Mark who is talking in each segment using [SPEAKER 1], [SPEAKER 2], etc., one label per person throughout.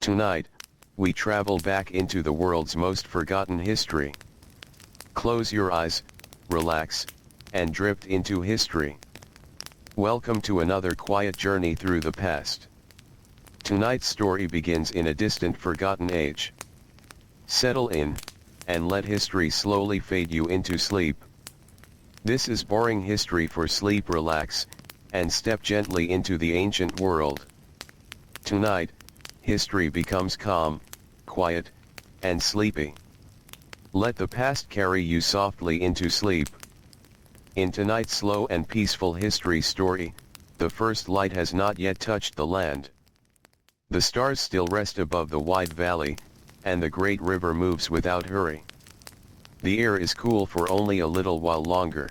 [SPEAKER 1] Tonight, we travel back into the world's most forgotten history. Close your eyes, relax, and drift into history. Welcome to another quiet journey through the past. Tonight's story begins in a distant forgotten age. Settle in, and let history slowly fade you into sleep. This is boring history for sleep. Relax, and step gently into the ancient world. Tonight, history becomes calm, quiet, and sleepy. Let the past carry you softly into sleep. In tonight's slow and peaceful history story, the first light has not yet touched the land. The stars still rest above the wide valley, and the great river moves without hurry. The air is cool for only a little while longer.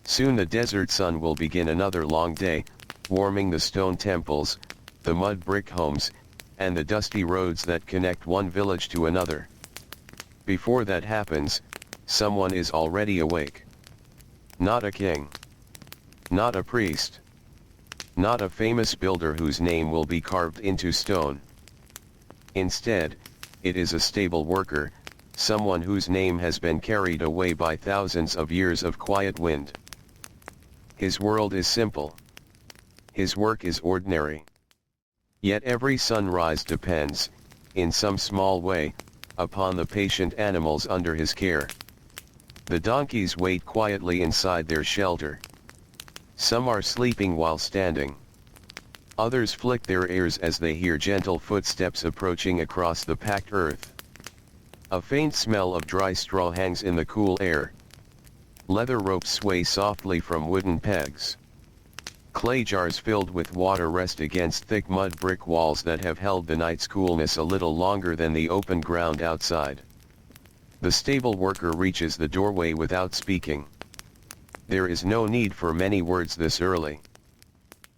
[SPEAKER 1] Soon the desert sun will begin another long day, warming the stone temples, the mud brick homes, and the dusty roads that connect one village to another. Before that happens, someone is already awake. Not a king. Not a priest. Not a famous builder whose name will be carved into stone. Instead, it is a stable worker, someone whose name has been carried away by thousands of years of quiet wind. His world is simple. His work is ordinary. Yet every sunrise depends, in some small way, upon the patient animals under his care. The donkeys wait quietly inside their shelter. Some are sleeping while standing. Others flick their ears as they hear gentle footsteps approaching across the packed earth. A faint smell of dry straw hangs in the cool air. Leather ropes sway softly from wooden pegs. Clay jars filled with water rest against thick mud brick walls that have held the night's coolness a little longer than the open ground outside. The stable worker reaches the doorway without speaking. There is no need for many words this early.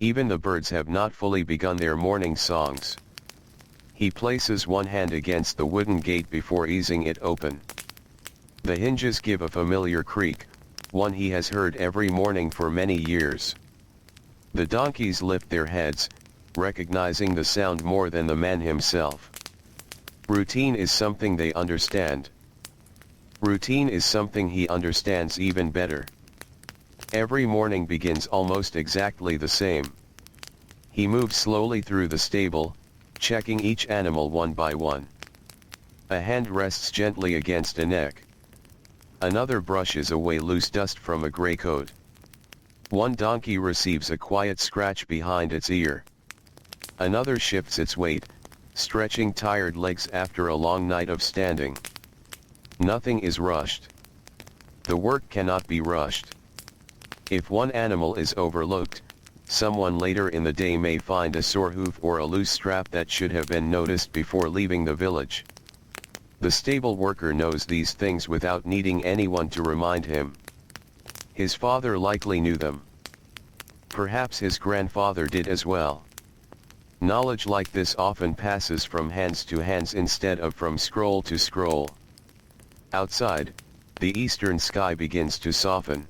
[SPEAKER 1] Even the birds have not fully begun their morning songs. He places one hand against the wooden gate before easing it open. The hinges give a familiar creak, one he has heard every morning for many years. The donkeys lift their heads, recognizing the sound more than the man himself. Routine is something they understand. Routine is something he understands even better. Every morning begins almost exactly the same. He moves slowly through the stable, checking each animal one by one. A hand rests gently against a neck. Another brushes away loose dust from a gray coat. One donkey receives a quiet scratch behind its ear. Another shifts its weight, stretching tired legs after a long night of standing. Nothing is rushed. The work cannot be rushed. If one animal is overlooked, someone later in the day may find a sore hoof or a loose strap that should have been noticed before leaving the village. The stable worker knows these things without needing anyone to remind him. His father likely knew them. Perhaps his grandfather did as well. Knowledge like this often passes from hands to hands instead of from scroll to scroll. Outside, the eastern sky begins to soften.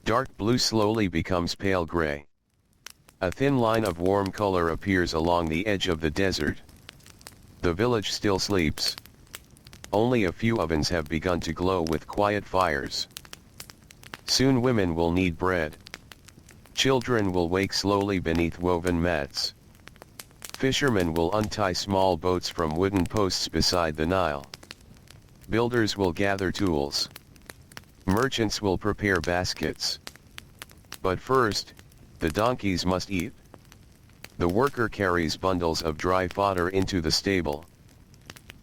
[SPEAKER 1] Dark blue slowly becomes pale gray. A thin line of warm color appears along the edge of the desert. The village still sleeps. Only a few ovens have begun to glow with quiet fires. Soon women will knead bread. Children will wake slowly beneath woven mats. Fishermen will untie small boats from wooden posts beside the Nile. Builders will gather tools. Merchants will prepare baskets. But first, the donkeys must eat. The worker carries bundles of dry fodder into the stable.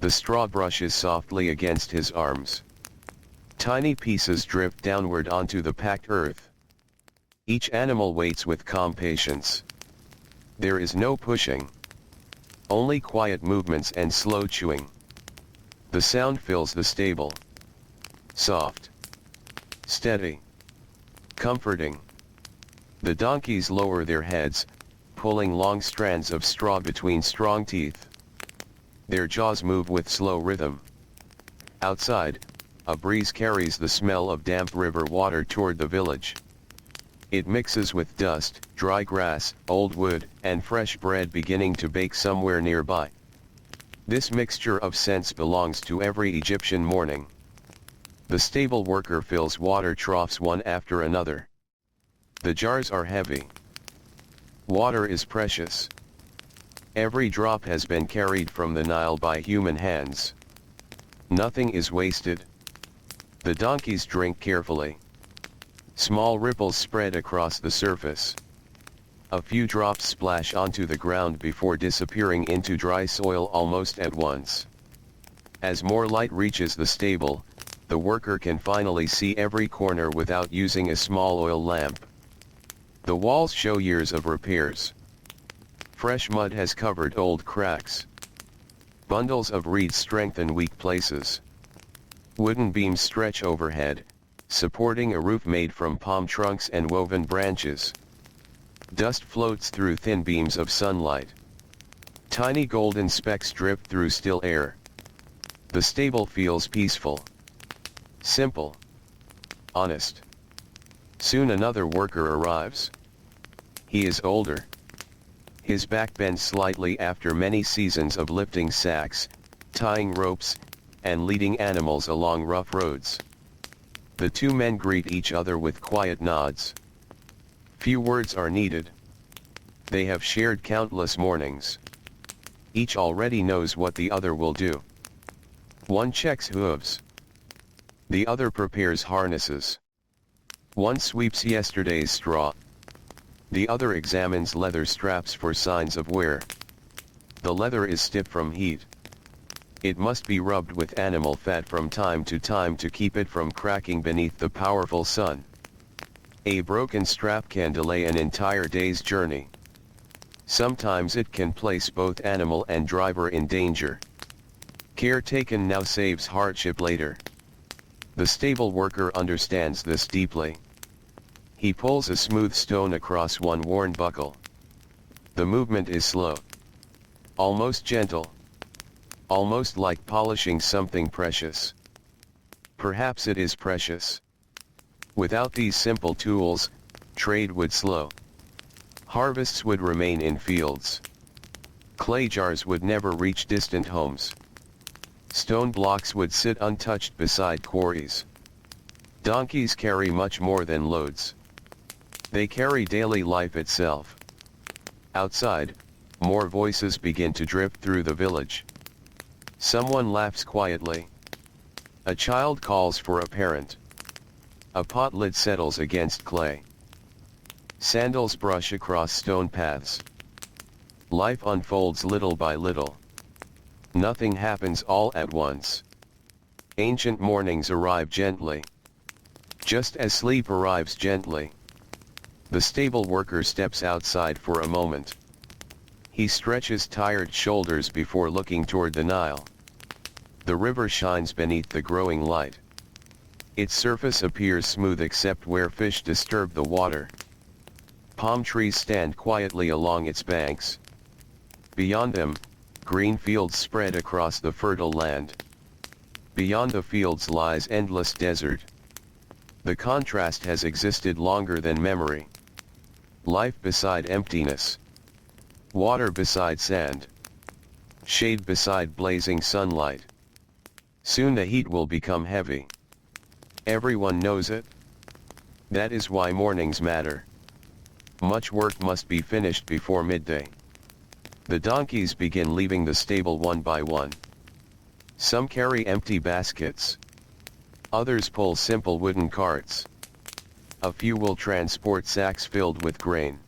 [SPEAKER 1] The straw brushes softly against his arms. Tiny pieces drift downward onto the packed earth. Each animal waits with calm patience. There is no pushing. Only quiet movements and slow chewing. The sound fills the stable. Soft. Steady. Comforting. The donkeys lower their heads, pulling long strands of straw between strong teeth. Their jaws move with slow rhythm. Outside, a breeze carries the smell of damp river water toward the village. It mixes with dust, dry grass, old wood, and fresh bread beginning to bake somewhere nearby. This mixture of scents belongs to every Egyptian morning. The stable worker fills water troughs one after another. The jars are heavy. Water is precious. Every drop has been carried from the Nile by human hands. Nothing is wasted. The donkeys drink carefully. Small ripples spread across the surface. A few drops splash onto the ground before disappearing into dry soil almost at once. As more light reaches the stable, the worker can finally see every corner without using a small oil lamp. The walls show years of repairs. Fresh mud has covered old cracks. Bundles of reeds strengthen weak places. Wooden beams stretch overhead, supporting a roof made from palm trunks and woven branches. Dust floats through thin beams of sunlight. Tiny golden specks drip through still air. The stable feels peaceful. Simple. Honest. Soon another worker arrives. He is older. His back bends slightly after many seasons of lifting sacks, tying ropes, and leading animals along rough roads. The two men greet each other with quiet nods. Few words are needed. They have shared countless mornings. Each already knows what the other will do. One checks hooves. The other prepares harnesses. One sweeps yesterday's straw. The other examines leather straps for signs of wear. The leather is stiff from heat. It must be rubbed with animal fat from time to time to keep it from cracking beneath the powerful sun. A broken strap can delay an entire day's journey. Sometimes it can place both animal and driver in danger. Care taken now saves hardship later. The stable worker understands this deeply. He pulls a smooth stone across one worn buckle. The movement is slow. Almost gentle. Almost like polishing something precious. Perhaps it is precious. Without these simple tools, trade would slow. Harvests would remain in fields. Clay jars would never reach distant homes. Stone blocks would sit untouched beside quarries. Donkeys carry much more than loads. They carry daily life itself. Outside, more voices begin to drip through the village. Someone laughs quietly. A child calls for a parent. A pot lid settles against clay. Sandals brush across stone paths. Life unfolds little by little. Nothing happens all at once. Ancient mornings arrive gently. Just as sleep arrives gently. The stable worker steps outside for a moment. He stretches tired shoulders before looking toward the Nile. The river shines beneath the growing light. Its surface appears smooth except where fish disturb the water. Palm trees stand quietly along its banks. Beyond them, green fields spread across the fertile land. Beyond the fields lies endless desert. The contrast has existed longer than memory. Life beside emptiness. Water beside sand. Shade beside blazing sunlight. Soon the heat will become heavy. Everyone knows it. That is why mornings matter. Much work must be finished before midday. The donkeys begin leaving the stable one by one. Some carry empty baskets. Others pull simple wooden carts. A few will transport sacks filled with grain.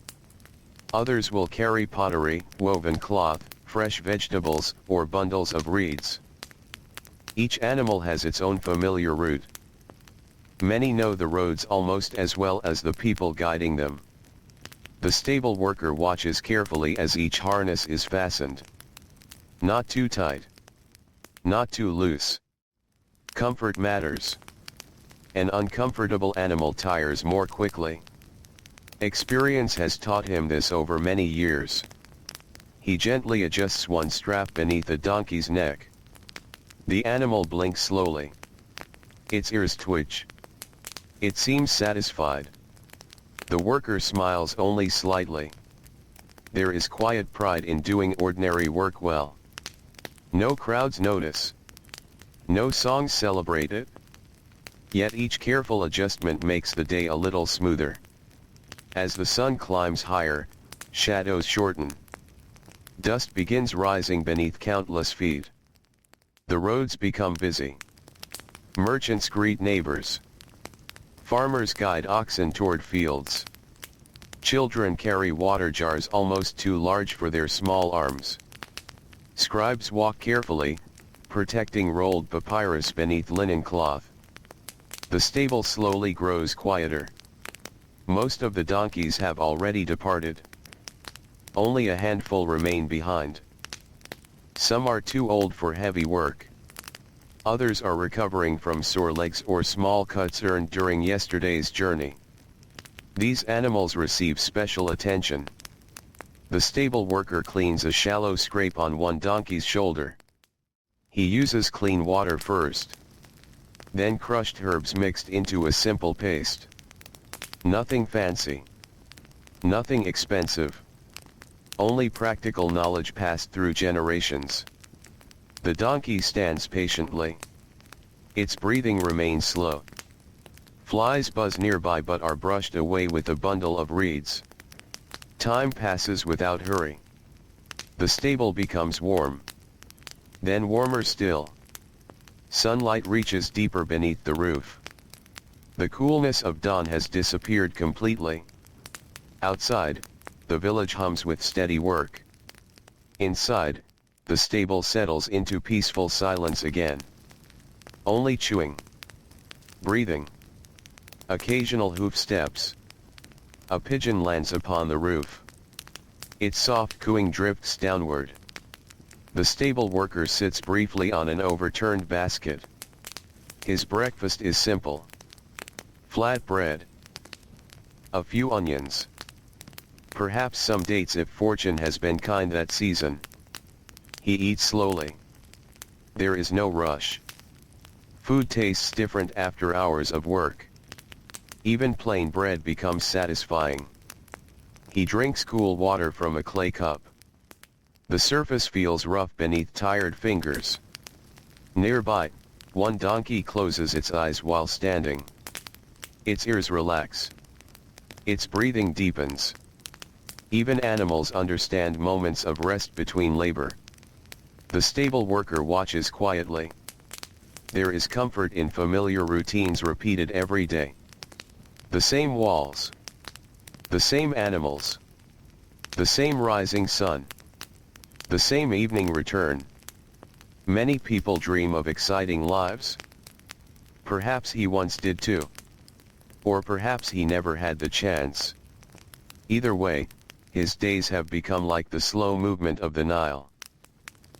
[SPEAKER 1] Others will carry pottery, woven cloth, fresh vegetables, or bundles of reeds. Each animal has its own familiar route. Many know the roads almost as well as the people guiding them. The stable worker watches carefully as each harness is fastened. Not too tight. Not too loose. Comfort matters. An uncomfortable animal tires more quickly. Experience has taught him this over many years. He gently adjusts one strap beneath a donkey's neck. The animal blinks slowly. Its ears twitch. It seems satisfied. The worker smiles only slightly. There is quiet pride in doing ordinary work well. No crowds notice. No songs celebrate it. Yet each careful adjustment makes the day a little smoother. As the sun climbs higher, shadows shorten. Dust begins rising beneath countless feet. The roads become busy. Merchants greet neighbors. Farmers guide oxen toward fields. Children carry water jars almost too large for their small arms. Scribes walk carefully, protecting rolled papyrus beneath linen cloth. The stable slowly grows quieter. Most of the donkeys have already departed. Only a handful remain behind. Some are too old for heavy work. Others are recovering from sore legs or small cuts earned during yesterday's journey. These animals receive special attention. The stable worker cleans a shallow scrape on one donkey's shoulder. He uses clean water first. Then crushed herbs mixed into a simple paste. Nothing fancy. Nothing expensive. Only practical knowledge passed through generations. The donkey stands patiently. Its breathing remains slow. Flies buzz nearby but are brushed away with a bundle of reeds. Time passes without hurry. The stable becomes warm. Then warmer still. Sunlight reaches deeper beneath the roof. The coolness of dawn has disappeared completely. Outside, the village hums with steady work. Inside, the stable settles into peaceful silence again. Only chewing. Breathing. Occasional hoof steps. A pigeon lands upon the roof. Its soft cooing drifts downward. The stable worker sits briefly on an overturned basket. His breakfast is simple. Flat bread. A few onions. Perhaps some dates if fortune has been kind that season. He eats slowly. There is no rush. Food tastes different after hours of work. Even plain bread becomes satisfying. He drinks cool water from a clay cup. The surface feels rough beneath tired fingers. Nearby, one donkey closes its eyes while standing. Its ears relax. Its breathing deepens. Even animals understand moments of rest between labor. The stable worker watches quietly. There is comfort in familiar routines repeated every day. The same walls. The same animals. The same rising sun. The same evening return. Many people dream of exciting lives. Perhaps he once did too. Or perhaps he never had the chance. Either way, his days have become like the slow movement of the Nile.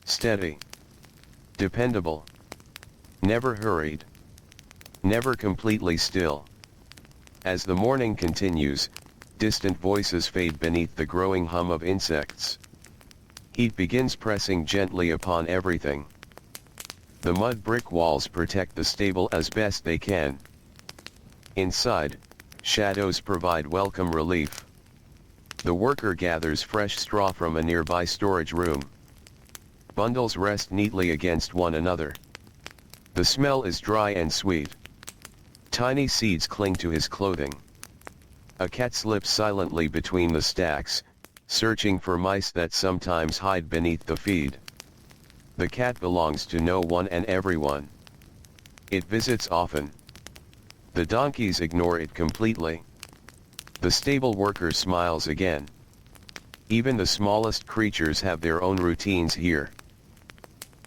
[SPEAKER 1] Steady. Dependable. Never hurried. Never completely still. As the morning continues, distant voices fade beneath the growing hum of insects. Heat begins pressing gently upon everything. The mud brick walls protect the stable as best they can. Inside, shadows provide welcome relief. The worker gathers fresh straw from a nearby storage room. Bundles rest neatly against one another. The smell is dry and sweet. Tiny seeds cling to his clothing. A cat slips silently between the stacks, searching for mice that sometimes hide beneath the feed. The cat belongs to no one and everyone. It visits often. The donkeys ignore it completely. The stable worker smiles again. Even the smallest creatures have their own routines here.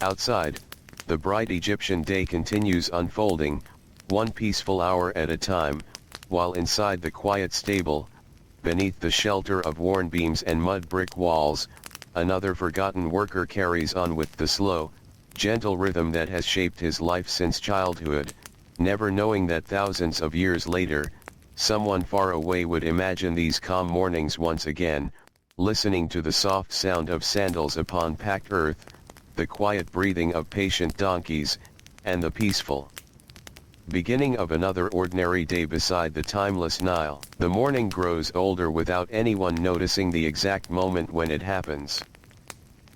[SPEAKER 1] Outside, the bright Egyptian day continues unfolding, one peaceful hour at a time, while inside the quiet stable, beneath the shelter of worn beams and mud brick walls, another forgotten worker carries on with the slow, gentle rhythm that has shaped his life since childhood, never knowing that thousands of years later, someone far away would imagine these calm mornings once again, listening to the soft sound of sandals upon packed earth, the quiet breathing of patient donkeys, and the peaceful beginning of another ordinary day beside the timeless Nile. The morning grows older without anyone noticing the exact moment when it happens.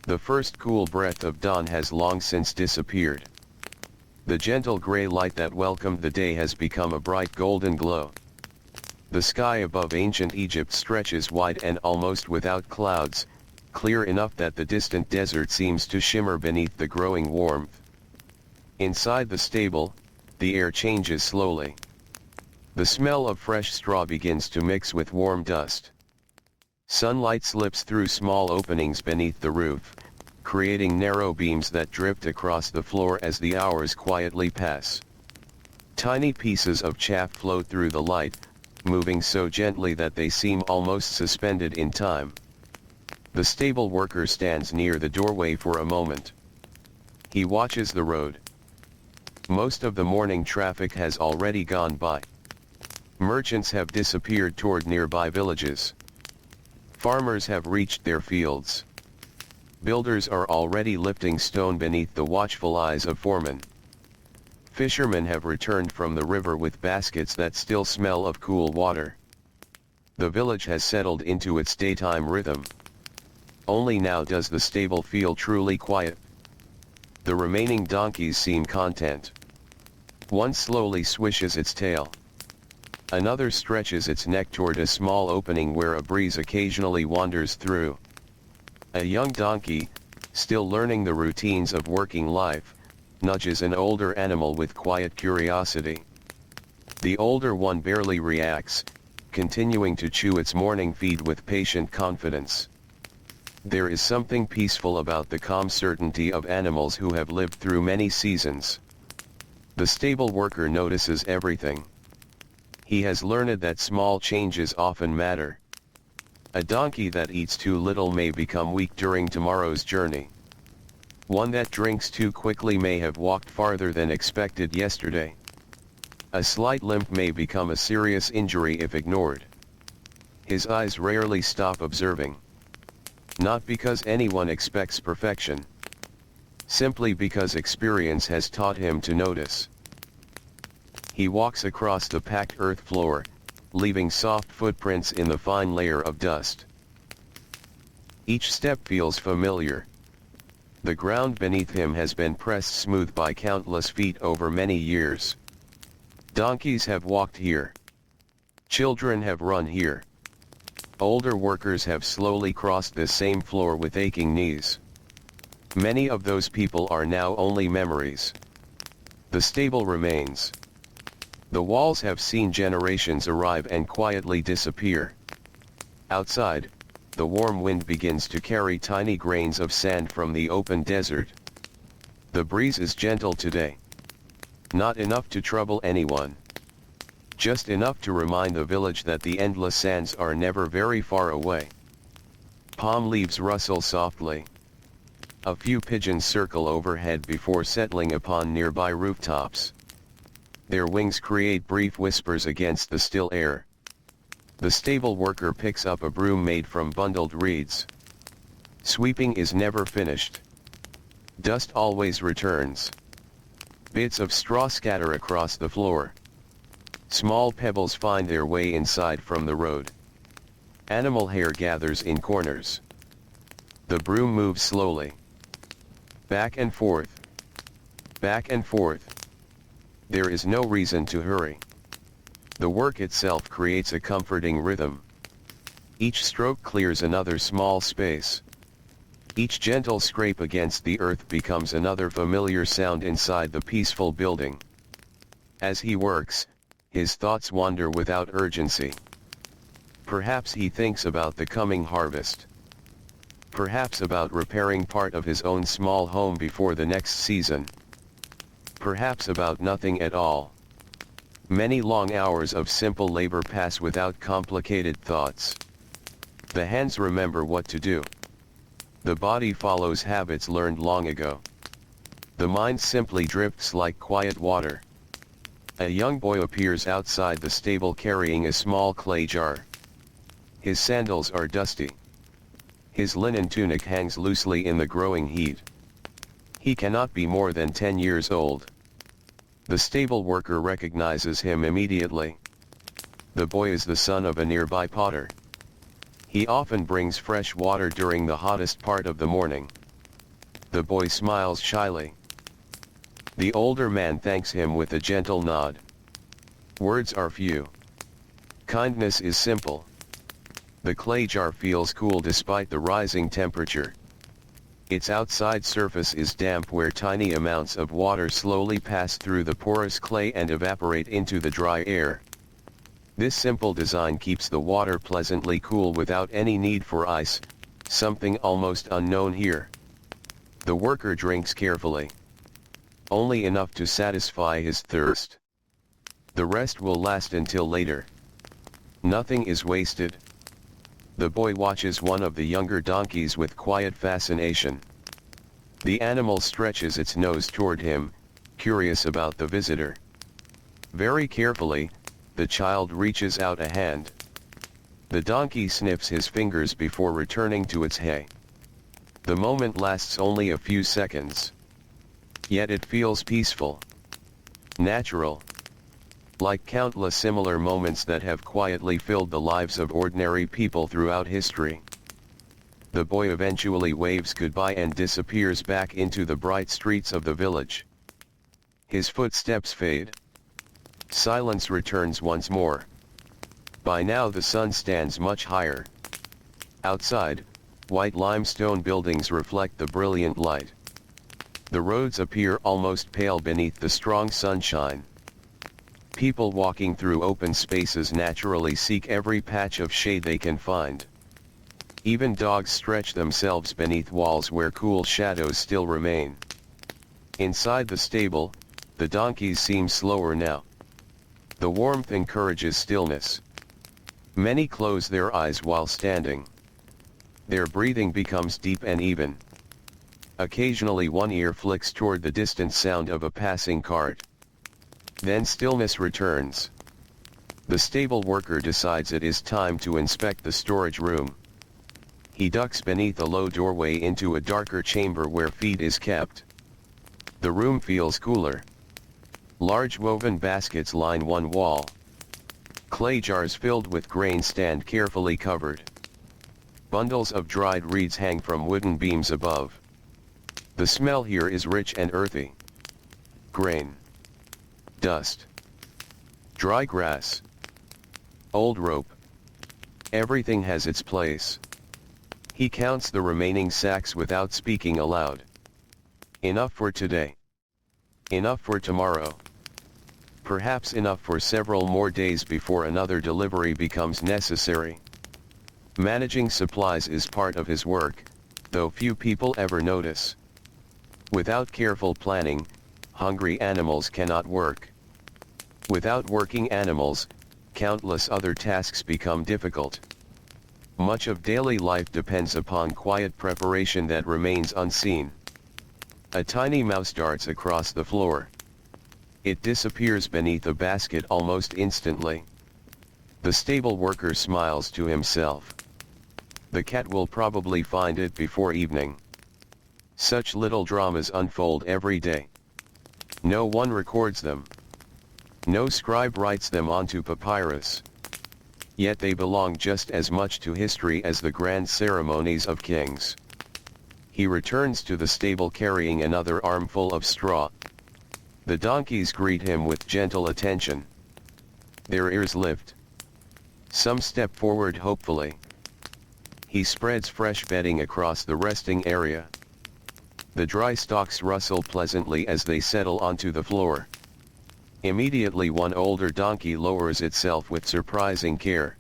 [SPEAKER 1] The first cool breath of dawn has long since disappeared. The gentle gray light that welcomed the day has become a bright golden glow. The sky above ancient Egypt stretches wide and almost without clouds, clear enough that the distant desert seems to shimmer beneath the growing warmth. Inside the stable, the air changes slowly. The smell of fresh straw begins to mix with warm dust. Sunlight slips through small openings beneath the roof, creating narrow beams that drift across the floor as the hours quietly pass. Tiny pieces of chaff float through the light, moving so gently that they seem almost suspended in time. The stable worker stands near the doorway for a moment. He watches the road. Most of the morning traffic has already gone by. Merchants have disappeared toward nearby villages. Farmers have reached their fields. Builders are already lifting stone beneath the watchful eyes of foremen. Fishermen have returned from the river with baskets that still smell of cool water. The village has settled into its daytime rhythm. Only now does the stable feel truly quiet. The remaining donkeys seem content. One slowly swishes its tail. Another stretches its neck toward a small opening where a breeze occasionally wanders through. A young donkey, still learning the routines of working life, nudges an older animal with quiet curiosity. The older one barely reacts, continuing to chew its morning feed with patient confidence. There is something peaceful about the calm certainty of animals who have lived through many seasons. The stable worker notices everything. He has learned that small changes often matter. A donkey that eats too little may become weak during tomorrow's journey. One that drinks too quickly may have walked farther than expected yesterday. A slight limp may become a serious injury if ignored. His eyes rarely stop observing. Not because anyone expects perfection. Simply because experience has taught him to notice. He walks across the packed earth floor, leaving soft footprints in the fine layer of dust. Each step feels familiar. The ground beneath him has been pressed smooth by countless feet over many years. Donkeys have walked here. Children have run here. Older workers have slowly crossed this same floor with aching knees. Many of those people are now only memories. The stable remains. The walls have seen generations arrive and quietly disappear. Outside, the warm wind begins to carry tiny grains of sand from the open desert. The breeze is gentle today. Not enough to trouble anyone. Just enough to remind the village that the endless sands are never very far away. Palm leaves rustle softly. A few pigeons circle overhead before settling upon nearby rooftops. Their wings create brief whispers against the still air. The stable worker picks up a broom made from bundled reeds. Sweeping is never finished. Dust always returns. Bits of straw scatter across the floor. Small pebbles find their way inside from the road. Animal hair gathers in corners. The broom moves slowly. Back and forth. Back and forth. There is no reason to hurry. The work itself creates a comforting rhythm. Each stroke clears another small space. Each gentle scrape against the earth becomes another familiar sound inside the peaceful building. As he works, his thoughts wander without urgency. Perhaps he thinks about the coming harvest. Perhaps about repairing part of his own small home before the next season. Perhaps about nothing at all. Many long hours of simple labor pass without complicated thoughts. The hands remember what to do. The body follows habits learned long ago. The mind simply drifts like quiet water. A young boy appears outside the stable carrying a small clay jar. His sandals are dusty. His linen tunic hangs loosely in the growing heat. He cannot be more than 10 years old. The stable worker recognizes him immediately. The boy is the son of a nearby potter. He often brings fresh water during the hottest part of the morning. The boy smiles shyly. The older man thanks him with a gentle nod. Words are few. Kindness is simple. The clay jar feels cool despite the rising temperature. Its outside surface is damp where tiny amounts of water slowly pass through the porous clay and evaporate into the dry air. This simple design keeps the water pleasantly cool without any need for ice, something almost unknown here. The worker drinks carefully. Only enough to satisfy his thirst. The rest will last until later. Nothing is wasted. The boy watches one of the younger donkeys with quiet fascination. The animal stretches its nose toward him, curious about the visitor. Very carefully, the child reaches out a hand. The donkey sniffs his fingers before returning to its hay. The moment lasts only a few seconds. Yet it feels peaceful. Natural. Like countless similar moments that have quietly filled the lives of ordinary people throughout history. The boy eventually waves goodbye and disappears back into the bright streets of the village. His footsteps fade. Silence returns once more. By now the sun stands much higher. Outside, white limestone buildings reflect the brilliant light. The roads appear almost pale beneath the strong sunshine. People walking through open spaces naturally seek every patch of shade they can find. Even dogs stretch themselves beneath walls where cool shadows still remain. Inside the stable, the donkeys seem slower now. The warmth encourages stillness. Many close their eyes while standing. Their breathing becomes deep and even. Occasionally one ear flicks toward the distant sound of a passing cart. Then stillness returns. The stable worker decides it is time to inspect the storage room. He ducks beneath a low doorway into a darker chamber where feed is kept. The room feels cooler. Large woven baskets line one wall. Clay jars filled with grain stand carefully covered. Bundles of dried reeds hang from wooden beams above. The smell here is rich and earthy. Grain. Dust. Dry grass. Old rope. Everything has its place. He counts the remaining sacks without speaking aloud. Enough for today. Enough for tomorrow. Perhaps enough for several more days before another delivery becomes necessary. Managing supplies is part of his work, though few people ever notice. Without careful planning, hungry animals cannot work. Without working animals, countless other tasks become difficult. Much of daily life depends upon quiet preparation that remains unseen. A tiny mouse darts across the floor. It disappears beneath a basket almost instantly. The stable worker smiles to himself. The cat will probably find it before evening. Such little dramas unfold every day. No one records them. No scribe writes them onto papyrus. Yet they belong just as much to history as the grand ceremonies of kings. He returns to the stable carrying another armful of straw. The donkeys greet him with gentle attention. Their ears lift. Some step forward hopefully. He spreads fresh bedding across the resting area. The dry stalks rustle pleasantly as they settle onto the floor. Immediately one older donkey lowers itself with surprising care.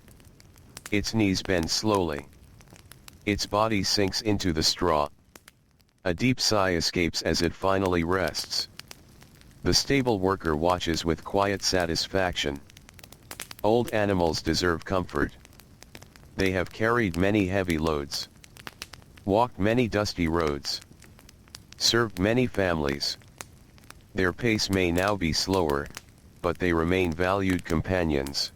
[SPEAKER 1] Its knees bend slowly. Its body sinks into the straw. A deep sigh escapes as it finally rests. The stable worker watches with quiet satisfaction. Old animals deserve comfort. They have carried many heavy loads. Walked many dusty roads. Served many families. Their pace may now be slower, but they remain valued companions.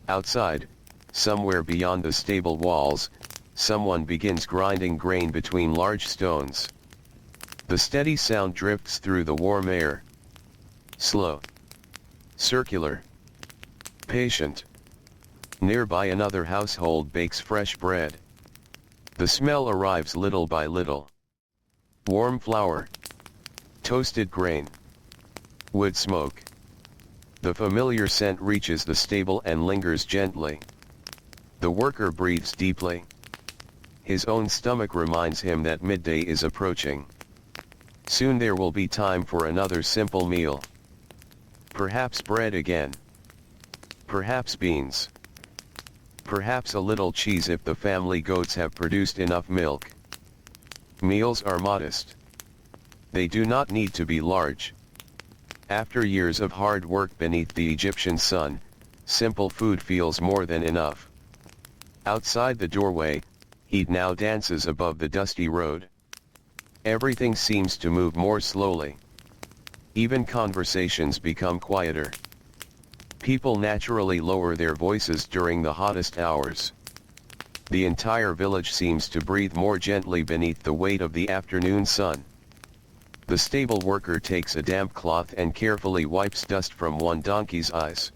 [SPEAKER 1] Outside, somewhere beyond the stable walls, someone begins grinding grain between large stones. The steady sound drifts through the warm air. Slow. Circular. Patient. Nearby another household bakes fresh bread. The smell arrives little by little. Warm flour. Toasted grain. Wood smoke. The familiar scent reaches the stable and lingers gently. The worker breathes deeply. His own stomach reminds him that midday is approaching. Soon there will be time for another simple meal. Perhaps bread again. Perhaps beans. Perhaps a little cheese if the family goats have produced enough milk. Meals are modest. They do not need to be large. After years of hard work beneath the Egyptian sun, simple food feels more than enough. Outside the doorway, heat now dances above the dusty road. Everything seems to move more slowly. Even conversations become quieter. People naturally lower their voices during the hottest hours. The entire village seems to breathe more gently beneath the weight of the afternoon sun. The stable worker takes a damp cloth and carefully wipes dust from one donkey's eyes.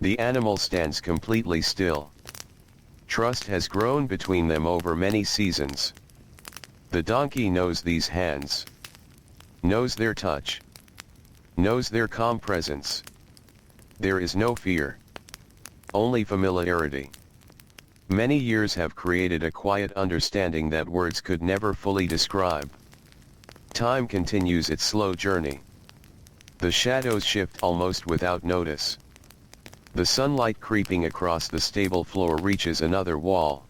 [SPEAKER 1] The animal stands completely still. Trust has grown between them over many seasons. The donkey knows these hands. Knows their touch. Knows their calm presence. There is no fear. Only familiarity. Many years have created a quiet understanding that words could never fully describe. Time continues its slow journey. The shadows shift almost without notice. The sunlight creeping across the stable floor reaches another wall.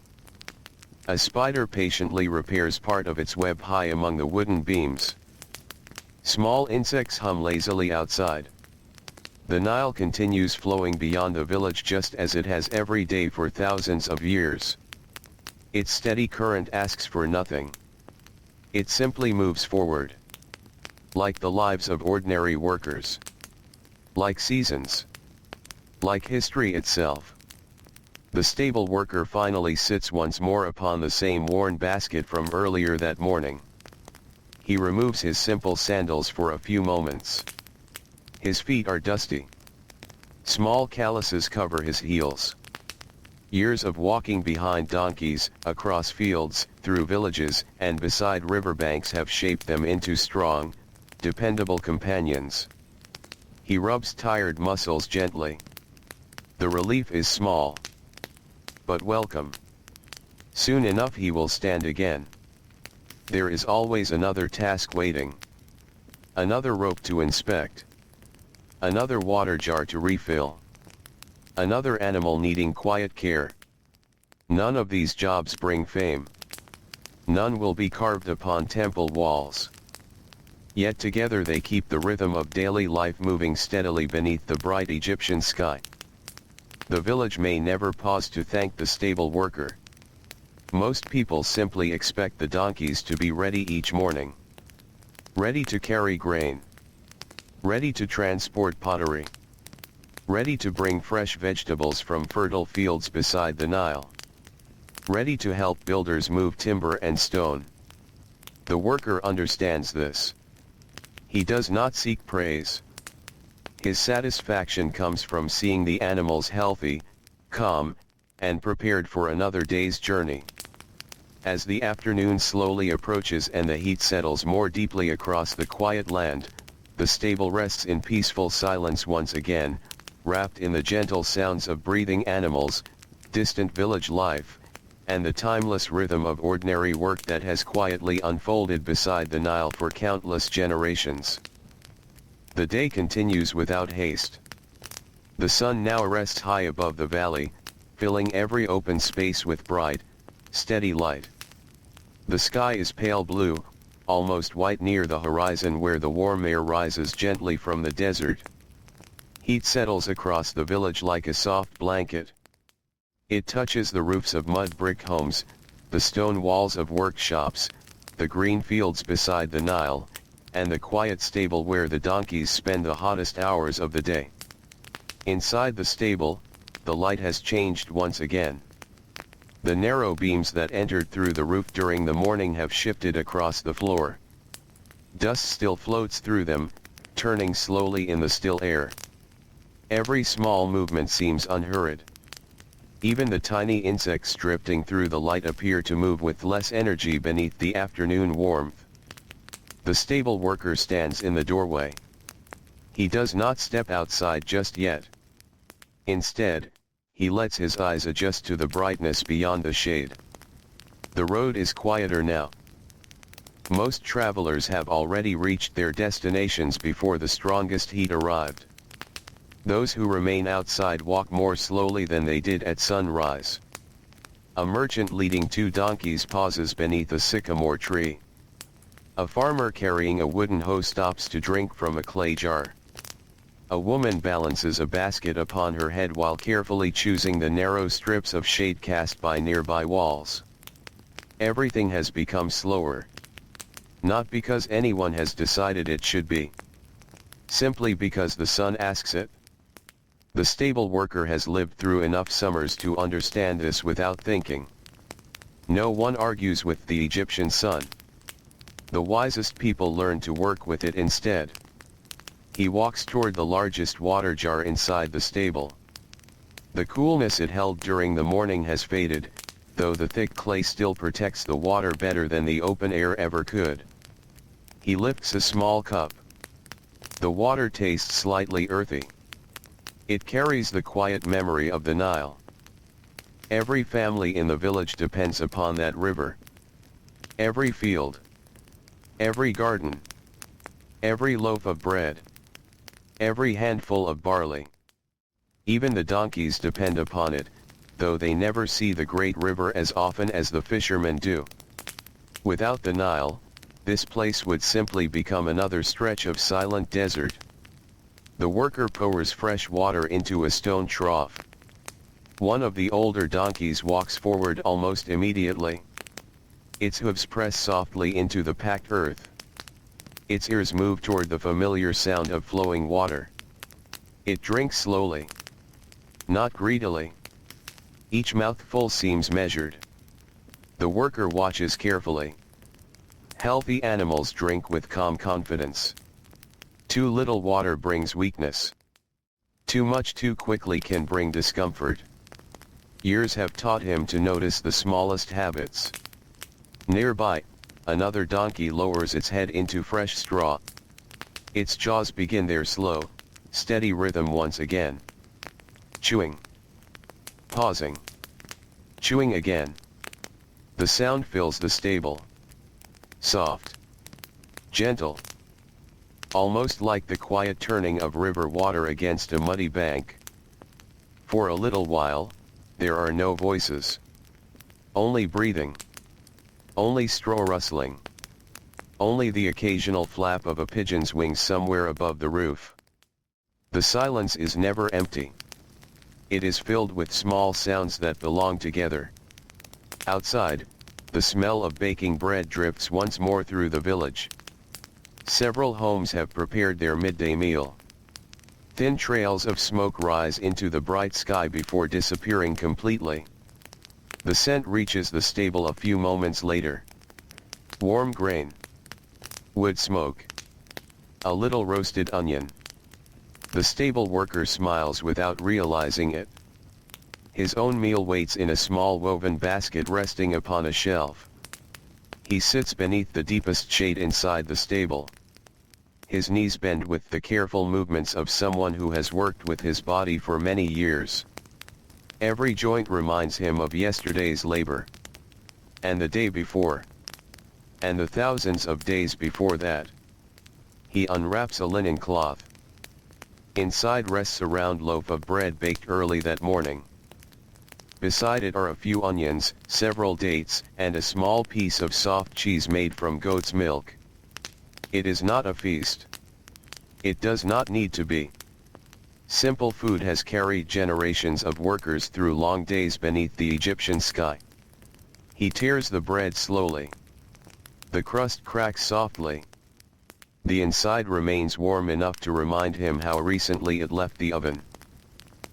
[SPEAKER 1] A spider patiently repairs part of its web high among the wooden beams. Small insects hum lazily outside. The Nile continues flowing beyond the village just as it has every day for thousands of years. Its steady current asks for nothing. It simply moves forward. Like the lives of ordinary workers. Like seasons. Like history itself. The stable worker finally sits once more upon the same worn basket from earlier that morning. He removes his simple sandals for a few moments. His feet are dusty. Small calluses cover his heels. Years of walking behind donkeys, across fields, through villages, and beside riverbanks have shaped them into strong, dependable companions. He rubs tired muscles gently. The relief is small, but welcome. Soon enough he will stand again. There is always another task waiting. Another rope to inspect. Another water jar to refill. Another animal needing quiet care. None of these jobs bring fame. None will be carved upon temple walls. Yet together they keep the rhythm of daily life moving steadily beneath the bright Egyptian sky. The village may never pause to thank the stable worker. Most people simply expect the donkeys to be ready each morning. Ready to carry grain. Ready to transport pottery. Ready to bring fresh vegetables from fertile fields beside the Nile. Ready to help builders move timber and stone. The worker understands this. He does not seek praise. His satisfaction comes from seeing the animals healthy, calm, and prepared for another day's journey. As the afternoon slowly approaches and the heat settles more deeply across the quiet land, the stable rests in peaceful silence once again, wrapped in the gentle sounds of breathing animals, distant village life, and the timeless rhythm of ordinary work that has quietly unfolded beside the Nile for countless generations. The day continues without haste. The sun now rests high above the valley, filling every open space with bright, steady light. The sky is pale blue, almost white near the horizon where the warm air rises gently from the desert. Heat settles across the village like a soft blanket. It touches the roofs of mud brick homes, the stone walls of workshops, the green fields beside the Nile, and the quiet stable where the donkeys spend the hottest hours of the day. Inside the stable, the light has changed once again. The narrow beams that entered through the roof during the morning have shifted across the floor. Dust still floats through them, turning slowly in the still air. Every small movement seems unhurried. Even the tiny insects drifting through the light appear to move with less energy beneath the afternoon warmth. The stable worker stands in the doorway. He does not step outside just yet. Instead, he lets his eyes adjust to the brightness beyond the shade. The road is quieter now. Most travelers have already reached their destinations before the strongest heat arrived. Those who remain outside walk more slowly than they did at sunrise. A merchant leading 2 donkeys pauses beneath a sycamore tree. A farmer carrying a wooden hoe stops to drink from a clay jar. A woman balances a basket upon her head while carefully choosing the narrow strips of shade cast by nearby walls. Everything has become slower. Not because anyone has decided it should be. Simply because the sun asks it. The stable worker has lived through enough summers to understand this without thinking. No one argues with the Egyptian sun. The wisest people learn to work with it instead. He walks toward the largest water jar inside the stable. The coolness it held during the morning has faded, though the thick clay still protects the water better than the open air ever could. He lifts a small cup. The water tastes slightly earthy. It carries the quiet memory of the Nile. Every family in the village depends upon that river. Every field. Every garden. Every loaf of bread. Every handful of barley. Even the donkeys depend upon it, though they never see the great river as often as the fishermen do. Without the Nile, this place would simply become another stretch of silent desert. The worker pours fresh water into a stone trough. One of the older donkeys walks forward almost immediately. Its hooves press softly into the packed earth. Its ears move toward the familiar sound of flowing water. It drinks slowly. Not greedily. Each mouthful seems measured. The worker watches carefully. Healthy animals drink with calm confidence. Too little water brings weakness. Too much too quickly can bring discomfort. Years have taught him to notice the smallest habits. Nearby, another donkey lowers its head into fresh straw. Its jaws begin their slow, steady rhythm once again. Chewing. Pausing. Chewing again. The sound fills the stable. Soft. Gentle. Almost like the quiet turning of river water against a muddy bank. For a little while, there are no voices. Only breathing. Only straw rustling. Only the occasional flap of a pigeon's wings somewhere above the roof. The silence is never empty. It is filled with small sounds that belong together. Outside, the smell of baking bread drifts once more through the village. Several homes have prepared their midday meal. Thin trails of smoke rise into the bright sky before disappearing completely. The scent reaches the stable a few moments later. Warm grain. Wood smoke. A little roasted onion. The stable worker smiles without realizing it. His own meal waits in a small woven basket resting upon a shelf. He sits beneath the deepest shade inside the stable. His knees bend with the careful movements of someone who has worked with his body for many years. Every joint reminds him of yesterday's labor. And the day before. And the thousands of days before that. He unwraps a linen cloth. Inside rests a round loaf of bread baked early that morning. Beside it are a few onions, several dates, and a small piece of soft cheese made from goat's milk. It is not a feast. It does not need to be. Simple food has carried generations of workers through long days beneath the Egyptian sky. He tears the bread slowly. The crust cracks softly. The inside remains warm enough to remind him how recently it left the oven.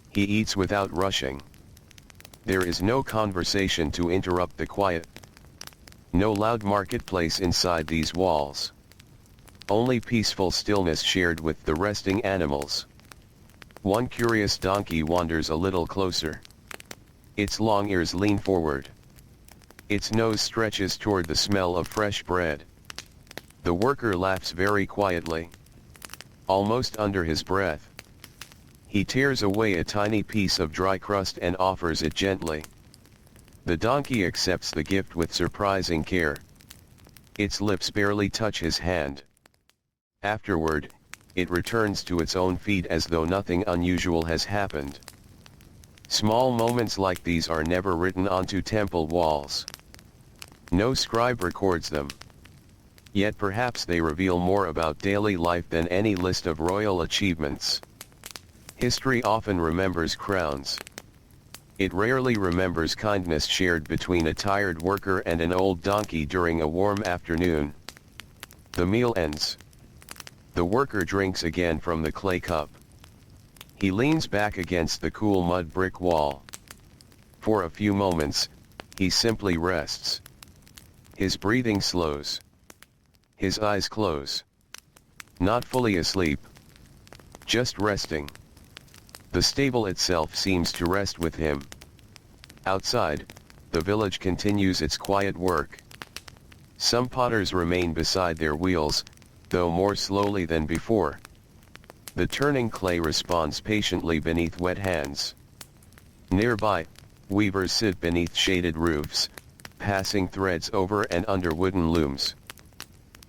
[SPEAKER 1] He eats without rushing. There is no conversation to interrupt the quiet. No loud marketplace inside these walls. Only peaceful stillness shared with the resting animals. One curious donkey wanders a little closer. Its long ears lean forward. Its nose stretches toward the smell of fresh bread. The worker laughs very quietly, almost under his breath. He tears away a tiny piece of dry crust and offers it gently. The donkey accepts the gift with surprising care. Its lips barely touch his hand. Afterward, it returns to its own feet as though nothing unusual has happened. Small moments like these are never written onto temple walls. No scribe records them. Yet perhaps they reveal more about daily life than any list of royal achievements. History often remembers crowns. It rarely remembers kindness shared between a tired worker and an old donkey during a warm afternoon. The meal ends. The worker drinks again from the clay cup. He leans back against the cool mud brick wall. For a few moments, he simply rests. His breathing slows. His eyes close. Not fully asleep. Just resting. The stable itself seems to rest with him. Outside, the village continues its quiet work. Some potters remain beside their wheels, though more slowly than before. The turning clay responds patiently beneath wet hands. Nearby, weavers sit beneath shaded roofs, passing threads over and under wooden looms.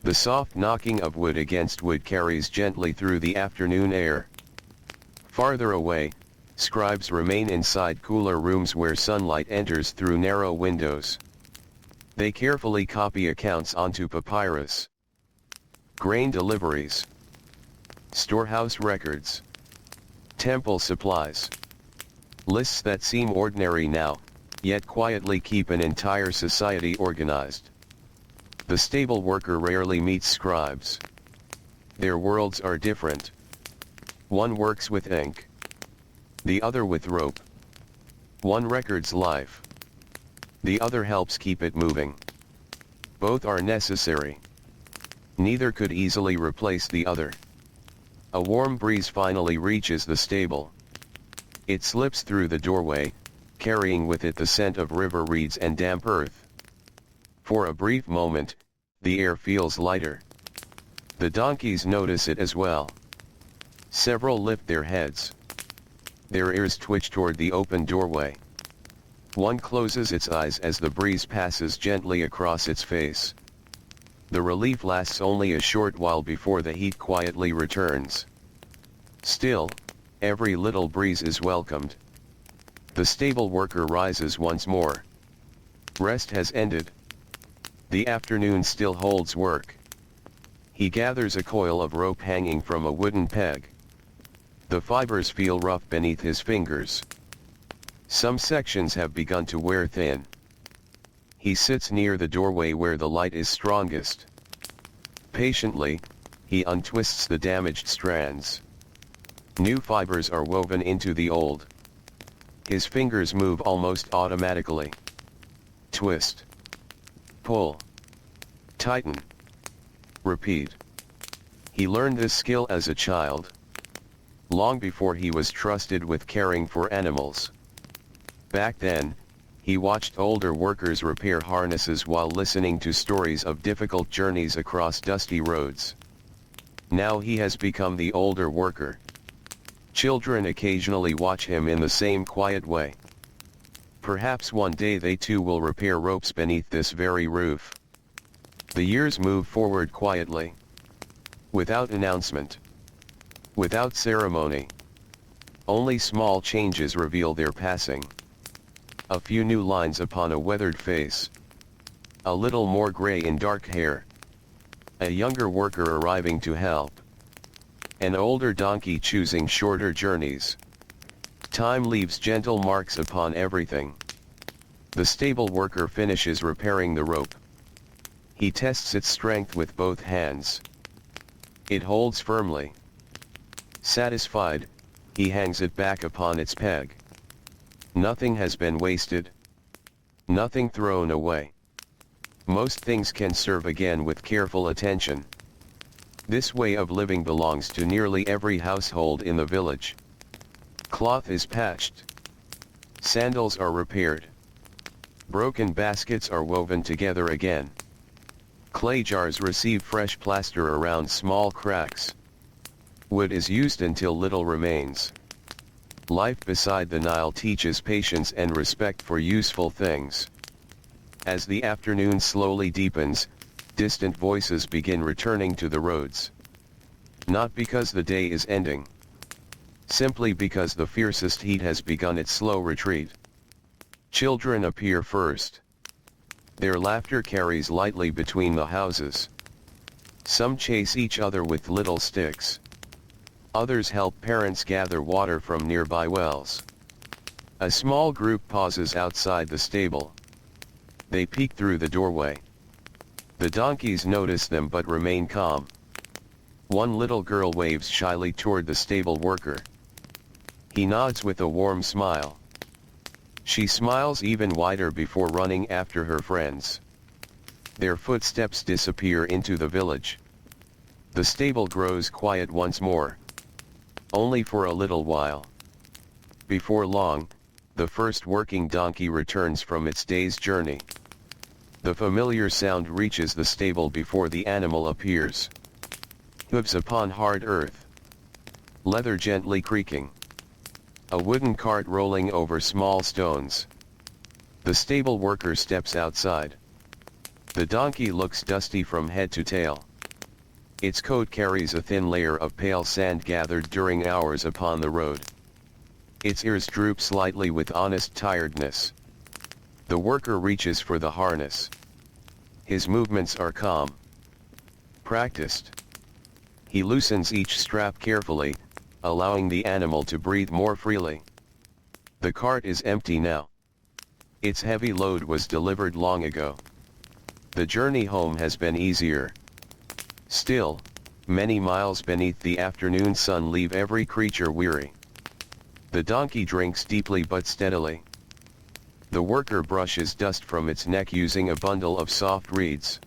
[SPEAKER 1] The soft knocking of wood against wood carries gently through the afternoon air. Farther away, scribes remain inside cooler rooms where sunlight enters through narrow windows. They carefully copy accounts onto papyrus. Grain deliveries. Storehouse records. Temple supplies. Lists that seem ordinary now, yet quietly keep an entire society organized. The stable worker rarely meets scribes. Their worlds are different. One works with ink. The other with rope. One records life. The other helps keep it moving. Both are necessary. Neither could easily replace the other. A warm breeze finally reaches the stable. It slips through the doorway, carrying with it the scent of river reeds and damp earth. For a brief moment, the air feels lighter. The donkeys notice it as well. Several lift their heads. Their ears twitch toward the open doorway. One closes its eyes as the breeze passes gently across its face. The relief lasts only a short while before the heat quietly returns. Still, every little breeze is welcomed. The stable worker rises once more. Rest has ended. The afternoon still holds work. He gathers a coil of rope hanging from a wooden peg. The fibers feel rough beneath his fingers. Some sections have begun to wear thin. He sits near the doorway where the light is strongest. Patiently, he untwists the damaged strands. New fibers are woven into the old. His fingers move almost automatically. Twist. Pull. Tighten. Repeat. He learned this skill as a child. Long before he was trusted with caring for animals. Back then, he watched older workers repair harnesses while listening to stories of difficult journeys across dusty roads. Now he has become the older worker. Children occasionally watch him in the same quiet way. Perhaps one day they too will repair ropes beneath this very roof. The years move forward quietly. Without announcement. Without ceremony. Only small changes reveal their passing. A few new lines upon a weathered face. A little more gray in dark hair. A younger worker arriving to help. An older donkey choosing shorter journeys. Time leaves gentle marks upon everything. The stable worker finishes repairing the rope. He tests its strength with both hands. It holds firmly. Satisfied, he hangs it back upon its peg. Nothing has been wasted. Nothing thrown away. Most things can serve again with careful attention. This way of living belongs to nearly every household in the village. Cloth is patched. Sandals are repaired. Broken baskets are woven together again. Clay jars receive fresh plaster around small cracks. Wood is used until little remains. Life beside the Nile teaches patience and respect for useful things. As the afternoon slowly deepens, distant voices begin returning to the roads. Not because the day is ending. Simply because the fiercest heat has begun its slow retreat. Children appear first. Their laughter carries lightly between the houses. Some chase each other with little sticks. Others help parents gather water from nearby wells. A small group pauses outside the stable. They peek through the doorway. The donkeys notice them but remain calm. One little girl waves shyly toward the stable worker. He nods with a warm smile. She smiles even wider before running after her friends. Their footsteps disappear into the village. The stable grows quiet once more. Only for a little while. Before long, the first working donkey returns from its day's journey. The familiar sound reaches the stable before the animal appears. Hooves upon hard earth. Leather gently creaking. A wooden cart rolling over small stones. The stable worker steps outside. The donkey looks dusty from head to tail. Its coat carries a thin layer of pale sand gathered during hours upon the road. Its ears droop slightly with honest tiredness. The worker reaches for the harness. His movements are calm. Practiced. He loosens each strap carefully, allowing the animal to breathe more freely. The cart is empty now. Its heavy load was delivered long ago. The journey home has been easier. Still, many miles beneath the afternoon sun leave every creature weary. The donkey drinks deeply but steadily. The worker brushes dust from its neck using a bundle of soft reeds.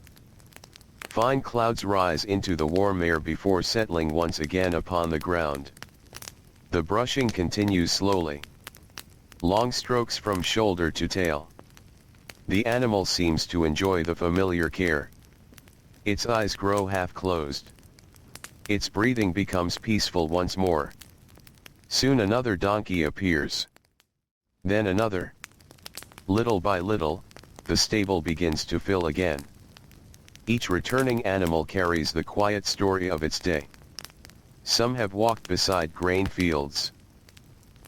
[SPEAKER 1] Fine clouds rise into the warm air before settling once again upon the ground. The brushing continues slowly. Long strokes from shoulder to tail. The animal seems to enjoy the familiar care. Its eyes grow half-closed. Its breathing becomes peaceful once more. Soon another donkey appears. Then another. Little by little, the stable begins to fill again. Each returning animal carries the quiet story of its day. Some have walked beside grain fields.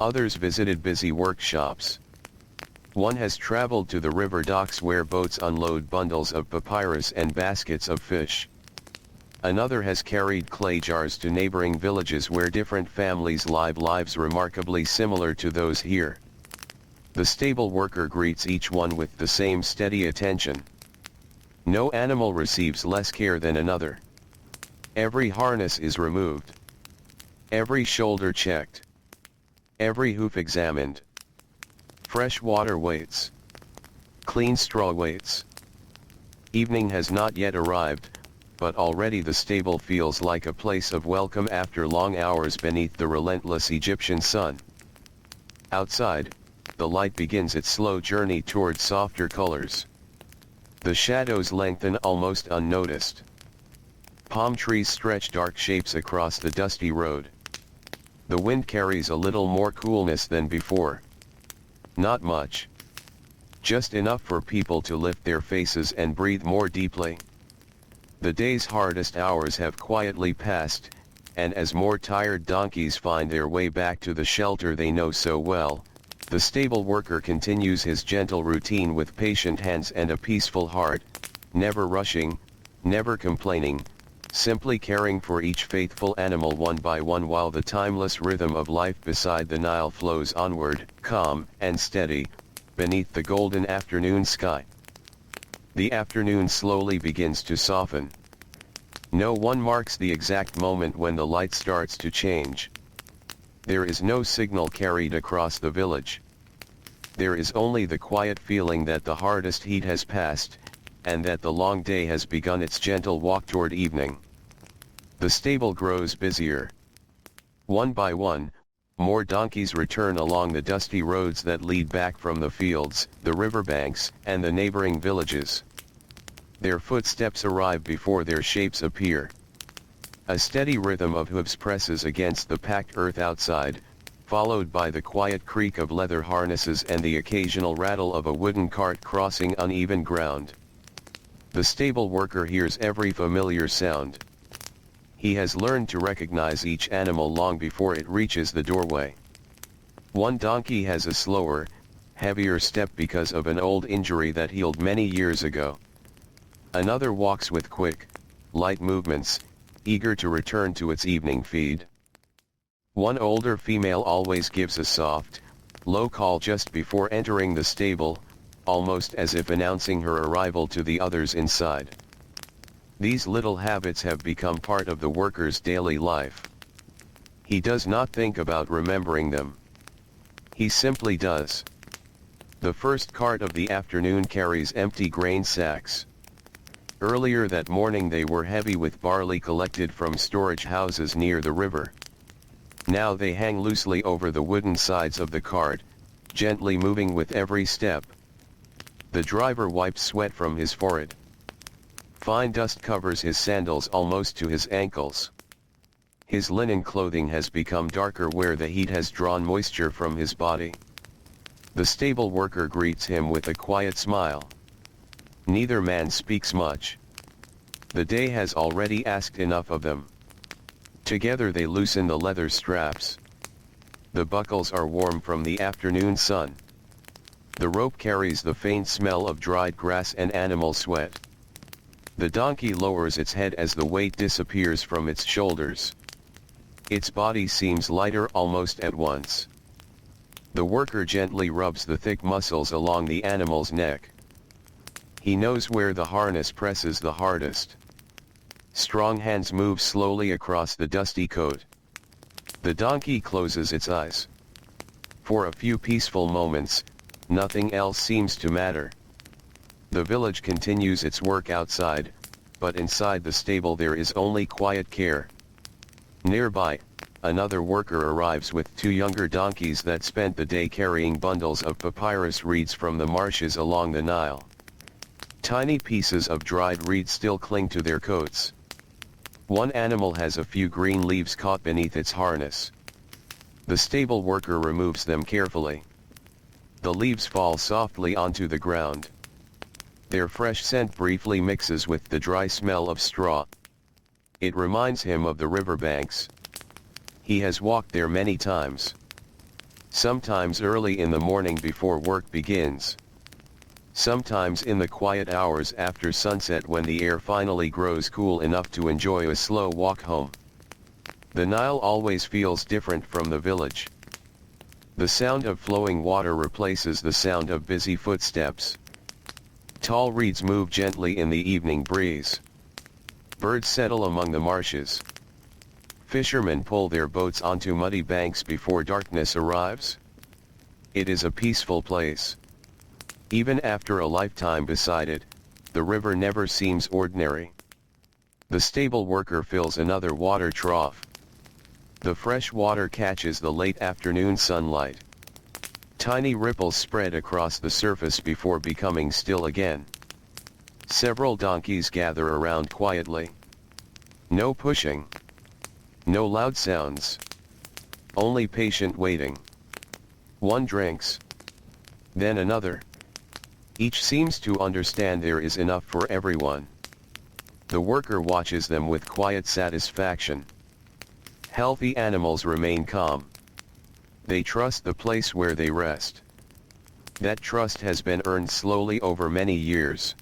[SPEAKER 1] Others visited busy workshops. One has traveled to the river docks where boats unload bundles of papyrus and baskets of fish. Another has carried clay jars to neighboring villages where different families live lives remarkably similar to those here. The stable worker greets each one with the same steady attention. No animal receives less care than another. Every harness is removed. Every shoulder checked. Every hoof examined. Fresh water waits. Clean straw waits. Evening has not yet arrived, but already the stable feels like a place of welcome after long hours beneath the relentless Egyptian sun. Outside, the light begins its slow journey toward softer colors. The shadows lengthen almost unnoticed. Palm trees stretch dark shapes across the dusty road. The wind carries a little more coolness than before. Not much. Just enough for people to lift their faces and breathe more deeply. The day's hardest hours have quietly passed, and as more tired donkeys find their way back to the shelter they know so well, the stable worker continues his gentle routine with patient hands and a peaceful heart, never rushing, never complaining, simply caring for each faithful animal one by one while the timeless rhythm of life beside the Nile flows onward, calm and steady, beneath the golden afternoon sky. The afternoon slowly begins to soften. No one marks the exact moment when the light starts to change. There is no signal carried across the village. There is only the quiet feeling that the hardest heat has passed, and that the long day has begun its gentle walk toward evening. The stable grows busier. One by one, more donkeys return along the dusty roads that lead back from the fields, the riverbanks, and the neighboring villages. Their footsteps arrive before their shapes appear. A steady rhythm of hooves presses against the packed earth outside, followed by the quiet creak of leather harnesses and the occasional rattle of a wooden cart crossing uneven ground. The stable worker hears every familiar sound. He has learned to recognize each animal long before it reaches the doorway. One donkey has a slower, heavier step because of an old injury that healed many years ago. Another walks with quick, light movements, eager to return to its evening feed. One older female always gives a soft, low call just before entering the stable, almost as if announcing her arrival to the others inside. These little habits have become part of the worker's daily life. He does not think about remembering them. He simply does. The first cart of the afternoon carries empty grain sacks. Earlier that morning they were heavy with barley collected from storage houses near the river. Now they hang loosely over the wooden sides of the cart, gently moving with every step. The driver wipes sweat from his forehead. Fine dust covers his sandals almost to his ankles. His linen clothing has become darker where the heat has drawn moisture from his body. The stable worker greets him with a quiet smile. Neither man speaks much. The day has already asked enough of them. Together they loosen the leather straps. The buckles are warm from the afternoon sun. The rope carries the faint smell of dried grass and animal sweat. The donkey lowers its head as the weight disappears from its shoulders. Its body seems lighter almost at once. The worker gently rubs the thick muscles along the animal's neck. He knows where the harness presses the hardest. Strong hands move slowly across the dusty coat. The donkey closes its eyes. For a few peaceful moments, nothing else seems to matter. The village continues its work outside, but inside the stable there is only quiet care. Nearby, another worker arrives with two younger donkeys that spent the day carrying bundles of papyrus reeds from the marshes along the Nile. Tiny pieces of dried reed still cling to their coats. One animal has a few green leaves caught beneath its harness. The stable worker removes them carefully. The leaves fall softly onto the ground. Their fresh scent briefly mixes with the dry smell of straw. It reminds him of the riverbanks. He has walked there many times. Sometimes early in the morning before work begins. Sometimes in the quiet hours after sunset when the air finally grows cool enough to enjoy a slow walk home. The Nile always feels different from the village. The sound of flowing water replaces the sound of busy footsteps. Tall reeds move gently in the evening breeze. Birds settle among the marshes. Fishermen pull their boats onto muddy banks before darkness arrives. It is a peaceful place. Even after a lifetime beside it, the river never seems ordinary. The stable worker fills another water trough. The fresh water catches the late afternoon sunlight. Tiny ripples spread across the surface before becoming still again. Several donkeys gather around quietly. No pushing. No loud sounds. Only patient waiting. One drinks. Then another. Each seems to understand there is enough for everyone. The worker watches them with quiet satisfaction. Healthy animals remain calm. They trust the place where they rest. That trust has been earned slowly over many years.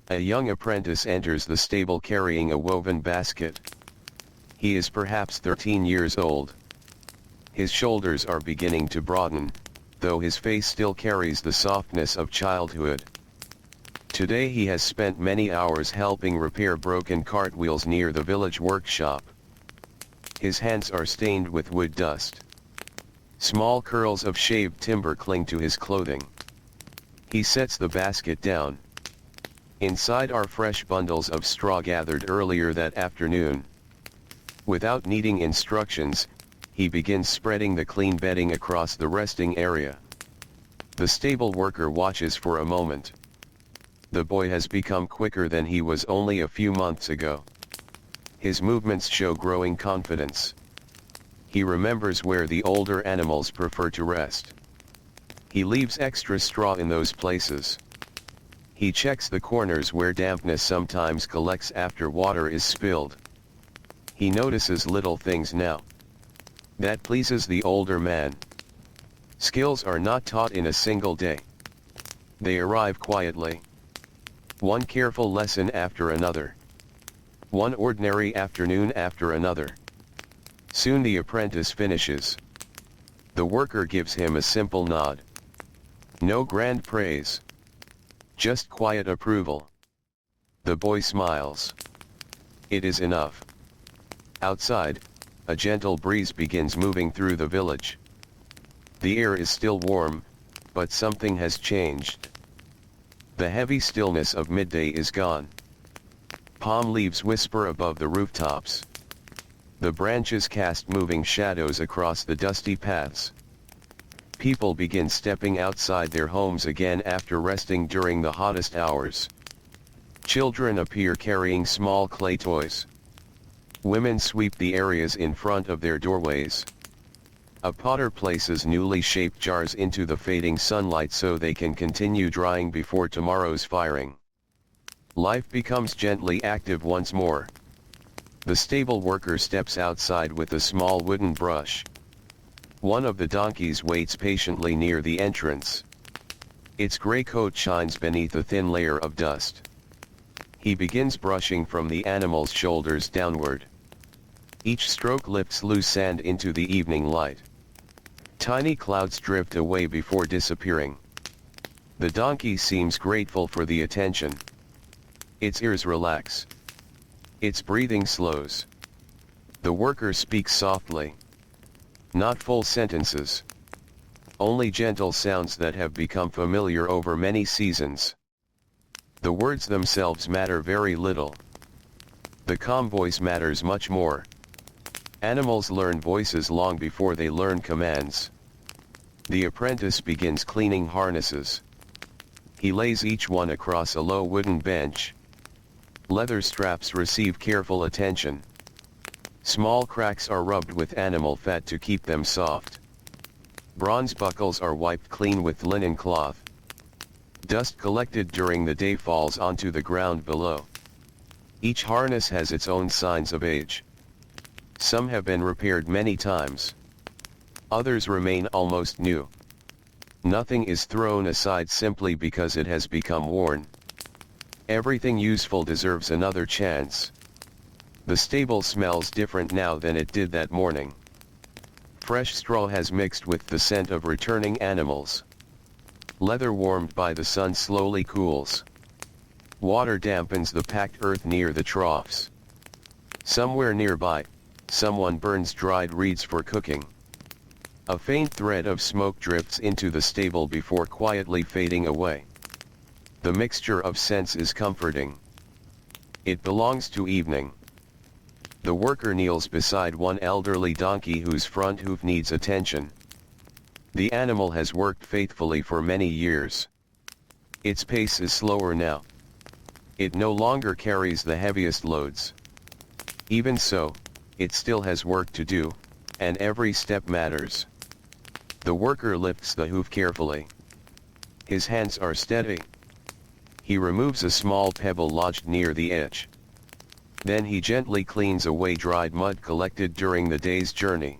[SPEAKER 1] A young apprentice enters the stable carrying a woven basket. He is perhaps 13 years old. His shoulders are beginning to broaden, though his face still carries the softness of childhood. Today he has spent many hours helping repair broken cartwheels near the village workshop. His hands are stained with wood dust. Small curls of shaved timber cling to his clothing. He sets the basket down. Inside are fresh bundles of straw gathered earlier that afternoon. Without needing instructions, he begins spreading the clean bedding across the resting area. The stable worker watches for a moment. The boy has become quicker than he was only a few months ago. His movements show growing confidence. He remembers where the older animals prefer to rest. He leaves extra straw in those places. He checks the corners where dampness sometimes collects after water is spilled. He notices little things now. That pleases the older man. Skills are not taught in a single day. They arrive quietly. One careful lesson after another. One ordinary afternoon after another. Soon the apprentice finishes. The worker gives him a simple nod. No grand praise. Just quiet approval. The boy smiles. It is enough. Outside, a gentle breeze begins moving through the village. The air is still warm, but something has changed. The heavy stillness of midday is gone. Palm leaves whisper above the rooftops. The branches cast moving shadows across the dusty paths. People begin stepping outside their homes again after resting during the hottest hours. Children appear carrying small clay toys. Women sweep the areas in front of their doorways. A potter places newly shaped jars into the fading sunlight so they can continue drying before tomorrow's firing. Life becomes gently active once more. The stable worker steps outside with a small wooden brush. One of the donkeys waits patiently near the entrance. Its gray coat shines beneath a thin layer of dust. He begins brushing from the animal's shoulders downward. Each stroke lifts loose sand into the evening light. Tiny clouds drift away before disappearing. The donkey seems grateful for the attention. Its ears relax. Its breathing slows. The worker speaks softly. Not full sentences. Only gentle sounds that have become familiar over many seasons. The words themselves matter very little. The calm voice matters much more. Animals learn voices long before they learn commands. The apprentice begins cleaning harnesses. He lays each one across a low wooden bench. Leather straps receive careful attention. Small cracks are rubbed with animal fat to keep them soft. Bronze buckles are wiped clean with linen cloth. Dust collected during the day falls onto the ground below. Each harness has its own signs of age. Some have been repaired many times. Others remain almost new. Nothing is thrown aside simply because it has become worn. Everything useful deserves another chance. The stable smells different now than it did that morning. Fresh straw has mixed with the scent of returning animals. Leather warmed by the sun slowly cools. Water dampens the packed earth near the troughs. Somewhere nearby, someone burns dried reeds for cooking. A faint thread of smoke drifts into the stable before quietly fading away. The mixture of scents is comforting. It belongs to evening. The worker kneels beside one elderly donkey whose front hoof needs attention. The animal has worked faithfully for many years. Its pace is slower now. It no longer carries the heaviest loads. Even so, it still has work to do, and every step matters. The worker lifts the hoof carefully. His hands are steady. He removes a small pebble lodged near the edge. Then he gently cleans away dried mud collected during the day's journey.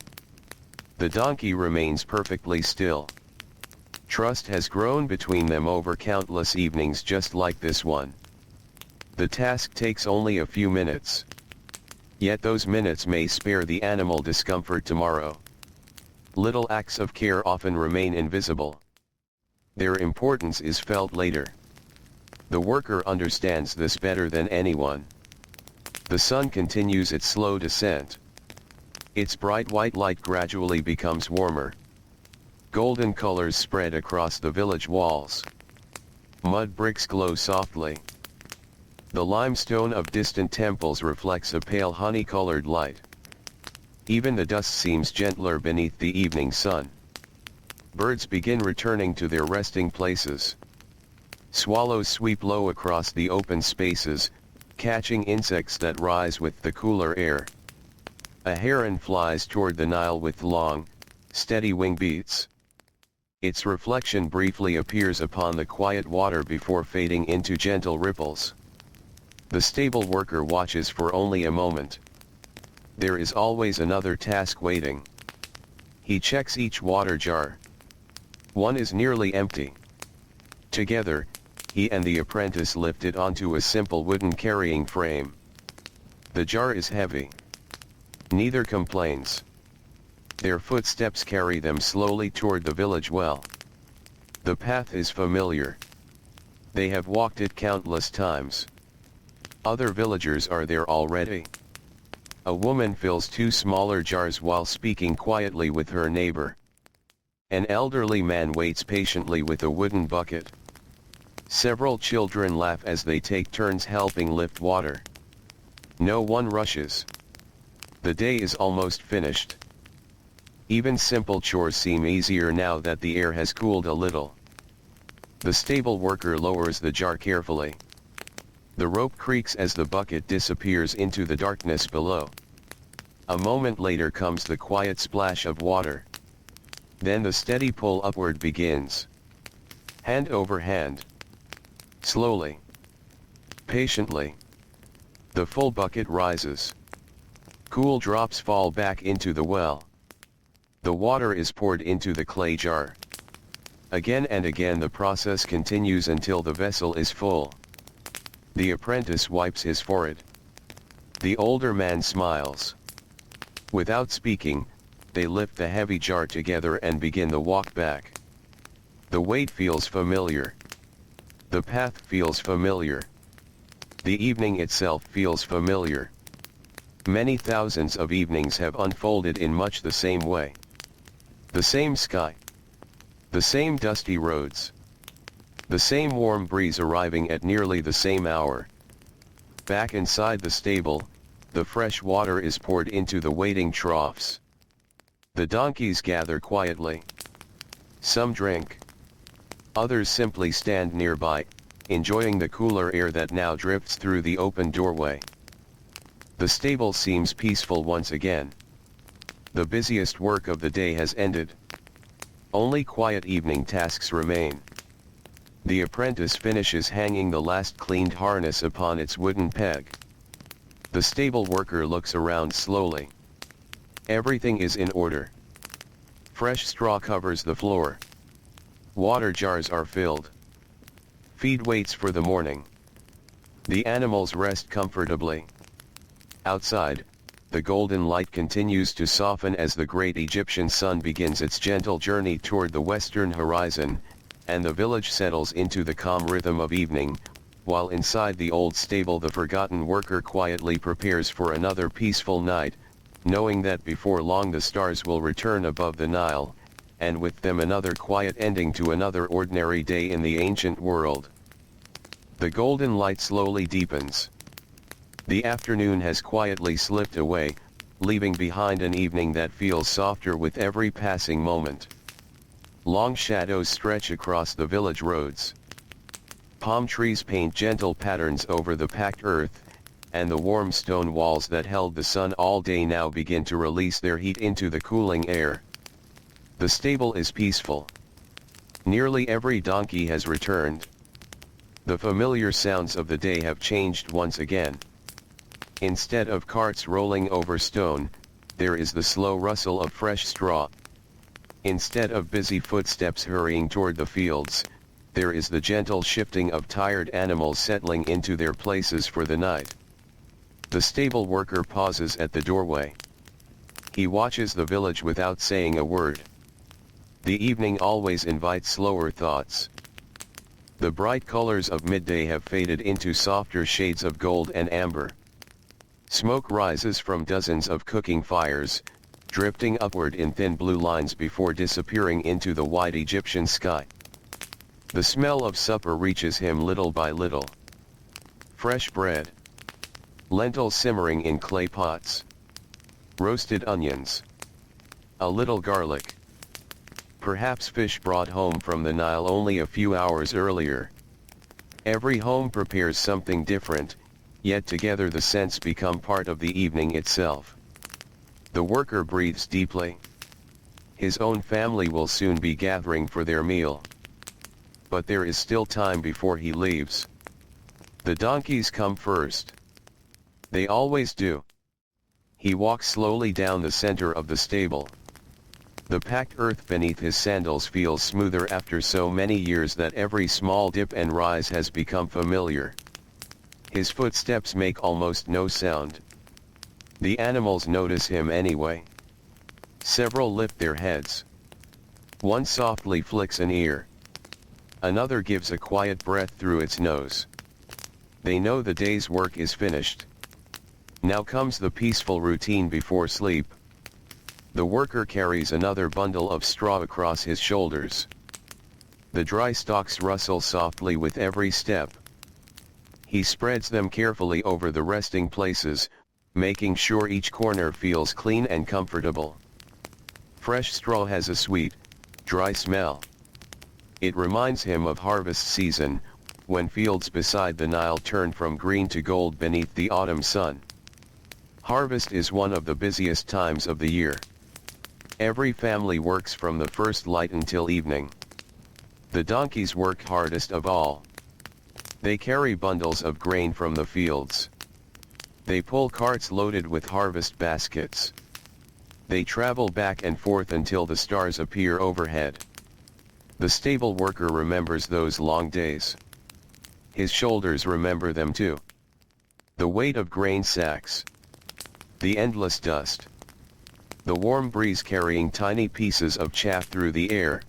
[SPEAKER 1] The donkey remains perfectly still. Trust has grown between them over countless evenings just like this one. The task takes only a few minutes. Yet those minutes may spare the animal discomfort tomorrow. Little acts of care often remain invisible. Their importance is felt later. The worker understands this better than anyone. The sun continues its slow descent. Its bright white light gradually becomes warmer. Golden colors spread across the village walls. Mud bricks glow softly. The limestone of distant temples reflects a pale honey-colored light. Even the dust seems gentler beneath the evening sun. Birds begin returning to their resting places. Swallows sweep low across the open spaces, catching insects that rise with the cooler air. A heron flies toward the Nile with long, steady wing beats. Its reflection briefly appears upon the quiet water before fading into gentle ripples. The stable worker watches for only a moment. There is always another task waiting. He checks each water jar. One is nearly empty. Together, he and the apprentice lift it onto a simple wooden carrying frame. The jar is heavy. Neither complains. Their footsteps carry them slowly toward the village well. The path is familiar. They have walked it countless times. Other villagers are there already. A woman fills two smaller jars while speaking quietly with her neighbor. An elderly man waits patiently with a wooden bucket. Several children laugh as they take turns helping lift water. No one rushes. The day is almost finished. Even simple chores seem easier now that the air has cooled a little. The stable worker lowers the jar carefully. The rope creaks as the bucket disappears into the darkness below. A moment later comes the quiet splash of water. Then the steady pull upward begins. Hand over hand. Slowly. Patiently. The full bucket rises. Cool drops fall back into the well. The water is poured into the clay jar. Again and again the process continues until the vessel is full. The apprentice wipes his forehead. The older man smiles. Without speaking, they lift the heavy jar together and begin the walk back. The weight feels familiar. The path feels familiar. The evening itself feels familiar. Many thousands of evenings have unfolded in much the same way. The same sky. The same dusty roads. The same warm breeze arriving at nearly the same hour. Back inside the stable, the fresh water is poured into the waiting troughs. The donkeys gather quietly. Some drink. Others simply stand nearby, enjoying the cooler air that now drifts through the open doorway. The stable seems peaceful once again. The busiest work of the day has ended. Only quiet evening tasks remain. The apprentice finishes hanging the last cleaned harness upon its wooden peg. The stable worker looks around slowly. Everything is in order. Fresh straw covers the floor. Water jars are filled. Feed waits for the morning. The animals rest comfortably. Outside, the golden light continues to soften as the great Egyptian sun begins its gentle journey toward the western horizon, and the village settles into the calm rhythm of evening, while inside the old stable the forgotten worker quietly prepares for another peaceful night, knowing that before long the stars will return above the Nile, and with them another quiet ending to another ordinary day in the ancient world. The golden light slowly deepens. The afternoon has quietly slipped away, leaving behind an evening that feels softer with every passing moment. Long shadows stretch across the village roads. Palm trees paint gentle patterns over the packed earth, and the warm stone walls that held the sun all day now begin to release their heat into the cooling air. The stable is peaceful. Nearly every donkey has returned. The familiar sounds of the day have changed once again. Instead of carts rolling over stone, there is the slow rustle of fresh straw. Instead of busy footsteps hurrying toward the fields, there is the gentle shifting of tired animals settling into their places for the night. The stable worker pauses at the doorway. He watches the village without saying a word. The evening always invites slower thoughts. The bright colors of midday have faded into softer shades of gold and amber. Smoke rises from dozens of cooking fires, drifting upward in thin blue lines before disappearing into the wide Egyptian sky. The smell of supper reaches him little by little. Fresh bread. Lentils simmering in clay pots. Roasted onions. A little garlic. Perhaps fish brought home from the Nile only a few hours earlier. Every home prepares something different, yet together the scents become part of the evening itself. The worker breathes deeply. His own family will soon be gathering for their meal. But there is still time before he leaves. The donkeys come first. They always do. He walks slowly down the center of the stable. The packed earth beneath his sandals feels smoother after so many years that every small dip and rise has become familiar. His footsteps make almost no sound. The animals notice him anyway. Several lift their heads. One softly flicks an ear. Another gives a quiet breath through its nose. They know the day's work is finished. Now comes the peaceful routine before sleep. The worker carries another bundle of straw across his shoulders. The dry stalks rustle softly with every step. He spreads them carefully over the resting places, making sure each corner feels clean and comfortable. Fresh straw has a sweet, dry smell. It reminds him of harvest season, when fields beside the Nile turn from green to gold beneath the autumn sun. Harvest is one of the busiest times of the year. Every family works from the first light until evening. The donkeys work hardest of all. They carry bundles of grain from the fields. They pull carts loaded with harvest baskets. They travel back and forth until the stars appear overhead. The stable worker remembers those long days. His shoulders remember them too. The weight of grain sacks. The endless dust. The warm breeze carrying tiny pieces of chaff through the air.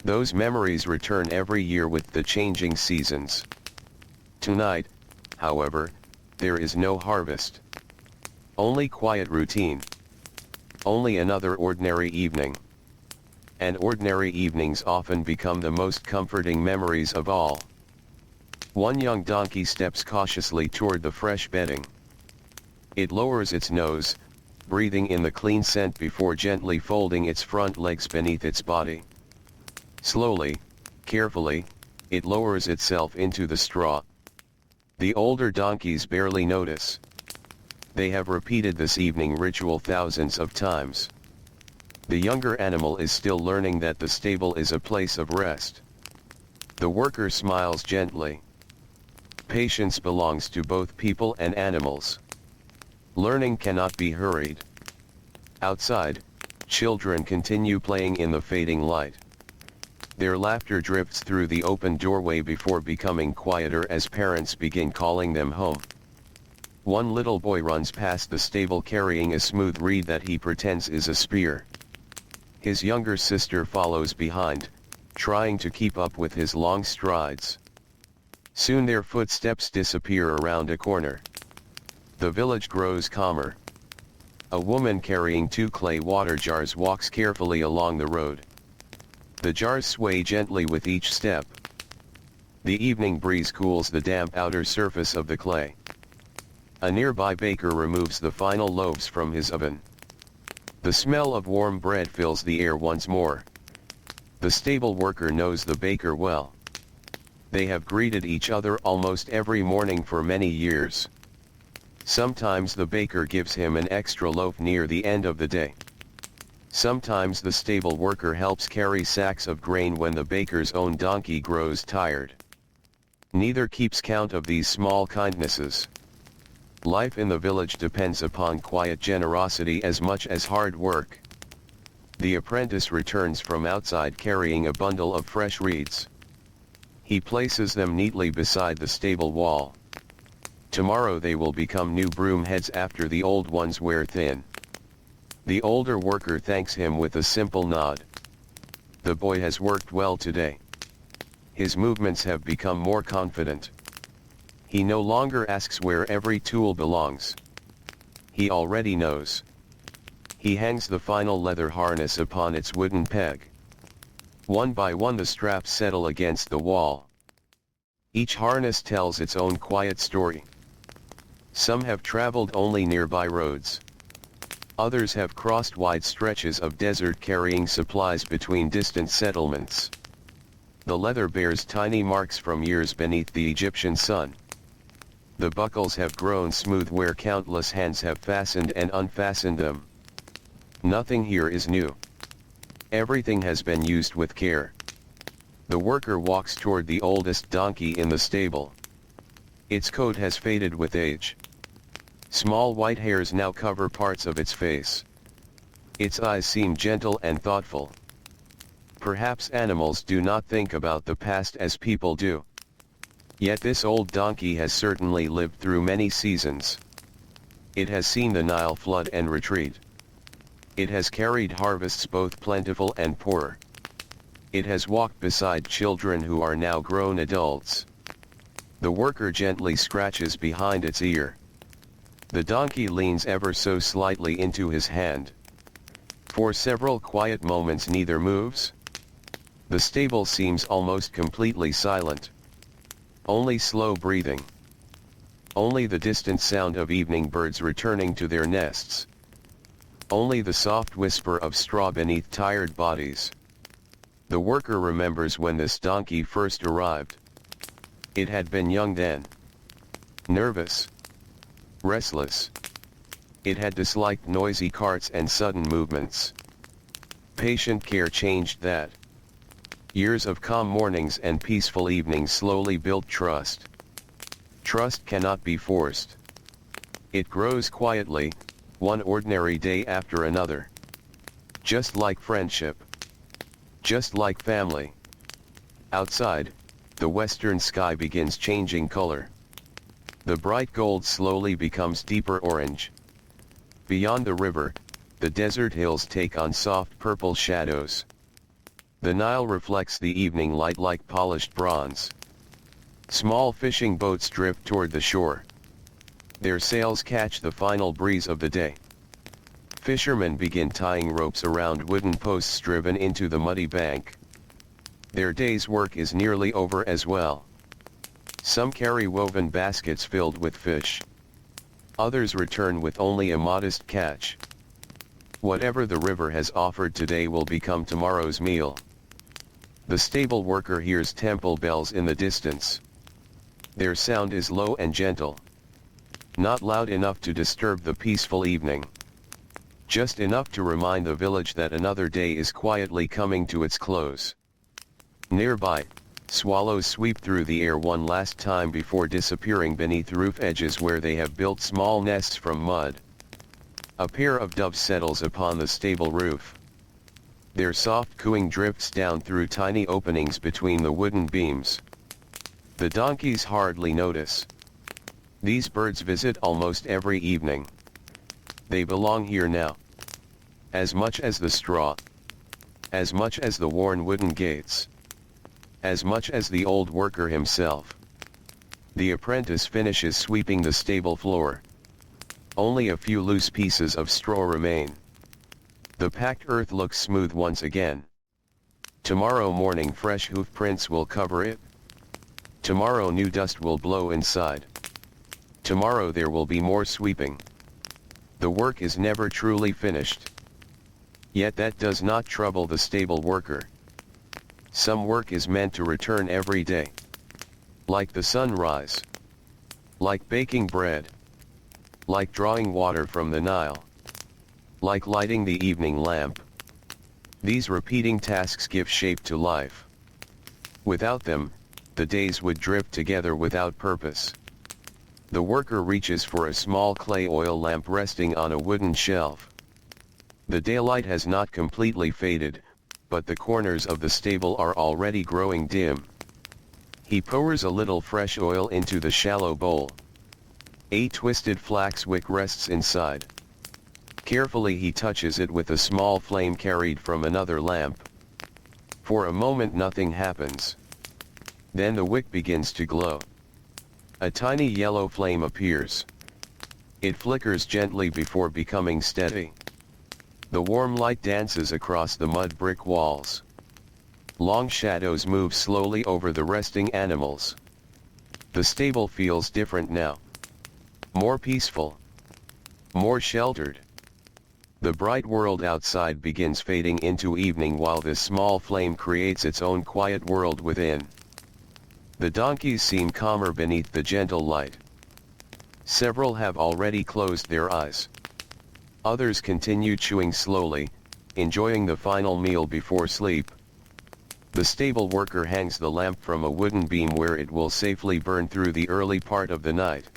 [SPEAKER 1] Those memories return every year with the changing seasons. Tonight, however, there is no harvest. Only quiet routine. Only another ordinary evening. And ordinary evenings often become the most comforting memories of all. One young donkey steps cautiously toward the fresh bedding. It lowers its nose, breathing in the clean scent before gently folding its front legs beneath its body. Slowly, carefully, it lowers itself into the straw. The older donkeys barely notice. They have repeated this evening ritual thousands of times. The younger animal is still learning that the stable is a place of rest. The worker smiles gently. Patience belongs to both people and animals. Learning cannot be hurried. Outside, children continue playing in the fading light. Their laughter drifts through the open doorway before becoming quieter as parents begin calling them home. One little boy runs past the stable carrying a smooth reed that he pretends is a spear. His younger sister follows behind, trying to keep up with his long strides. Soon their footsteps disappear around a corner. The village grows calmer. A woman carrying 2 clay water jars walks carefully along the road. The jars sway gently with each step. The evening breeze cools the damp outer surface of the clay. A nearby baker removes the final loaves from his oven. The smell of warm bread fills the air once more. The stable worker knows the baker well. They have greeted each other almost every morning for many years. Sometimes the baker gives him an extra loaf near the end of the day. Sometimes the stable worker helps carry sacks of grain when the baker's own donkey grows tired. Neither keeps count of these small kindnesses. Life in the village depends upon quiet generosity as much as hard work. The apprentice returns from outside carrying a bundle of fresh reeds. He places them neatly beside the stable wall. Tomorrow they will become new broom heads after the old ones wear thin. The older worker thanks him with a simple nod. The boy has worked well today. His movements have become more confident. He no longer asks where every tool belongs. He already knows. He hangs the final leather harness upon its wooden peg. One by one the straps settle against the wall. Each harness tells its own quiet story. Some have traveled only nearby roads. Others have crossed wide stretches of desert carrying supplies between distant settlements. The leather bears tiny marks from years beneath the Egyptian sun. The buckles have grown smooth where countless hands have fastened and unfastened them. Nothing here is new. Everything has been used with care. The worker walks toward the oldest donkey in the stable. Its coat has faded with age. Small white hairs now cover parts of its face. Its eyes seem gentle and thoughtful. Perhaps animals do not think about the past as people do. Yet this old donkey has certainly lived through many seasons. It has seen the Nile flood and retreat. It has carried harvests both plentiful and poor. It has walked beside children who are now grown adults. The worker gently scratches behind its ear. The donkey leans ever so slightly into his hand. For several quiet moments neither moves. The stable seems almost completely silent. Only slow breathing. Only the distant sound of evening birds returning to their nests. Only the soft whisper of straw beneath tired bodies. The worker remembers when this donkey first arrived. It had been young then. Nervous. Restless. It had disliked noisy carts and sudden movements. Patient care changed that. Years of calm mornings and peaceful evenings slowly built trust. Trust cannot be forced. It grows quietly, one ordinary day after another. Just like friendship. Just like family. Outside, the western sky begins changing color. The bright gold slowly becomes deeper orange. Beyond the river, the desert hills take on soft purple shadows. The Nile reflects the evening light like polished bronze. Small fishing boats drift toward the shore. Their sails catch the final breeze of the day. Fishermen begin tying ropes around wooden posts driven into the muddy bank. Their day's work is nearly over as well. Some carry woven baskets filled with fish. Others return with only a modest catch. Whatever the river has offered today will become tomorrow's meal. The stable worker hears temple bells in the distance. Their sound is low and gentle. Not loud enough to disturb the peaceful evening. Just enough to remind the village that another day is quietly coming to its close. Nearby, swallows sweep through the air one last time before disappearing beneath roof edges where they have built small nests from mud. A pair of doves settles upon the stable roof. Their soft cooing drifts down through tiny openings between the wooden beams. The donkeys hardly notice. These birds visit almost every evening. They belong here now. As much as the straw. As much as the worn wooden gates. As much as the old worker himself. The apprentice finishes sweeping the stable floor. Only a few loose pieces of straw remain. The packed earth looks smooth once again. Tomorrow morning fresh hoof prints will cover it. Tomorrow new dust will blow inside. Tomorrow there will be more sweeping. The work is never truly finished. Yet that does not trouble the stable worker. Some work is meant to return every day. Like the sunrise. Like baking bread. Like drawing water from the Nile. Like lighting the evening lamp. These repeating tasks give shape to life. Without them, the days would drift together without purpose. The worker reaches for a small clay oil lamp resting on a wooden shelf. The daylight has not completely faded, but the corners of the stable are already growing dim. He pours a little fresh oil into the shallow bowl. A twisted flax wick rests inside. Carefully he touches it with a small flame carried from another lamp. For a moment nothing happens. Then the wick begins to glow. A tiny yellow flame appears. It flickers gently before becoming steady. The warm light dances across the mud brick walls. Long shadows move slowly over the resting animals. The stable feels different now. More peaceful. More sheltered. The bright world outside begins fading into evening while this small flame creates its own quiet world within. The donkeys seem calmer beneath the gentle light. Several have already closed their eyes. Others continue chewing slowly, enjoying the final meal before sleep. The stable worker hangs the lamp from a wooden beam where it will safely burn through the early part of the night.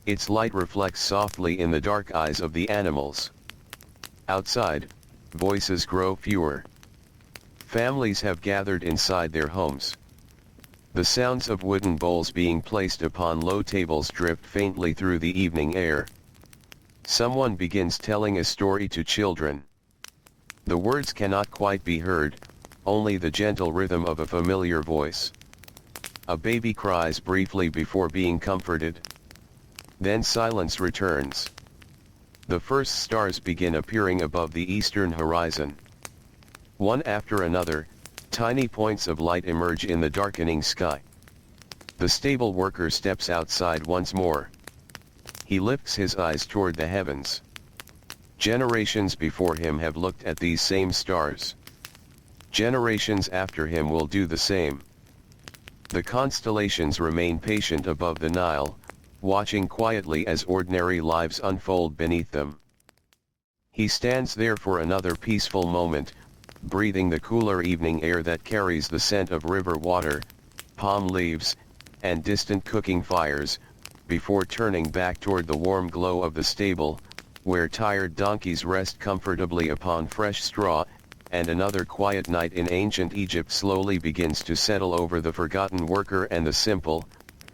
[SPEAKER 1] Its light reflects softly in the dark eyes of the animals. Outside, voices grow fewer. Families have gathered inside their homes. The sounds of wooden bowls being placed upon low tables drift faintly through the evening air. Someone begins telling a story to children. The words cannot quite be heard, only the gentle rhythm of a familiar voice. A baby cries briefly before being comforted. Then silence returns. The first stars begin appearing above the eastern horizon. One after another, tiny points of light emerge in the darkening sky. The stable worker steps outside once more. He lifts his eyes toward the heavens. Generations before him have looked at these same stars. Generations after him will do the same. The constellations remain patient above the Nile, watching quietly as ordinary lives unfold beneath them. He stands there for another peaceful moment, breathing the cooler evening air that carries the scent of river water, palm leaves, and distant cooking fires, before turning back toward the warm glow of the stable, where tired donkeys rest comfortably upon fresh straw, and another quiet night in ancient Egypt slowly begins to settle over the forgotten worker and the simple,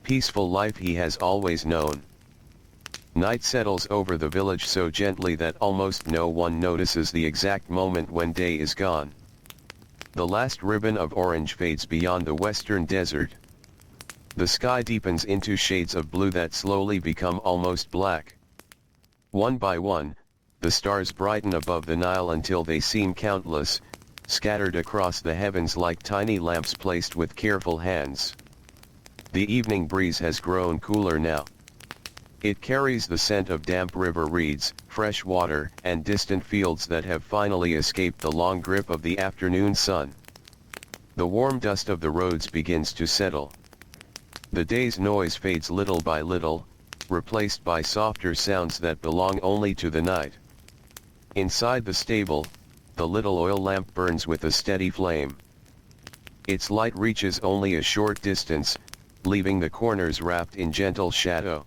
[SPEAKER 1] peaceful life he has always known. Night settles over the village so gently that almost no one notices the exact moment when day is gone. The last ribbon of orange fades beyond the western desert. The sky deepens into shades of blue that slowly become almost black. One by one, the stars brighten above the Nile until they seem countless, scattered across the heavens like tiny lamps placed with careful hands. The evening breeze has grown cooler now. It carries the scent of damp river reeds, fresh water, and distant fields that have finally escaped the long grip of the afternoon sun. The warm dust of the roads begins to settle. The day's noise fades little by little, replaced by softer sounds that belong only to the night. Inside the stable, the little oil lamp burns with a steady flame. Its light reaches only a short distance, leaving the corners wrapped in gentle shadow.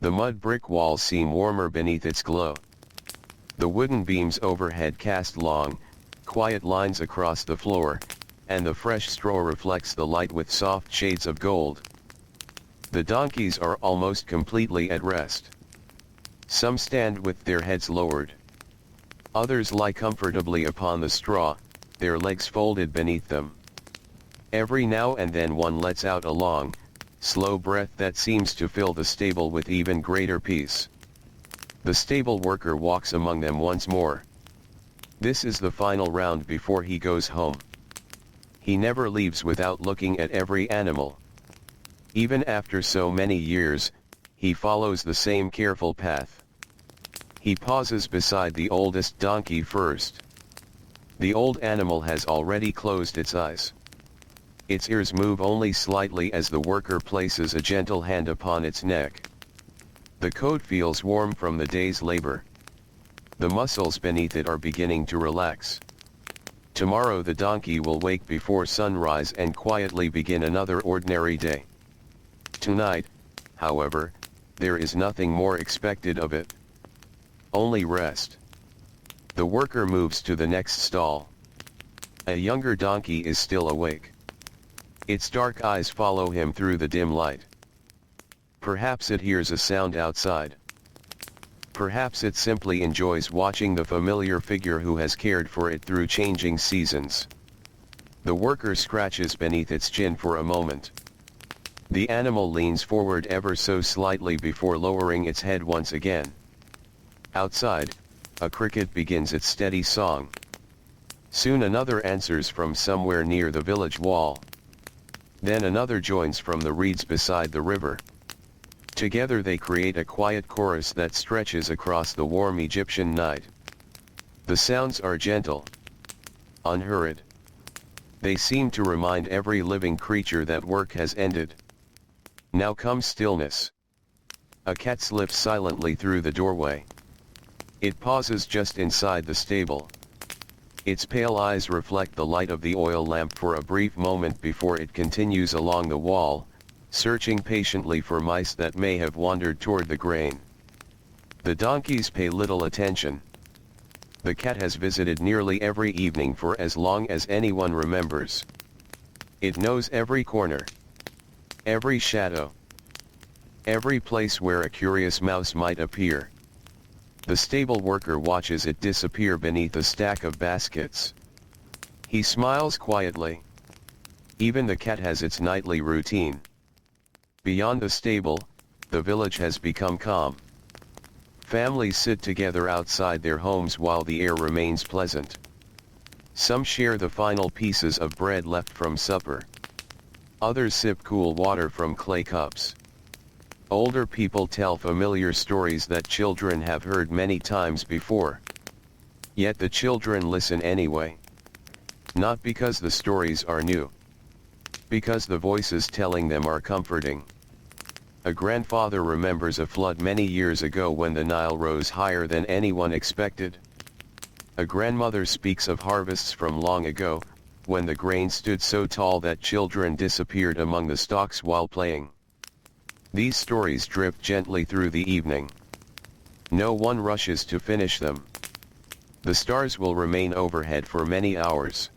[SPEAKER 1] The mud brick walls seem warmer beneath its glow. The wooden beams overhead cast long, quiet lines across the floor, and the fresh straw reflects the light with soft shades of gold. The donkeys are almost completely at rest. Some stand with their heads lowered. Others lie comfortably upon the straw, their legs folded beneath them. Every now and then one lets out a long, slow breath that seems to fill the stable with even greater peace. The stable worker walks among them once more. This is the final round before he goes home. He never leaves without looking at every animal. Even after so many years, he follows the same careful path. He pauses beside the oldest donkey first. The old animal has already closed its eyes. Its ears move only slightly as the worker places a gentle hand upon its neck. The coat feels warm from the day's labor. The muscles beneath it are beginning to relax. Tomorrow the donkey will wake before sunrise and quietly begin another ordinary day. Tonight, however, there is nothing more expected of it. Only rest. The worker moves to the next stall. A younger donkey is still awake. Its dark eyes follow him through the dim light. Perhaps it hears a sound outside. Perhaps it simply enjoys watching the familiar figure who has cared for it through changing seasons. The worker scratches beneath its chin for a moment. The animal leans forward ever so slightly before lowering its head once again. Outside, a cricket begins its steady song. Soon another answers from somewhere near the village wall. Then another joins from the reeds beside the river. Together they create a quiet chorus that stretches across the warm Egyptian night. The sounds are gentle, unhurried. They seem to remind every living creature that work has ended. Now comes stillness. A cat slips silently through the doorway. It pauses just inside the stable. Its pale eyes reflect the light of the oil lamp for a brief moment before it continues along the wall, searching patiently for mice that may have wandered toward the grain. The donkeys pay little attention. The cat has visited nearly every evening for as long as anyone remembers. It knows every corner, every shadow, every place where a curious mouse might appear. The stable worker watches it disappear beneath a stack of baskets. He smiles quietly. Even the cat has its nightly routine. Beyond the stable, the village has become calm. Families sit together outside their homes while the air remains pleasant. Some share the final pieces of bread left from supper. Others sip cool water from clay cups. Older people tell familiar stories that children have heard many times before. Yet the children listen anyway. Not because the stories are new. Because the voices telling them are comforting. A grandfather remembers a flood many years ago when the Nile rose higher than anyone expected. A grandmother speaks of harvests from long ago, when the grain stood so tall that children disappeared among the stalks while playing. These stories drift gently through the evening. No one rushes to finish them. The stars will remain overhead for many hours.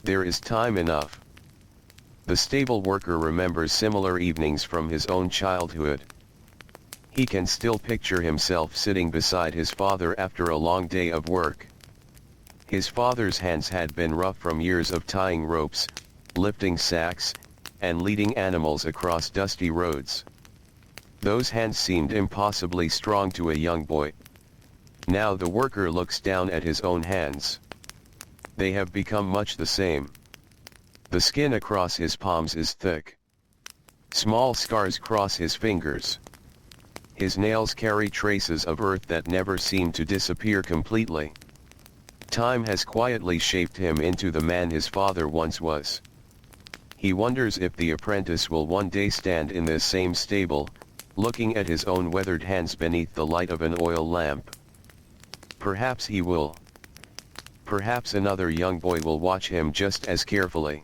[SPEAKER 1] There is time enough. The stable worker remembers similar evenings from his own childhood. He can still picture himself sitting beside his father after a long day of work. His father's hands had been rough from years of tying ropes, lifting sacks, and leading animals across dusty roads. Those hands seemed impossibly strong to a young boy. Now the worker looks down at his own hands. They have become much the same. The skin across his palms is thick. Small scars cross his fingers. His nails carry traces of earth that never seem to disappear completely. Time has quietly shaped him into the man his father once was. He wonders if the apprentice will one day stand in this same stable, looking at his own weathered hands beneath the light of an oil lamp. Perhaps he will. Perhaps another young boy will watch him just as carefully.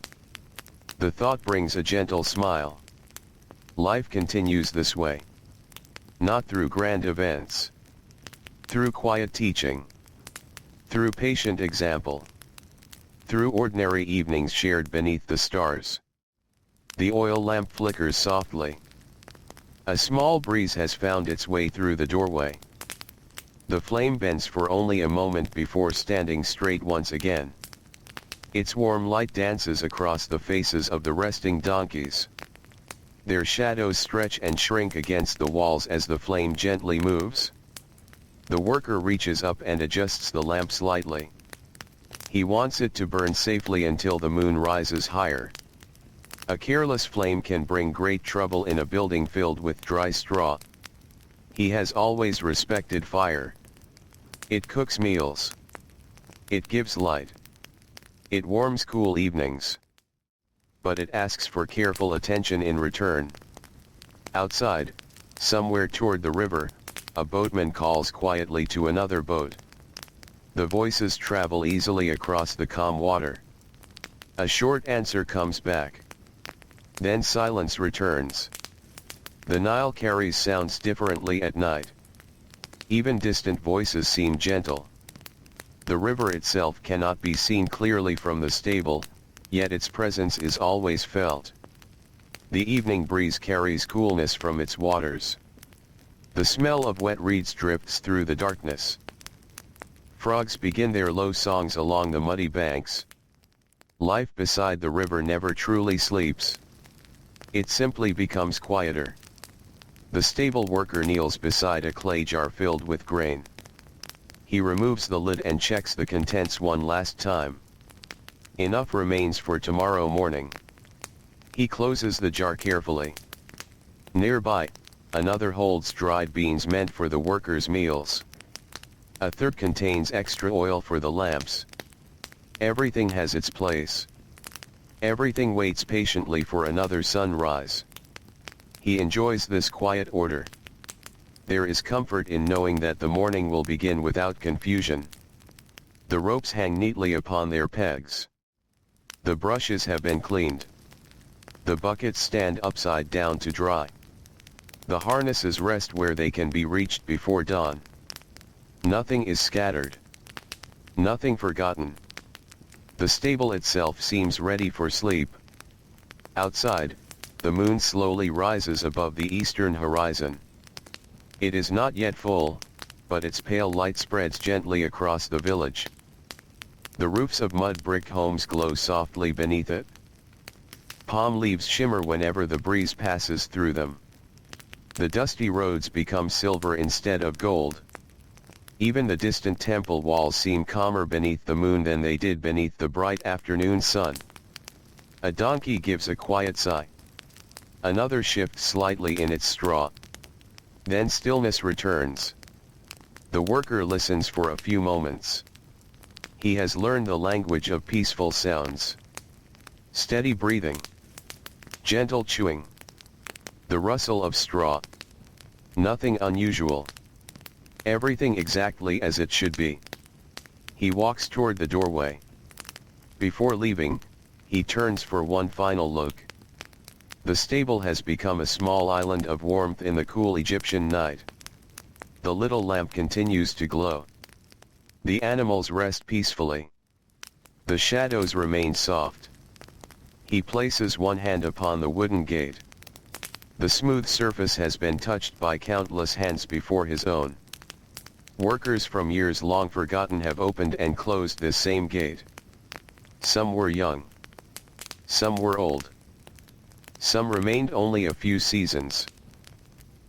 [SPEAKER 1] The thought brings a gentle smile. Life continues this way. Not through grand events. Through quiet teaching. Through patient example. Through ordinary evenings shared beneath the stars. The oil lamp flickers softly. A small breeze has found its way through the doorway. The flame bends for only a moment before standing straight once again. Its warm light dances across the faces of the resting donkeys. Their shadows stretch and shrink against the walls as the flame gently moves. The worker reaches up and adjusts the lamp slightly. He wants it to burn safely until the moon rises higher. A careless flame can bring great trouble in a building filled with dry straw. He has always respected fire. It cooks meals. It gives light. It warms cool evenings. But it asks for careful attention in return. Outside, somewhere toward the river, a boatman calls quietly to another boat. The voices travel easily across the calm water. A short answer comes back. Then silence returns. The Nile carries sounds differently at night. Even distant voices seem gentle. The river itself cannot be seen clearly from the stable, yet its presence is always felt. The evening breeze carries coolness from its waters. The smell of wet reeds drifts through the darkness. Frogs begin their low songs along the muddy banks. Life beside the river never truly sleeps. It simply becomes quieter. The stable worker kneels beside a clay jar filled with grain. He removes the lid and checks the contents one last time. Enough remains for tomorrow morning. He closes the jar carefully. Nearby, another holds dried beans meant for the workers' meals. A third contains extra oil for the lamps. Everything has its place. Everything waits patiently for another sunrise. He enjoys this quiet order. There is comfort in knowing that the morning will begin without confusion. The ropes hang neatly upon their pegs. The brushes have been cleaned. The buckets stand upside down to dry. The harnesses rest where they can be reached before dawn. Nothing is scattered. Nothing forgotten. The stable itself seems ready for sleep. Outside, the moon slowly rises above the eastern horizon. It is not yet full, but its pale light spreads gently across the village. The roofs of mud brick homes glow softly beneath it. Palm leaves shimmer whenever the breeze passes through them. The dusty roads become silver instead of gold. Even the distant temple walls seem calmer beneath the moon than they did beneath the bright afternoon sun. A donkey gives a quiet sigh. Another shifts slightly in its straw. Then stillness returns. The worker listens for a few moments. He has learned the language of peaceful sounds. Steady breathing. Gentle chewing. The rustle of straw. Nothing unusual. Everything exactly as it should be. He walks toward the doorway. Before leaving, he turns for one final look. The stable has become a small island of warmth in the cool Egyptian night. The little lamp continues to glow. The animals rest peacefully. The shadows remain soft. He places one hand upon the wooden gate. The smooth surface has been touched by countless hands before his own. Workers from years long forgotten have opened and closed this same gate. Some were young. Some were old. Some remained only a few seasons.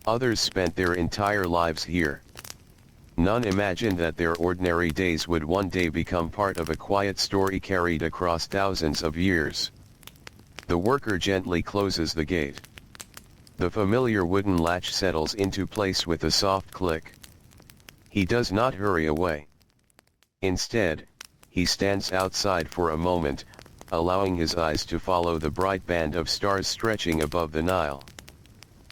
[SPEAKER 1] Others spent their entire lives here. None imagined that their ordinary days would one day become part of a quiet story carried across thousands of years. The worker gently closes the gate. The familiar wooden latch settles into place with a soft click. He does not hurry away. Instead, he stands outside for a moment, allowing his eyes to follow the bright band of stars stretching above the Nile.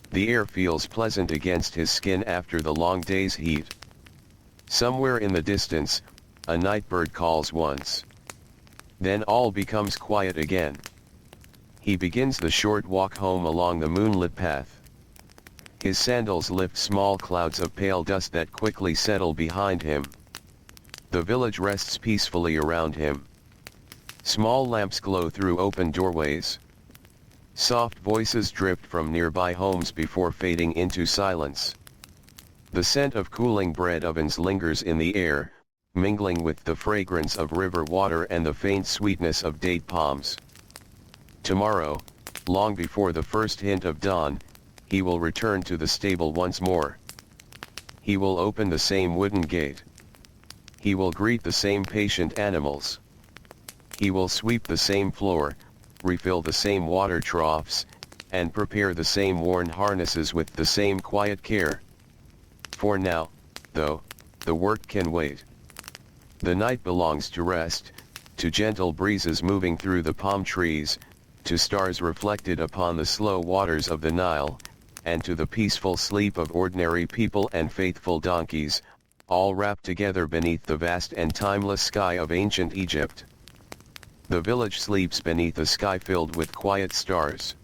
[SPEAKER 1] The air feels pleasant against his skin after the long day's heat. Somewhere in the distance, a nightbird calls once. Then all becomes quiet again. He begins the short walk home along the moonlit path. His sandals lift small clouds of pale dust that quickly settle behind him. The village rests peacefully around him. Small lamps glow through open doorways. Soft voices drift from nearby homes before fading into silence. The scent of cooling bread ovens lingers in the air, mingling with the fragrance of river water and the faint sweetness of date palms. Tomorrow, long before the first hint of dawn, he will return to the stable once more. He will open the same wooden gate. He will greet the same patient animals. He will sweep the same floor, refill the same water troughs, and prepare the same worn harnesses with the same quiet care. For now, though, the work can wait. The night belongs to rest, to gentle breezes moving through the palm trees, to stars reflected upon the slow waters of the Nile, and to the peaceful sleep of ordinary people and faithful donkeys, all wrapped together beneath the vast and timeless sky of ancient Egypt. The village sleeps beneath a sky filled with quiet stars.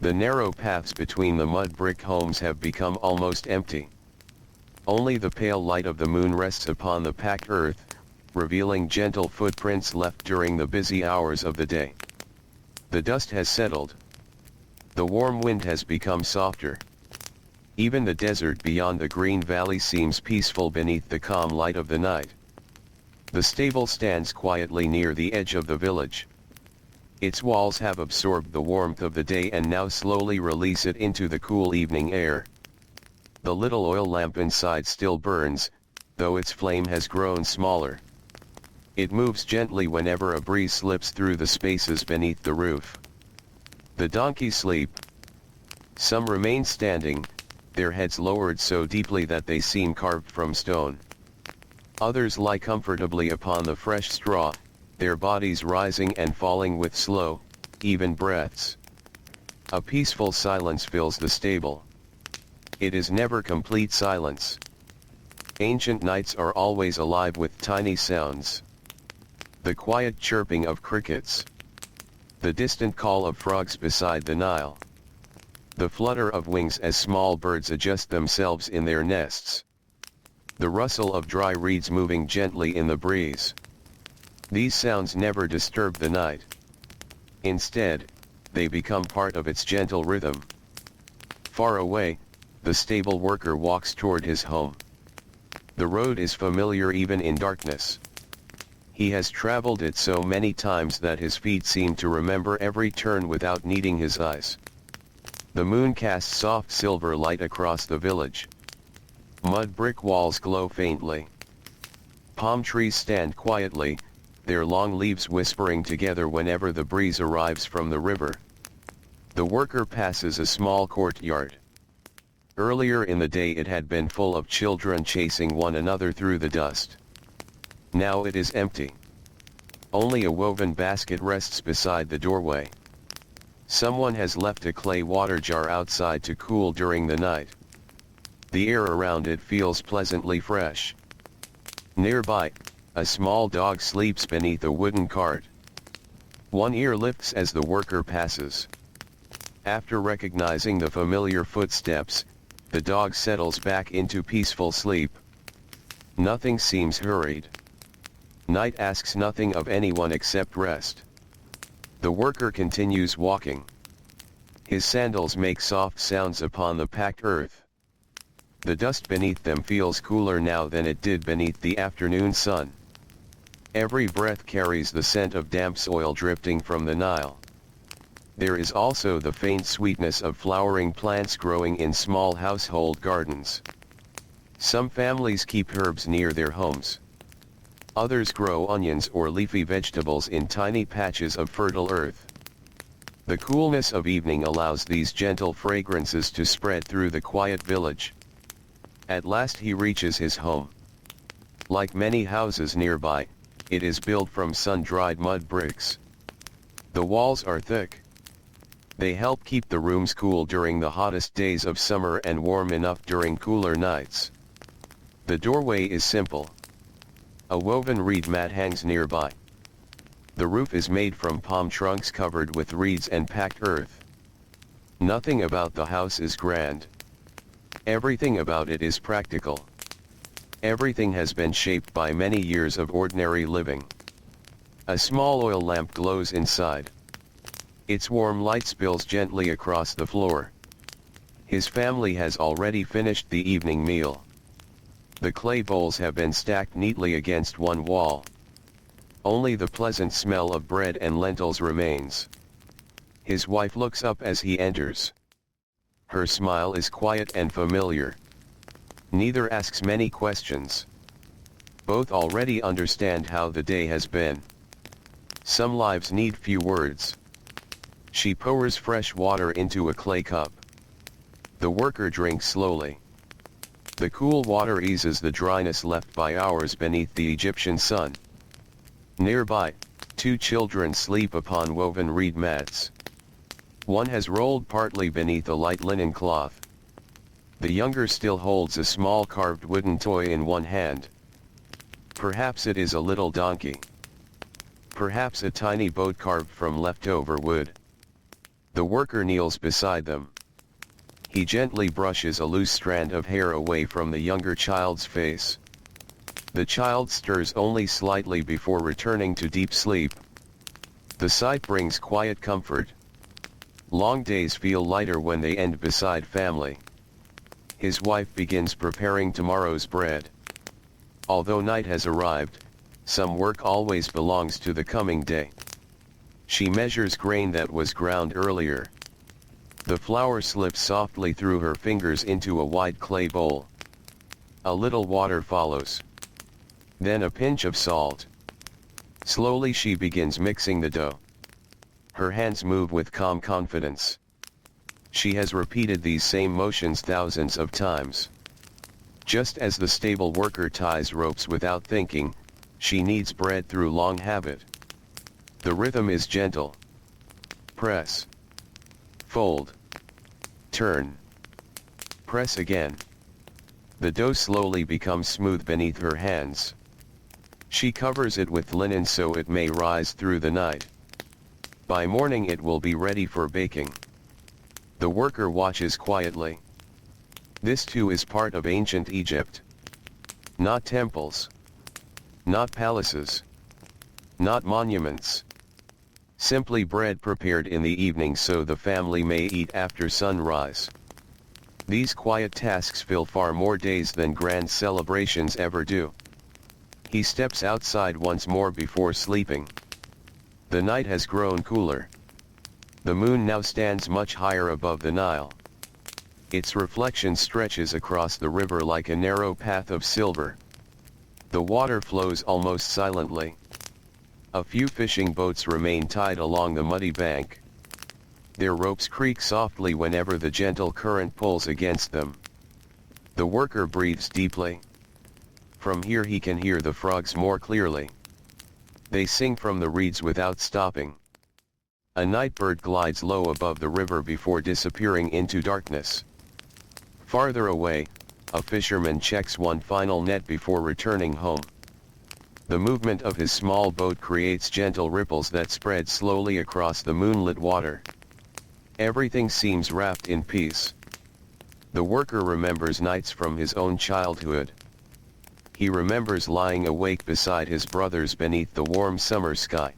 [SPEAKER 1] The narrow paths between the mud brick homes have become almost empty. Only the pale light of the moon rests upon the packed earth, revealing gentle footprints left during the busy hours of the day. The dust has settled. The warm wind has become softer. Even the desert beyond the green valley seems peaceful beneath the calm light of the night. The stable stands quietly near the edge of the village. Its walls have absorbed the warmth of the day and now slowly release it into the cool evening air. The little oil lamp inside still burns, though its flame has grown smaller. It moves gently whenever a breeze slips through the spaces beneath the roof. The donkeys sleep. Some remain standing, their heads lowered so deeply that they seem carved from stone. Others lie comfortably upon the fresh straw, their bodies rising and falling with slow, even breaths. A peaceful silence fills the stable. It is never complete silence. Ancient nights are always alive with tiny sounds. The quiet chirping of crickets. The distant call of frogs beside the Nile. The flutter of wings as small birds adjust themselves in their nests. The rustle of dry reeds moving gently in the breeze. These sounds never disturb the night. Instead, they become part of its gentle rhythm. Far away, the stable worker walks toward his home. The road is familiar even in darkness. He has traveled it so many times that his feet seem to remember every turn without needing his eyes. The moon casts soft silver light across the village. Mud brick walls glow faintly. Palm trees stand quietly, their long leaves whispering together whenever the breeze arrives from the river. The worker passes a small courtyard. Earlier in the day it had been full of children chasing one another through the dust. Now it is empty. Only a woven basket rests beside the doorway. Someone has left a clay water jar outside to cool during the night. The air around it feels pleasantly fresh. Nearby, a small dog sleeps beneath a wooden cart. One ear lifts as the worker passes. After recognizing the familiar footsteps, the dog settles back into peaceful sleep. Nothing seems hurried. Night asks nothing of anyone except rest. The worker continues walking. His sandals make soft sounds upon the packed earth. The dust beneath them feels cooler now than it did beneath the afternoon sun. Every breath carries the scent of damp soil drifting from the Nile. There is also the faint sweetness of flowering plants growing in small household gardens. Some families keep herbs near their homes. Others grow onions or leafy vegetables in tiny patches of fertile earth. The coolness of evening allows these gentle fragrances to spread through the quiet village. At last he reaches his home. Like many houses nearby, it is built from sun-dried mud bricks. The walls are thick. They help keep the rooms cool during the hottest days of summer and warm enough during cooler nights. The doorway is simple. A woven reed mat hangs nearby. The roof is made from palm trunks covered with reeds and packed earth. Nothing about the house is grand. Everything about it is practical. Everything has been shaped by many years of ordinary living. A small oil lamp glows inside. Its warm light spills gently across the floor. His family has already finished the evening meal. The clay bowls have been stacked neatly against one wall. Only the pleasant smell of bread and lentils remains. His wife looks up as he enters. Her smile is quiet and familiar. Neither asks many questions. Both already understand how the day has been. Some lives need few words. She pours fresh water into a clay cup. The worker drinks slowly. The cool water eases the dryness left by hours beneath the Egyptian sun. Nearby, two children sleep upon woven reed mats. One has rolled partly beneath a light linen cloth. The younger still holds a small carved wooden toy in one hand. Perhaps it is a little donkey. Perhaps a tiny boat carved from leftover wood. The worker kneels beside them. He gently brushes a loose strand of hair away from the younger child's face. The child stirs only slightly before returning to deep sleep. The sight brings quiet comfort. Long days feel lighter when they end beside family. His wife begins preparing tomorrow's bread. Although night has arrived, some work always belongs to the coming day. She measures grain that was ground earlier. The flour slips softly through her fingers into a wide clay bowl. A little water follows. Then a pinch of salt. Slowly she begins mixing the dough. Her hands move with calm confidence. She has repeated these same motions thousands of times. Just as the stable worker ties ropes without thinking, she kneads bread through long habit. The rhythm is gentle. Press. Fold. Turn. Press again. The dough slowly becomes smooth beneath her hands. She covers it with linen so it may rise through the night. By morning it will be ready for baking. The worker watches quietly. This too is part of ancient Egypt. Not temples. Not palaces. Not monuments. Simply bread prepared in the evening so the family may eat after sunrise. These quiet tasks fill far more days than grand celebrations ever do. He steps outside once more before sleeping. The night has grown cooler. The moon now stands much higher above the Nile. Its reflection stretches across the river like a narrow path of silver. The water flows almost silently. A few fishing boats remain tied along the muddy bank. Their ropes creak softly whenever the gentle current pulls against them. The worker breathes deeply. From here he can hear the frogs more clearly. They sing from the reeds without stopping. A nightbird glides low above the river before disappearing into darkness. Farther away, a fisherman checks one final net before returning home. The movement of his small boat creates gentle ripples that spread slowly across the moonlit water. Everything seems wrapped in peace. The worker remembers nights from his own childhood. He remembers lying awake beside his brothers beneath the warm summer sky.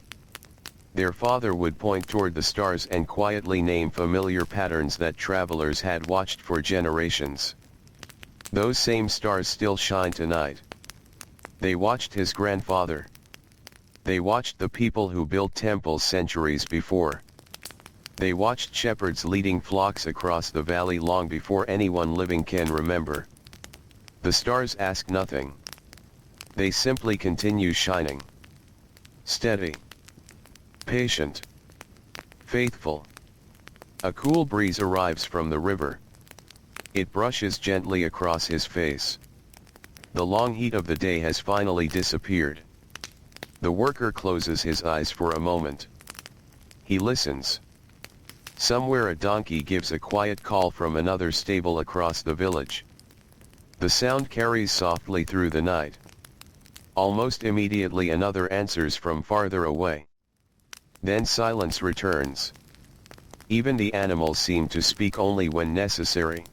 [SPEAKER 1] Their father would point toward the stars and quietly name familiar patterns that travelers had watched for generations. Those same stars still shine tonight. They watched his grandfather. They watched the people who built temples centuries before. They watched shepherds leading flocks across the valley long before anyone living can remember. The stars ask nothing. They simply continue shining. Steady. Patient. Faithful. A cool breeze arrives from the river. It brushes gently across his face. The long heat of the day has finally disappeared. The worker closes his eyes for a moment. He listens. Somewhere a donkey gives a quiet call from another stable across the village. The sound carries softly through the night. Almost immediately another answers from farther away. Then silence returns. Even the animals seem to speak only when necessary.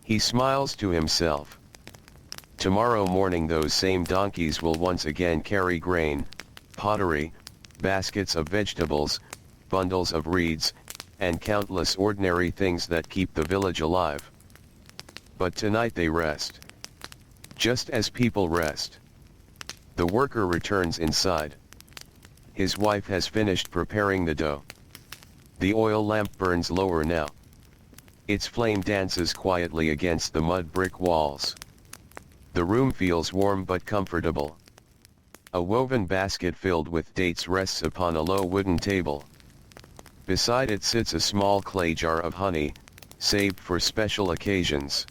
[SPEAKER 1] He smiles to himself. Tomorrow morning those same donkeys will once again carry grain, pottery, baskets of vegetables, bundles of reeds, and countless ordinary things that keep the village alive. But tonight they rest. Just as people rest. The worker returns inside. His wife has finished preparing the dough. The oil lamp burns lower now. Its flame dances quietly against the mud brick walls. The room feels warm but comfortable. A woven basket filled with dates rests upon a low wooden table. Beside it sits a small clay jar of honey, saved for special occasions.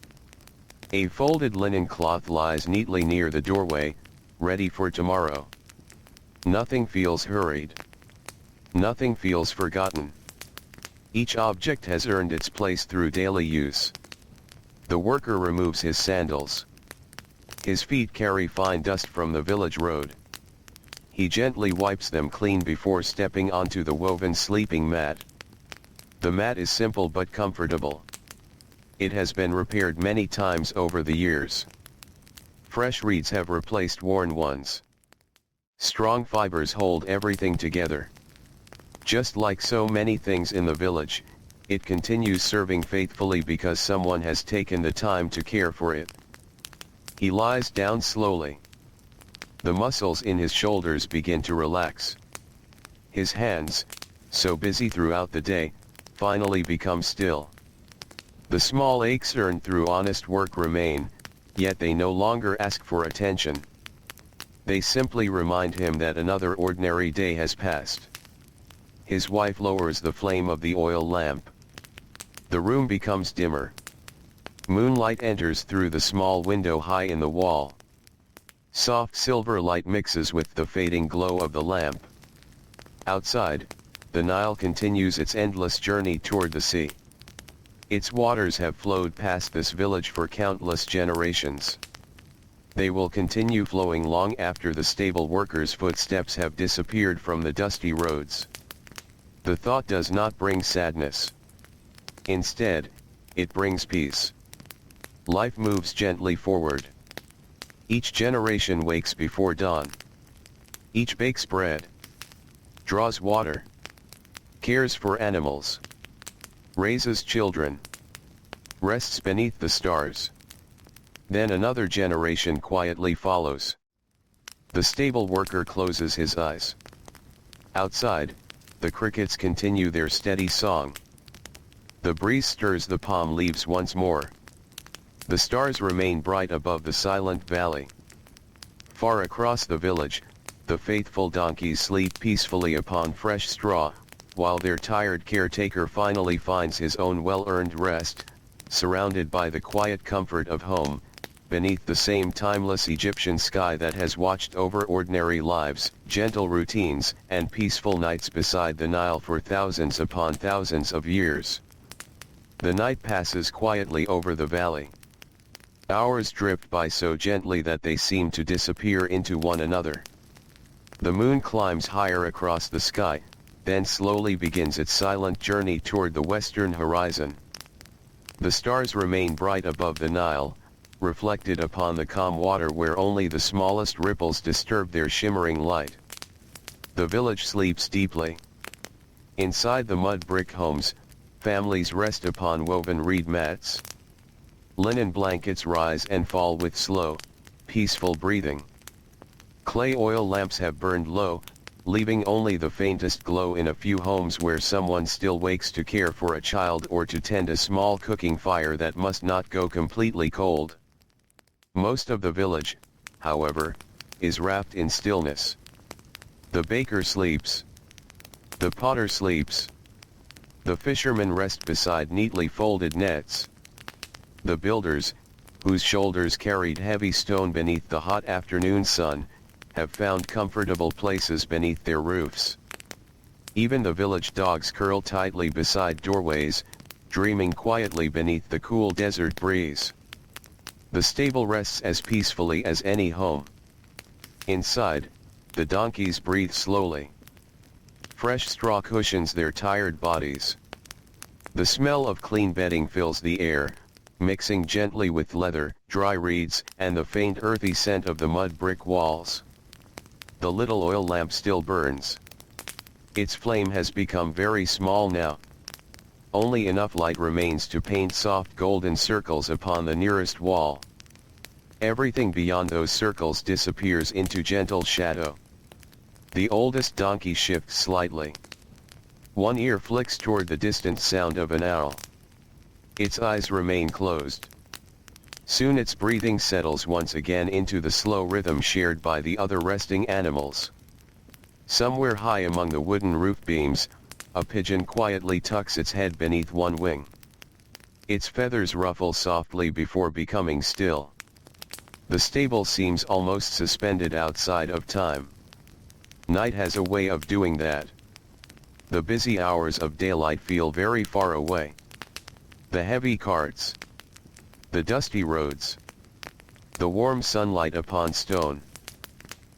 [SPEAKER 1] A folded linen cloth lies neatly near the doorway, ready for tomorrow. Nothing feels hurried. Nothing feels forgotten. Each object has earned its place through daily use. The worker removes his sandals. His feet carry fine dust from the village road. He gently wipes them clean before stepping onto the woven sleeping mat. The mat is simple but comfortable. It has been repaired many times over the years. Fresh reeds have replaced worn ones. Strong fibers hold everything together. Just like so many things in the village, it continues serving faithfully because someone has taken the time to care for it. He lies down slowly. The muscles in his shoulders begin to relax. His hands, so busy throughout the day, finally become still. The small aches earned through honest work remain, yet they no longer ask for attention. They simply remind him that another ordinary day has passed. His wife lowers the flame of the oil lamp. The room becomes dimmer. Moonlight enters through the small window high in the wall. Soft silver light mixes with the fading glow of the lamp. Outside, the Nile continues its endless journey toward the sea. Its waters have flowed past this village for countless generations. They will continue flowing long after the stable workers' footsteps have disappeared from the dusty roads. The thought does not bring sadness. Instead, it brings peace. Life moves gently forward. Each generation wakes before dawn. Each bakes bread, draws water, cares for animals, raises children, rests beneath the stars. Then another generation quietly follows. The stable worker closes his eyes. Outside, the crickets continue their steady song. The breeze stirs the palm leaves once more. The stars remain bright above the silent valley. Far across the village, the faithful donkeys sleep peacefully upon fresh straw, while their tired caretaker finally finds his own well-earned rest, surrounded by the quiet comfort of home, beneath the same timeless Egyptian sky that has watched over ordinary lives, gentle routines, and peaceful nights beside the Nile for thousands upon thousands of years. The night passes quietly over the valley. Hours drift by so gently that they seem to disappear into one another. The moon climbs higher across the sky, then slowly begins its silent journey toward the western horizon. The stars remain bright above the Nile, reflected upon the calm water where only the smallest ripples disturb their shimmering light. The village sleeps deeply. Inside the mud brick homes, families rest upon woven reed mats. Linen blankets rise and fall with slow, peaceful breathing. Clay oil lamps have burned low, leaving only the faintest glow in a few homes where someone still wakes to care for a child or to tend a small cooking fire that must not go completely cold. Most of the village, however, is wrapped in stillness. The baker sleeps. The potter sleeps. The fishermen rest beside neatly folded nets. The builders, whose shoulders carried heavy stone beneath the hot afternoon sun, have found comfortable places beneath their roofs. Even the village dogs curl tightly beside doorways, dreaming quietly beneath the cool desert breeze. The stable rests as peacefully as any home. Inside, the donkeys breathe slowly. Fresh straw cushions their tired bodies. The smell of clean bedding fills the air, mixing gently with leather, dry reeds, and the faint earthy scent of the mud brick walls. The little oil lamp still burns. Its flame has become very small now. Only enough light remains to paint soft golden circles upon the nearest wall. Everything beyond those circles disappears into gentle shadow. The oldest donkey shifts slightly. One ear flicks toward the distant sound of an owl. Its eyes remain closed. Soon its breathing settles once again into the slow rhythm shared by the other resting animals. Somewhere high among the wooden roof beams, a pigeon quietly tucks its head beneath one wing. Its feathers ruffle softly before becoming still. The stable seems almost suspended outside of time. Night has a way of doing that. The busy hours of daylight feel very far away. The heavy carts. The dusty roads. The warm sunlight upon stone.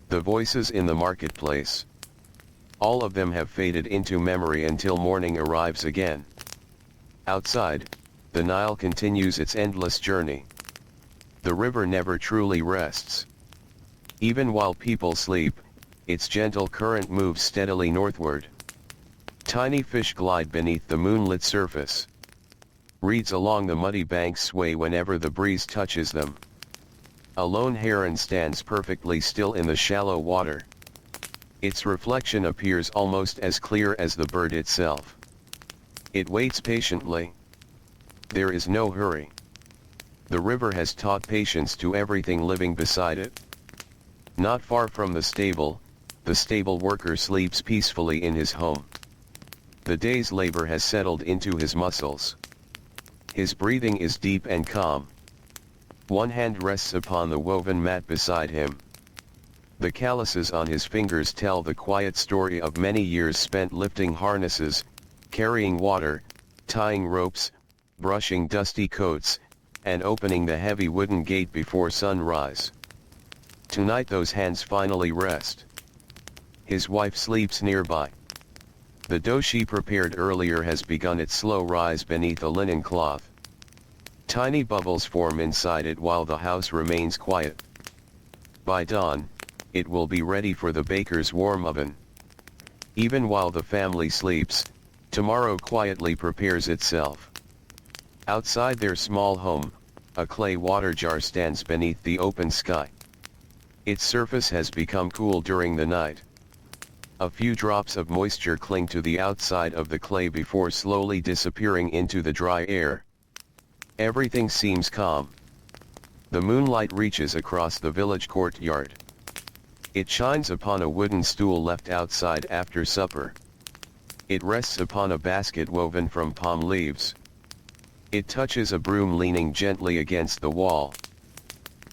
[SPEAKER 1] The voices in the marketplace. All of them have faded into memory until morning arrives again. Outside, the Nile continues its endless journey. The river never truly rests. Even while people sleep, its gentle current moves steadily northward. Tiny fish glide beneath the moonlit surface. Reeds along the muddy banks sway whenever the breeze touches them. A lone heron stands perfectly still in the shallow water. Its reflection appears almost as clear as the bird itself. It waits patiently. There is no hurry. The river has taught patience to everything living beside it. Not far from the stable worker sleeps peacefully in his home. The day's labor has settled into his muscles. His breathing is deep and calm. One hand rests upon the woven mat beside him. The calluses on his fingers tell the quiet story of many years spent lifting harnesses, carrying water, tying ropes, brushing dusty coats, and opening the heavy wooden gate before sunrise. Tonight those hands finally rest. His wife sleeps nearby. The dough she prepared earlier has begun its slow rise beneath a linen cloth. Tiny bubbles form inside it while the house remains quiet. By dawn, it will be ready for the baker's warm oven. Even while the family sleeps, tomorrow quietly prepares itself. Outside their small home, a clay water jar stands beneath the open sky. Its surface has become cool during the night. A few drops of moisture cling to the outside of the clay before slowly disappearing into the dry air. Everything seems calm. The moonlight reaches across the village courtyard. It shines upon a wooden stool left outside after supper. It rests upon a basket woven from palm leaves. It touches a broom leaning gently against the wall.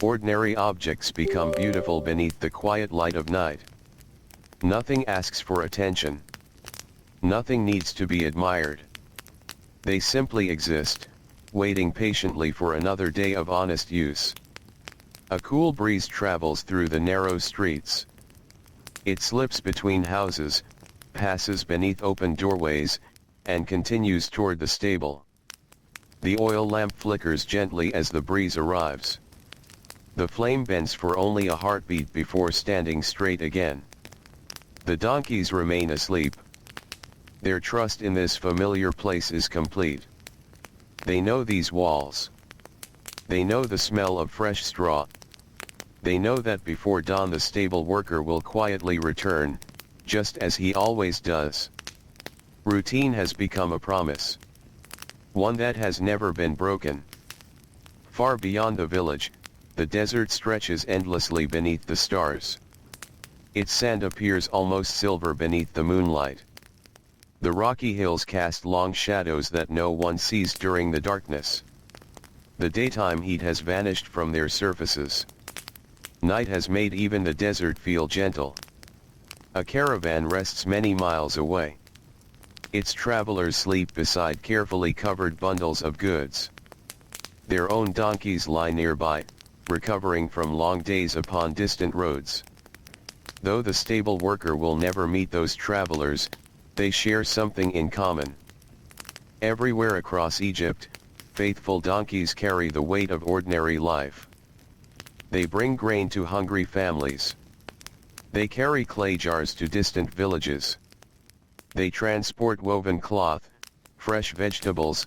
[SPEAKER 1] Ordinary objects become beautiful beneath the quiet light of night. Nothing asks for attention. Nothing needs to be admired. They simply exist, waiting patiently for another day of honest use. A cool breeze travels through the narrow streets. It slips between houses, passes beneath open doorways, and continues toward the stable. The oil lamp flickers gently as the breeze arrives. The flame bends for only a heartbeat before standing straight again. The donkeys remain asleep. Their trust in this familiar place is complete. They know these walls. They know the smell of fresh straw. They know that before dawn the stable worker will quietly return, just as he always does. Routine has become a promise. One that has never been broken. Far beyond the village, the desert stretches endlessly beneath the stars. Its sand appears almost silver beneath the moonlight. The rocky hills cast long shadows that no one sees during the darkness. The daytime heat has vanished from their surfaces. Night has made even the desert feel gentle. A caravan rests many miles away. Its travelers sleep beside carefully covered bundles of goods. Their own donkeys lie nearby, recovering from long days upon distant roads. Though the stable worker will never meet those travelers, they share something in common. Everywhere across Egypt, faithful donkeys carry the weight of ordinary life. They bring grain to hungry families. They carry clay jars to distant villages. They transport woven cloth, fresh vegetables,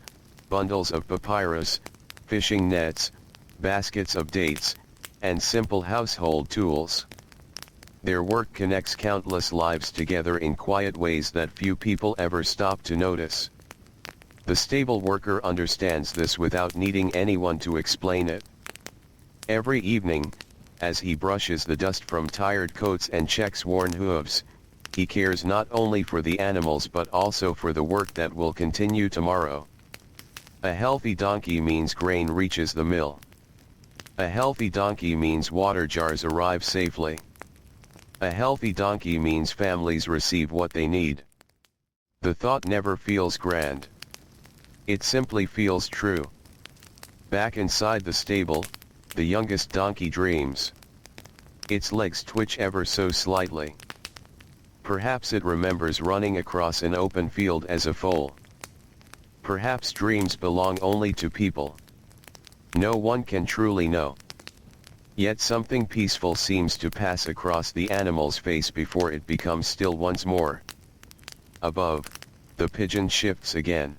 [SPEAKER 1] bundles of papyrus, fishing nets, baskets of dates, and simple household tools. Their work connects countless lives together in quiet ways that few people ever stop to notice. The stable worker understands this without needing anyone to explain it. Every evening, as he brushes the dust from tired coats and checks worn hooves, he cares not only for the animals but also for the work that will continue tomorrow. A healthy donkey means grain reaches the mill. A healthy donkey means water jars arrive safely. A healthy donkey means families receive what they need. The thought never feels grand. It simply feels true. Back inside the stable, the youngest donkey dreams. Its legs twitch ever so slightly. Perhaps it remembers running across an open field as a foal. Perhaps dreams belong only to people. No one can truly know. Yet something peaceful seems to pass across the animal's face before it becomes still once more. Above, the pigeon shifts again.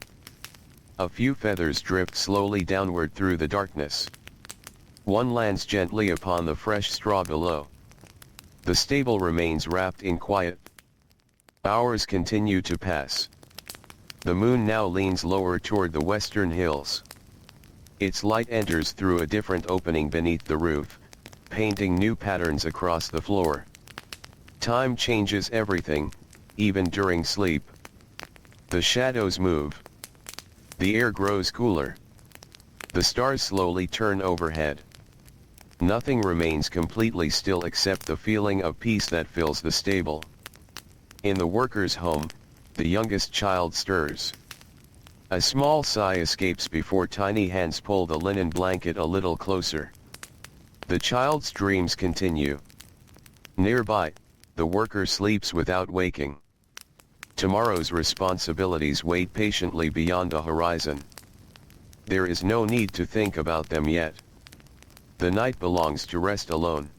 [SPEAKER 1] A few feathers drift slowly downward through the darkness. One lands gently upon the fresh straw below. The stable remains wrapped in quiet. Hours continue to pass. The moon now leans lower toward the western hills. Its light enters through a different opening beneath the roof, painting new patterns across the floor. Time changes everything, even during sleep. The shadows move. The air grows cooler. The stars slowly turn overhead. Nothing remains completely still except the feeling of peace that fills the stable. In the worker's home, the youngest child stirs. A small sigh escapes before tiny hands pull the linen blanket a little closer. The child's dreams continue. Nearby, the worker sleeps without waking. Tomorrow's responsibilities wait patiently beyond the horizon. There is no need to think about them yet. The night belongs to rest alone.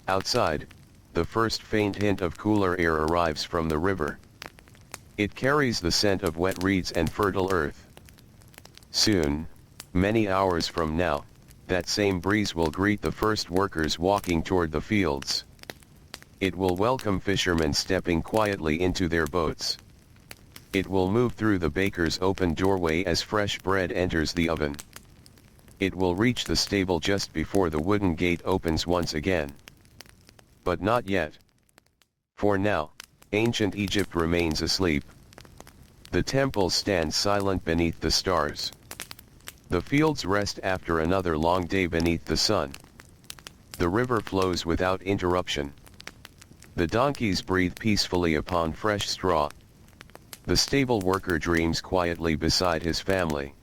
[SPEAKER 1] Outside, the first faint hint of cooler air arrives from the river. It carries the scent of wet reeds and fertile earth. Soon, many hours from now, that same breeze will greet the first workers walking toward the fields. It will welcome fishermen stepping quietly into their boats. It will move through the baker's open doorway as fresh bread enters the oven. It will reach the stable just before the wooden gate opens once again. But not yet. For now, ancient Egypt remains asleep. The temples stand silent beneath the stars. The fields rest after another long day beneath the sun. The river flows without interruption. The donkeys breathe peacefully upon fresh straw. The stable worker dreams quietly beside his family.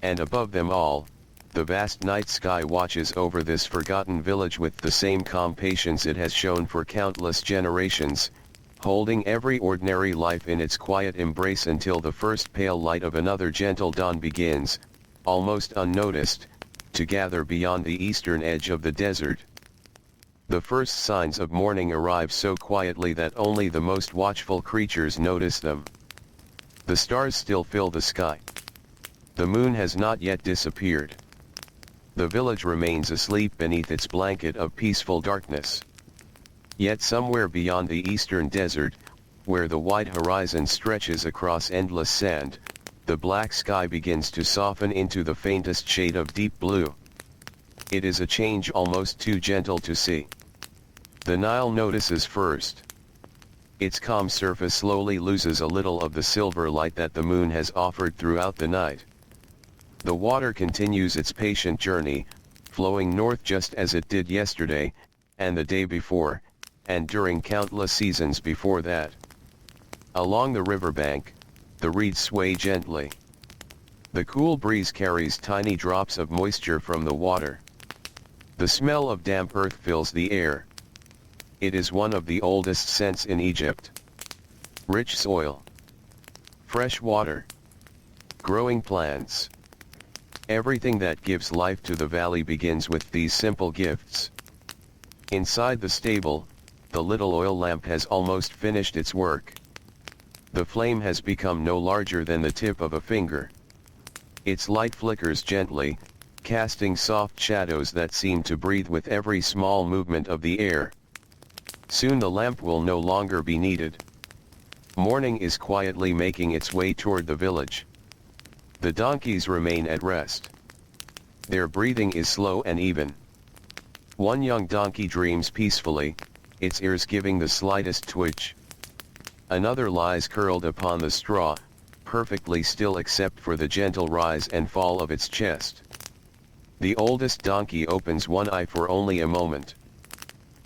[SPEAKER 1] And above them all, the vast night sky watches over this forgotten village with the same calm patience it has shown for countless generations, holding every ordinary life in its quiet embrace until the first pale light of another gentle dawn begins, almost unnoticed, to gather beyond the eastern edge of the desert. The first signs of morning arrive so quietly that only the most watchful creatures notice them. The stars still fill the sky. The moon has not yet disappeared. The village remains asleep beneath its blanket of peaceful darkness. Yet somewhere beyond the eastern desert, where the wide horizon stretches across endless sand, the black sky begins to soften into the faintest shade of deep blue. It is a change almost too gentle to see. The Nile notices first. Its calm surface slowly loses a little of the silver light that the moon has offered throughout the night. The water continues its patient journey, flowing north just as it did yesterday, and the day before, and during countless seasons before that. Along the riverbank, the reeds sway gently. The cool breeze carries tiny drops of moisture from the water. The smell of damp earth fills the air. It is one of the oldest scents in Egypt. Rich soil, fresh water, growing plants. Everything that gives life to the valley begins with these simple gifts. Inside the stable, the little oil lamp has almost finished its work. The flame has become no larger than the tip of a finger. Its light flickers gently, casting soft shadows that seem to breathe with every small movement of the air. Soon the lamp will no longer be needed. Morning is quietly making its way toward the village. The donkeys remain at rest. Their breathing is slow and even. One young donkey dreams peacefully, its ears giving the slightest twitch. Another lies curled upon the straw, perfectly still except for the gentle rise and fall of its chest. The oldest donkey opens one eye for only a moment.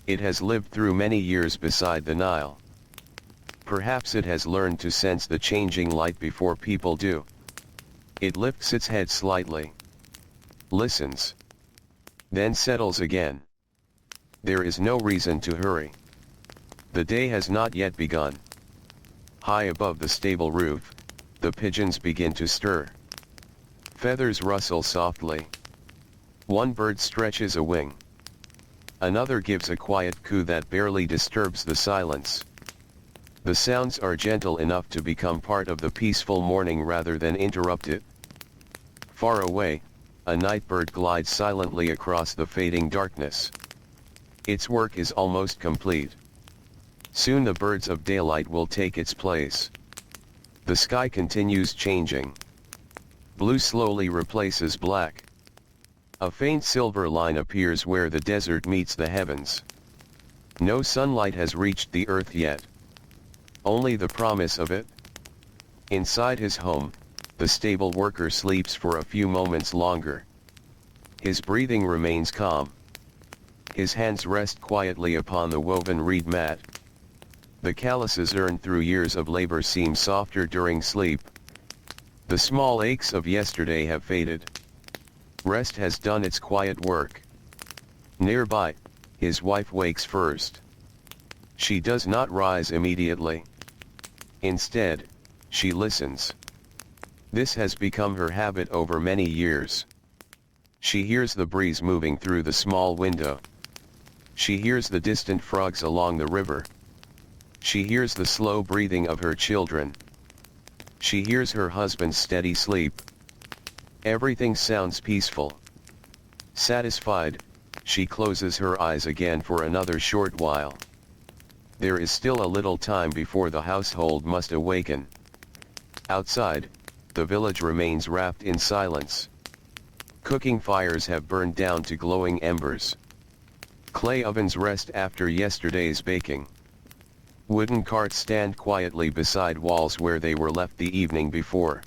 [SPEAKER 1] It has lived through many years beside the Nile. Perhaps it has learned to sense the changing light before people do. It lifts its head slightly. Listens. Then settles again. There is no reason to hurry. The day has not yet begun. High above the stable roof, the pigeons begin to stir. Feathers rustle softly. One bird stretches a wing. Another gives a quiet coo that barely disturbs the silence. The sounds are gentle enough to become part of the peaceful morning rather than interrupt it. Far away, a night bird glides silently across the fading darkness. Its work is almost complete. Soon the birds of daylight will take its place. The sky continues changing. Blue slowly replaces black. A faint silver line appears where the desert meets the heavens. No sunlight has reached the earth yet. Only the promise of it. Inside his home, the stable worker sleeps for a few moments longer. His breathing remains calm. His hands rest quietly upon the woven reed mat. The calluses earned through years of labor seem softer during sleep. The small aches of yesterday have faded. Rest has done its quiet work. Nearby, his wife wakes first. She does not rise immediately. Instead, she listens. This has become her habit over many years. She hears the breeze moving through the small window. She hears the distant frogs along the river. She hears the slow breathing of her children. She hears her husband's steady sleep. Everything sounds peaceful. Satisfied, she closes her eyes again for another short while. There is still a little time before the household must awaken. Outside, the village remains wrapped in silence. Cooking fires have burned down to glowing embers. Clay ovens rest after yesterday's baking. Wooden carts stand quietly beside walls where they were left the evening before.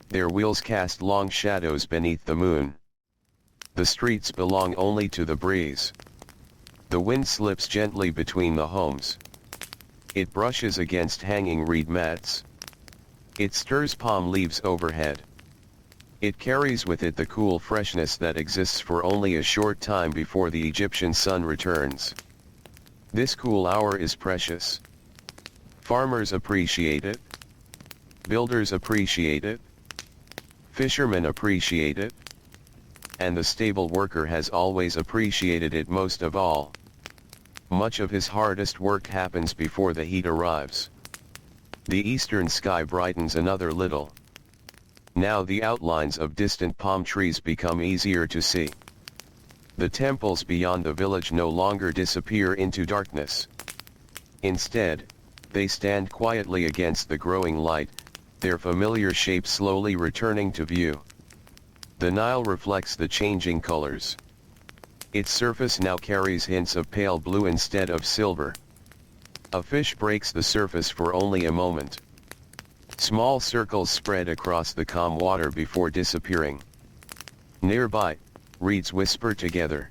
[SPEAKER 1] Their wheels cast long shadows beneath the moon. The streets belong only to the breeze. The wind slips gently between the homes. It brushes against hanging reed mats. It stirs palm leaves overhead. It carries with it the cool freshness that exists for only a short time before the Egyptian sun returns. This cool hour is precious. Farmers appreciate it. Builders appreciate it. Fishermen appreciate it. And the stable worker has always appreciated it most of all. Much of his hardest work happens before the heat arrives. The eastern sky brightens another little. Now the outlines of distant palm trees become easier to see. The temples beyond the village no longer disappear into darkness. Instead, they stand quietly against the growing light, their familiar shapes slowly returning to view. The Nile reflects the changing colors. Its surface now carries hints of pale blue instead of silver. A fish breaks the surface for only a moment. Small circles spread across the calm water before disappearing. Nearby, reeds whisper together.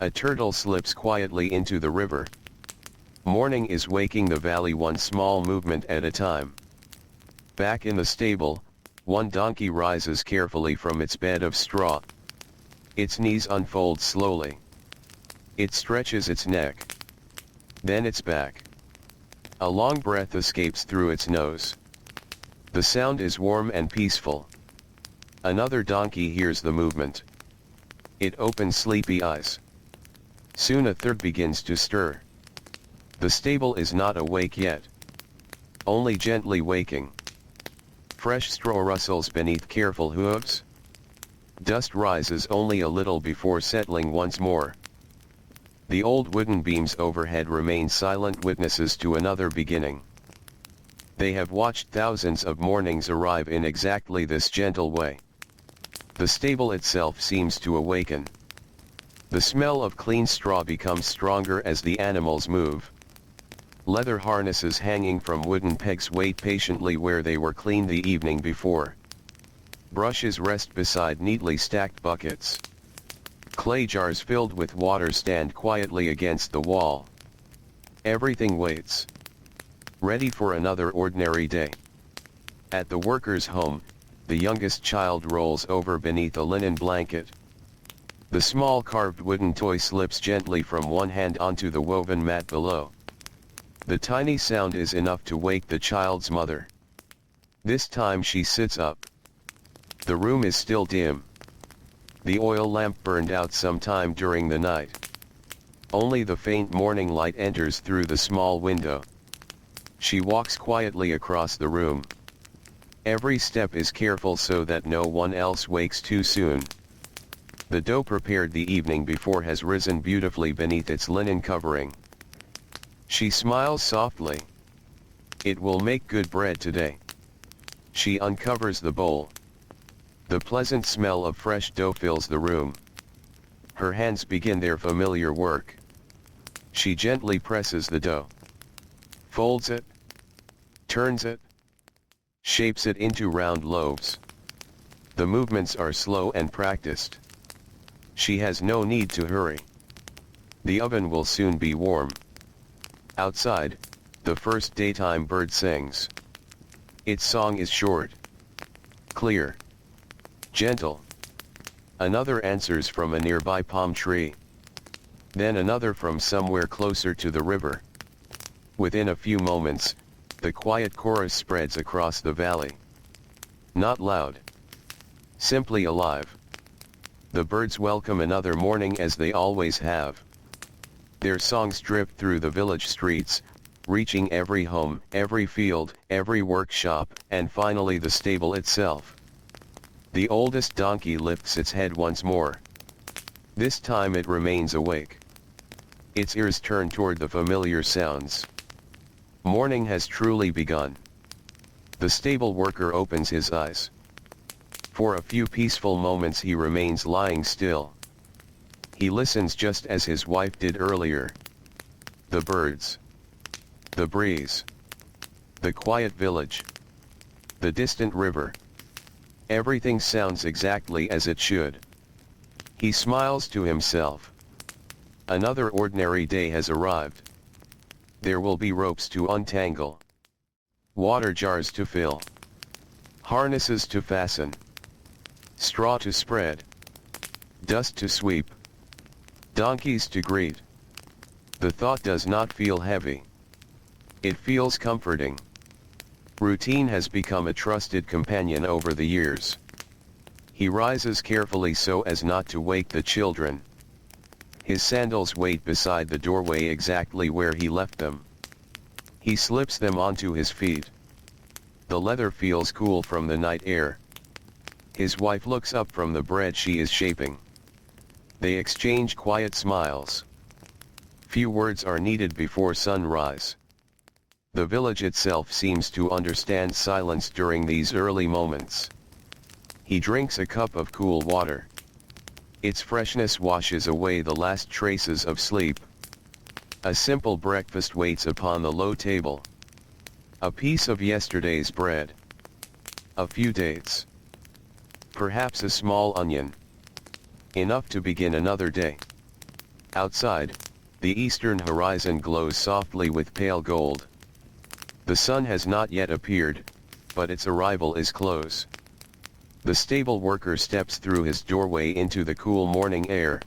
[SPEAKER 1] A turtle slips quietly into the river. Morning is waking the valley one small movement at a time. Back in the stable, one donkey rises carefully from its bed of straw. Its knees unfold slowly. It stretches its neck. Then its back. A long breath escapes through its nose. The sound is warm and peaceful. Another donkey hears the movement. It opens sleepy eyes. Soon a third begins to stir. The stable is not awake yet. Only gently waking. Fresh straw rustles beneath careful hooves. Dust rises only a little before settling once more. The old wooden beams overhead remain silent witnesses to another beginning. They have watched thousands of mornings arrive in exactly this gentle way. The stable itself seems to awaken. The smell of clean straw becomes stronger as the animals move. Leather harnesses hanging from wooden pegs wait patiently where they were cleaned the evening before. Brushes rest beside neatly stacked buckets. Clay jars filled with water stand quietly against the wall. Everything waits. Ready for another ordinary day. At the worker's home, the youngest child rolls over beneath a linen blanket. The small carved wooden toy slips gently from one hand onto the woven mat below. The tiny sound is enough to wake the child's mother. This time she sits up. The room is still dim. The oil lamp burned out sometime during the night. Only the faint morning light enters through the small window. She walks quietly across the room. Every step is careful so that no one else wakes too soon. The dough prepared the evening before has risen beautifully beneath its linen covering. She smiles softly. It will make good bread today. She uncovers the bowl. The pleasant smell of fresh dough fills the room. Her hands begin their familiar work. She gently presses the dough. Folds it. Turns it. shapes it into round loaves. The movements are slow and practiced. She has no need to hurry. The oven will soon be warm. Outside, the first daytime bird sings. Its song is short, clear, gentle. Another answers from a nearby palm tree. Then another from somewhere closer to the river. Within a few moments, the quiet chorus spreads across the valley. Not loud. Simply alive. The birds welcome another morning as they always have. Their songs drift through the village streets, reaching every home, every field, every workshop, and finally the stable itself. The oldest donkey lifts its head once more. This time it remains awake. Its ears turn toward the familiar sounds. Morning has truly begun. The stable worker opens his eyes. For a few peaceful moments he remains lying still. He listens just as his wife did earlier. The birds. The breeze. The quiet village. The distant river. Everything sounds exactly as it should. He smiles to himself. Another ordinary day has arrived. There will be ropes to untangle, water jars to fill, harnesses to fasten, straw to spread, dust to sweep, donkeys to greet. The thought does not feel heavy. It feels comforting. Routine has become a trusted companion over the years. He rises carefully so as not to wake the children. His sandals wait beside the doorway exactly where he left them. He slips them onto his feet. The leather feels cool from the night air. His wife looks up from the bread she is shaping. They exchange quiet smiles. Few words are needed before sunrise. The village itself seems to understand silence during these early moments. He drinks a cup of cool water. Its freshness washes away the last traces of sleep. A simple breakfast waits upon the low table. A piece of yesterday's bread. A few dates. Perhaps a small onion. Enough to begin another day. Outside, the eastern horizon glows softly with pale gold. The sun has not yet appeared, but its arrival is close. The stable worker steps through his doorway into the cool morning air.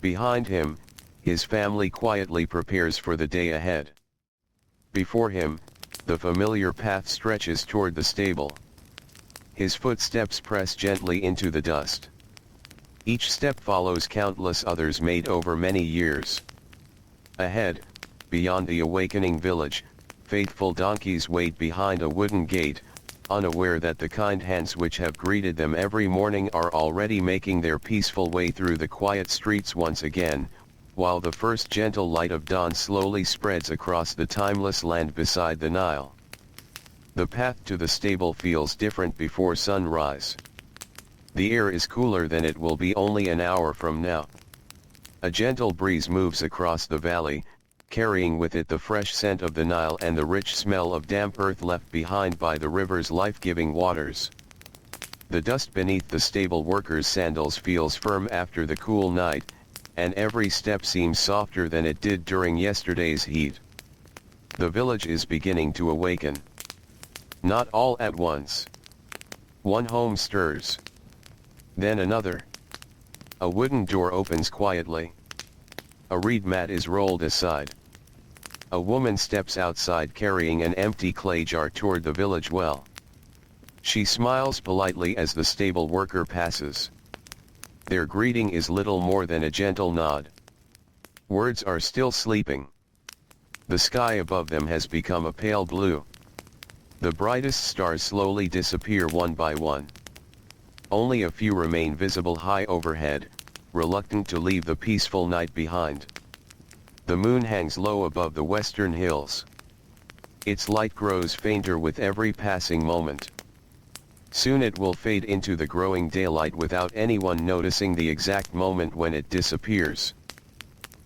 [SPEAKER 1] Behind him, his family quietly prepares for the day ahead. Before him, the familiar path stretches toward the stable. His footsteps press gently into the dust. Each step follows countless others made over many years. Ahead, beyond the awakening village, faithful donkeys wait behind a wooden gate, unaware that the kind hands which have greeted them every morning are already making their peaceful way through the quiet streets once again, while the first gentle light of dawn slowly spreads across the timeless land beside the Nile. The path to the stable feels different before sunrise. The air is cooler than it will be only an hour from now. A gentle breeze moves across the valley, carrying with it the fresh scent of the Nile and the rich smell of damp earth left behind by the river's life-giving waters. The dust beneath the stable worker's sandals feels firm after the cool night, and every step seems softer than it did during yesterday's heat. The village is beginning to awaken. Not all at once. One home stirs. Then another. A wooden door opens quietly. A reed mat is rolled aside. A woman steps outside carrying an empty clay jar toward the village well. She smiles politely as the stable worker passes. Their greeting is little more than a gentle nod. Words are still sleeping. The sky above them has become a pale blue. The brightest stars slowly disappear one by one. Only a few remain visible high overhead, reluctant to leave the peaceful night behind. The moon hangs low above the western hills. Its light grows fainter with every passing moment. Soon it will fade into the growing daylight without anyone noticing the exact moment when it disappears.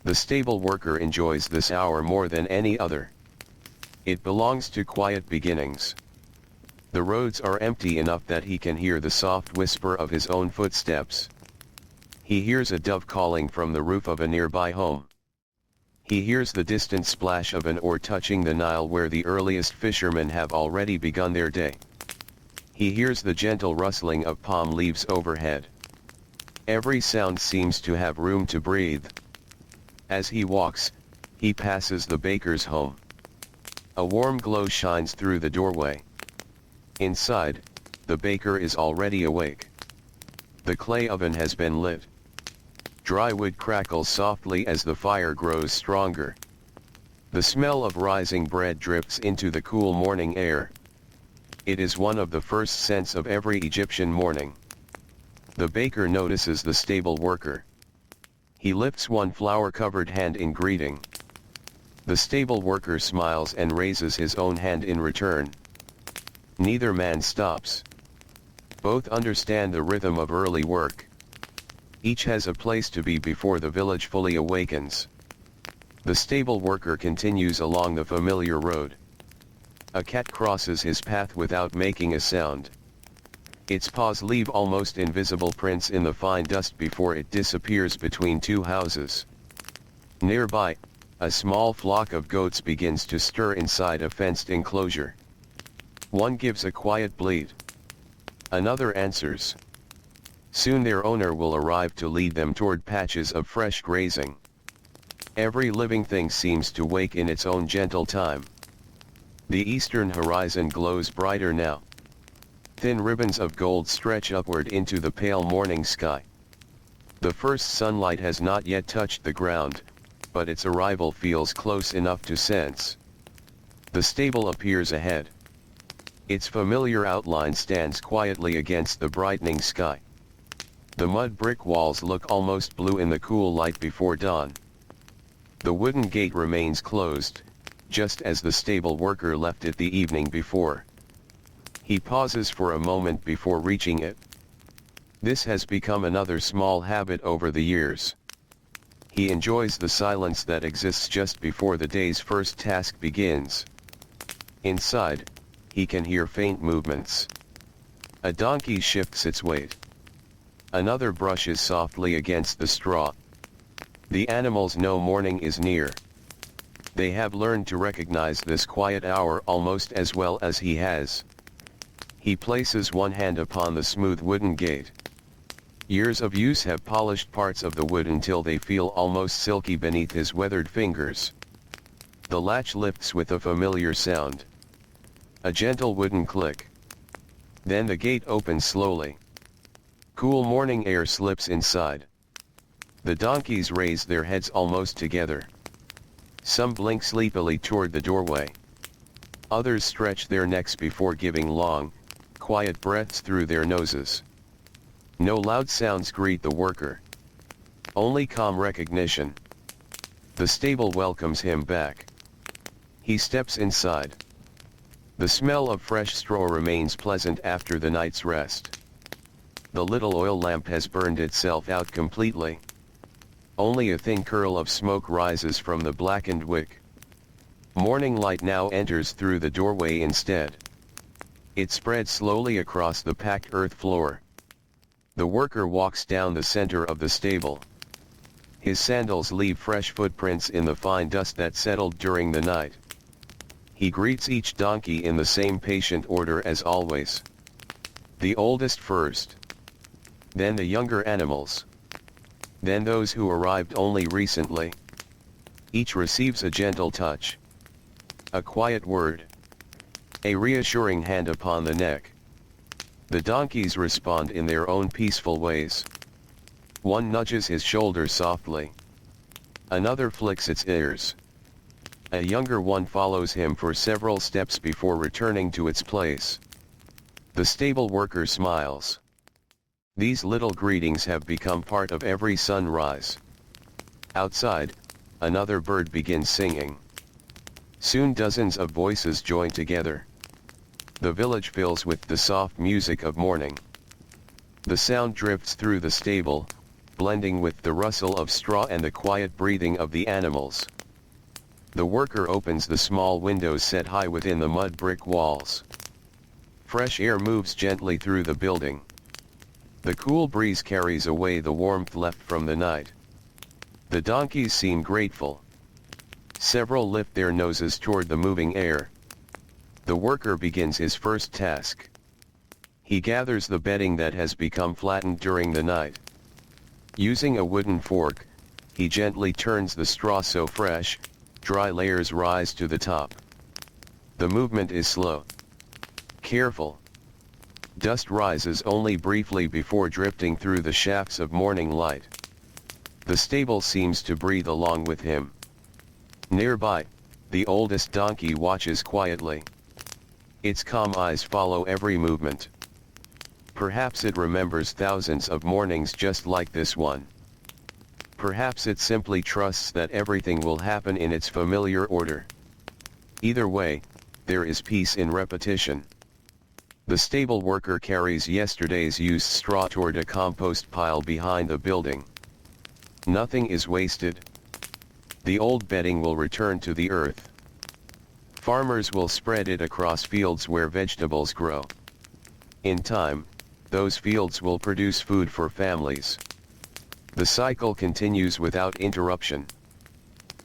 [SPEAKER 1] The stable worker enjoys this hour more than any other. It belongs to quiet beginnings. The roads are empty enough that he can hear the soft whisper of his own footsteps. He hears a dove calling from the roof of a nearby home. He hears the distant splash of an oar touching the Nile where the earliest fishermen have already begun their day. He hears the gentle rustling of palm leaves overhead. Every sound seems to have room to breathe. As he walks, he passes the baker's home. A warm glow shines through the doorway. Inside, the baker is already awake. The clay oven has been lit. Dry wood crackles softly as the fire grows stronger. The smell of rising bread drifts into the cool morning air. It is one of the first scents of every Egyptian morning. The baker notices the stable worker. He lifts one flour-covered hand in greeting. The stable worker smiles and raises his own hand in return. Neither man stops. Both understand the rhythm of early work. Each has a place to be before the village fully awakens. The stable worker continues along the familiar road. A cat crosses his path without making a sound. Its paws leave almost invisible prints in the fine dust before it disappears between two houses. Nearby, a small flock of goats begins to stir inside a fenced enclosure. One gives a quiet bleat. Another answers. Soon their owner will arrive to lead them toward patches of fresh grazing. Every living thing seems to wake in its own gentle time. The eastern horizon glows brighter now. Thin ribbons of gold stretch upward into the pale morning sky. The first sunlight has not yet touched the ground, but its arrival feels close enough to sense. The stable appears ahead. Its familiar outline stands quietly against the brightening sky. The mud brick walls look almost blue in the cool light before dawn. The wooden gate remains closed, just as the stable worker left it the evening before. He pauses for a moment before reaching it. This has become another small habit over the years. He enjoys the silence that exists just before the day's first task begins. Inside, he can hear faint movements. A donkey shifts its weight. Another brushes softly against the straw. The animals know morning is near. They have learned to recognize this quiet hour almost as well as he has. He places one hand upon the smooth wooden gate. Years of use have polished parts of the wood until they feel almost silky beneath his weathered fingers. The latch lifts with a familiar sound. A gentle wooden click. Then the gate opens slowly. Cool morning air slips inside. The donkeys raise their heads almost together. Some blink sleepily toward the doorway. Others stretch their necks before giving long, quiet breaths through their noses. No loud sounds greet the worker. Only calm recognition. The stable welcomes him back. He steps inside. The smell of fresh straw remains pleasant after the night's rest. The little oil lamp has burned itself out completely. Only a thin curl of smoke rises from the blackened wick. Morning light now enters through the doorway instead. It spreads slowly across the packed earth floor. The worker walks down the center of the stable. His sandals leave fresh footprints in the fine dust that settled during the night. He greets each donkey in the same patient order as always. The oldest first. Then the younger animals. Then those who arrived only recently. Each receives a gentle touch. A quiet word. A reassuring hand upon the neck. The donkeys respond in their own peaceful ways. One nudges his shoulder softly. Another flicks its ears. A younger one follows him for several steps before returning to its place. The stable worker smiles. These little greetings have become part of every sunrise. Outside, another bird begins singing. Soon dozens of voices join together. The village fills with the soft music of morning. The sound drifts through the stable, blending with the rustle of straw and the quiet breathing of the animals. The worker opens the small windows set high within the mud brick walls. Fresh air moves gently through the building. The cool breeze carries away the warmth left from the night. The donkeys seem grateful. Several lift their noses toward the moving air. The worker begins his first task. He gathers the bedding that has become flattened during the night. Using a wooden fork, he gently turns the straw so fresh, dry layers rise to the top. The movement is slow. Careful. Dust rises only briefly before drifting through the shafts of morning light. The stable seems to breathe along with him. Nearby, the oldest donkey watches quietly. Its calm eyes follow every movement. Perhaps it remembers thousands of mornings just like this one. Perhaps it simply trusts that everything will happen in its familiar order. Either way, there is peace in repetition. The stable worker carries yesterday's used straw toward a compost pile behind the building. Nothing is wasted. The old bedding will return to the earth. Farmers will spread it across fields where vegetables grow. In time, those fields will produce food for families. The cycle continues without interruption.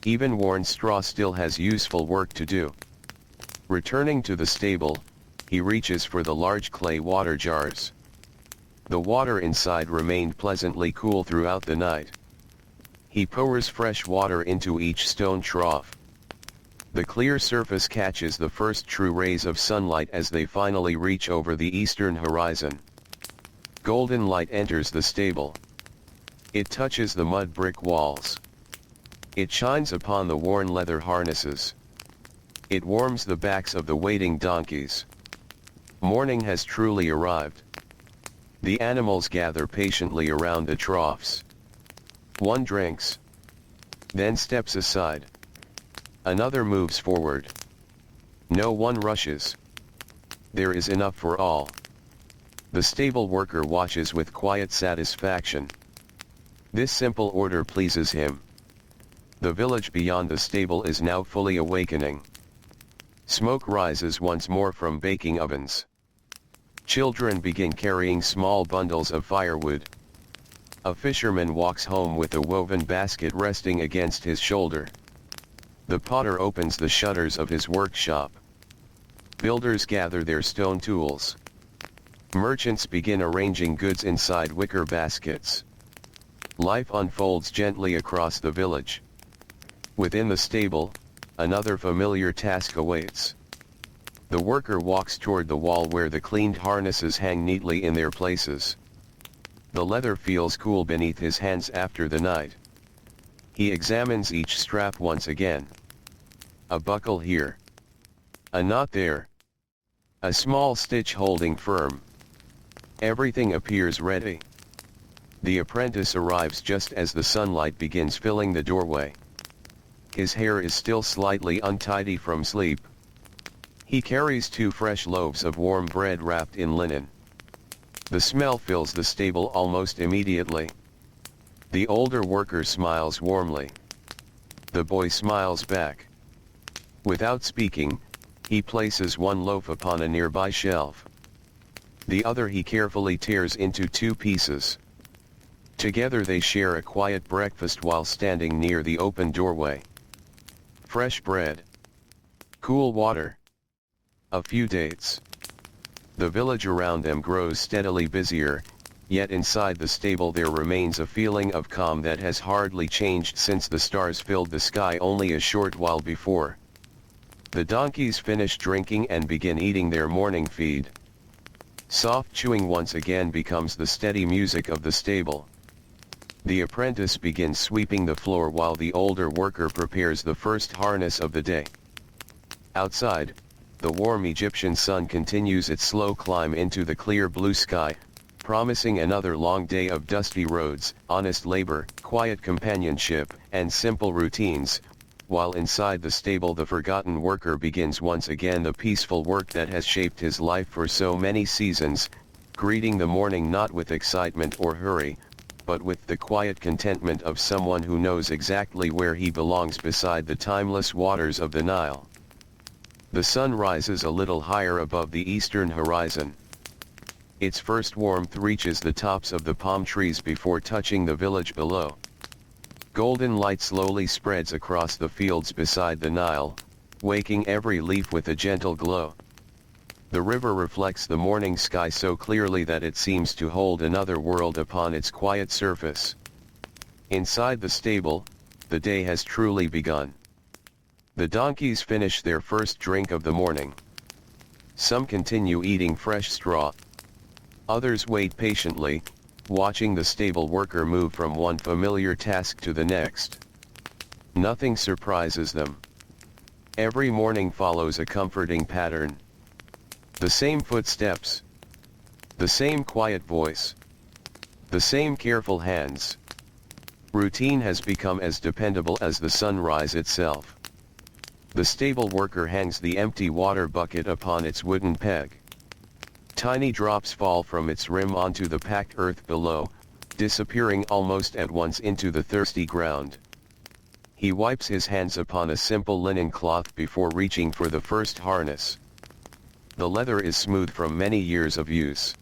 [SPEAKER 1] Even worn straw still has useful work to do. Returning to the stable, he reaches for the large clay water jars. The water inside remained pleasantly cool throughout the night. He pours fresh water into each stone trough. The clear surface catches the first true rays of sunlight as they finally reach over the eastern horizon. Golden light enters the stable. It touches the mud brick walls. It shines upon the worn leather harnesses. It warms the backs of the waiting donkeys. Morning has truly arrived. The animals gather patiently around the troughs. One drinks, then steps aside. Another moves forward. No one rushes. There is enough for all. The stable worker watches with quiet satisfaction. This simple order pleases him. The village beyond the stable is now fully awakening. Smoke rises once more from baking ovens. Children begin carrying small bundles of firewood. A fisherman walks home with a woven basket resting against his shoulder. The potter opens the shutters of his workshop. Builders gather their stone tools. Merchants begin arranging goods inside wicker baskets. Life unfolds gently across the village. Within the stable, another familiar task awaits. The worker walks toward the wall where the cleaned harnesses hang neatly in their places. The leather feels cool beneath his hands after the night. He examines each strap once again. A buckle here. A knot there. A small stitch holding firm. Everything appears ready. The apprentice arrives just as the sunlight begins filling the doorway. His hair is still slightly untidy from sleep. He carries 2 fresh loaves of warm bread wrapped in linen. The smell fills the stable almost immediately. The older worker smiles warmly. The boy smiles back. Without speaking, he places one loaf upon a nearby shelf. The other he carefully tears into 2 pieces. Together they share a quiet breakfast while standing near the open doorway. Fresh bread. Cool water. A few dates. The village around them grows steadily busier, yet inside the stable there remains a feeling of calm that has hardly changed since the stars filled the sky only a short while before. The donkeys finish drinking and begin eating their morning feed. Soft chewing once again becomes the steady music of the stable. The apprentice begins sweeping the floor while the older worker prepares the first harness of the day. Outside, the warm Egyptian sun continues its slow climb into the clear blue sky, promising another long day of dusty roads, honest labor, quiet companionship, and simple routines, while inside the stable the forgotten worker begins once again the peaceful work that has shaped his life for so many seasons, greeting the morning not with excitement or hurry, but with the quiet contentment of someone who knows exactly where he belongs beside the timeless waters of the Nile. The sun rises a little higher above the eastern horizon. Its first warmth reaches the tops of the palm trees before touching the village below. Golden light slowly spreads across the fields beside the Nile, waking every leaf with a gentle glow. The river reflects the morning sky so clearly that it seems to hold another world upon its quiet surface. Inside the stable, the day has truly begun. The donkeys finish their first drink of the morning. Some continue eating fresh straw. Others wait patiently, watching the stable worker move from one familiar task to the next. Nothing surprises them. Every morning follows a comforting pattern. The same footsteps. The same quiet voice. The same careful hands. Routine has become as dependable as the sunrise itself. The stable worker hangs the empty water bucket upon its wooden peg. Tiny drops fall from its rim onto the packed earth below, disappearing almost at once into the thirsty ground. He wipes his hands upon a simple linen cloth before reaching for the first harness. The leather is smooth from many years of use.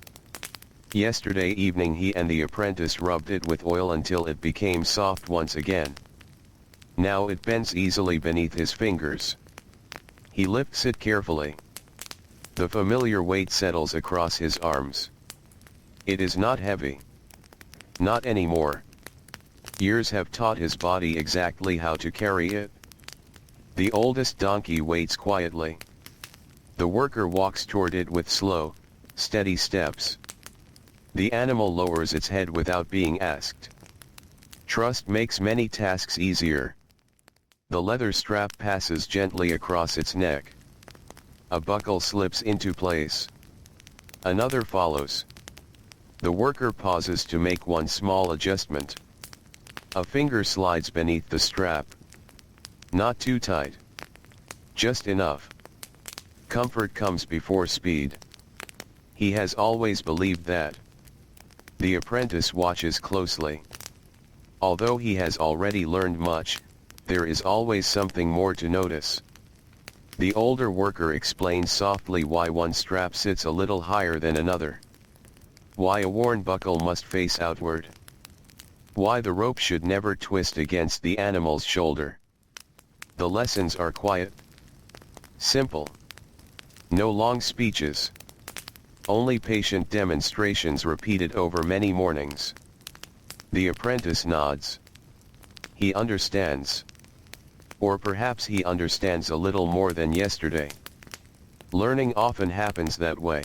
[SPEAKER 1] Yesterday evening he and the apprentice rubbed it with oil until it became soft once again. Now it bends easily beneath his fingers. He lifts it carefully. The familiar weight settles across his arms. It is not heavy. Not anymore. Years have taught his body exactly how to carry it. The oldest donkey waits quietly. The worker walks toward it with slow, steady steps. The animal lowers its head without being asked. Trust makes many tasks easier. The leather strap passes gently across its neck. A buckle slips into place. Another follows. The worker pauses to make one small adjustment. A finger slides beneath the strap. Not too tight. Just enough. Comfort comes before speed. He has always believed that. The apprentice watches closely. Although he has already learned much, there is always something more to notice. The older worker explains softly why one strap sits a little higher than another. Why a worn buckle must face outward. Why the rope should never twist against the animal's shoulder. The lessons are quiet. Simple. No long speeches. Only patient demonstrations repeated over many mornings. The apprentice nods. He understands. Or perhaps he understands a little more than yesterday. Learning often happens that way.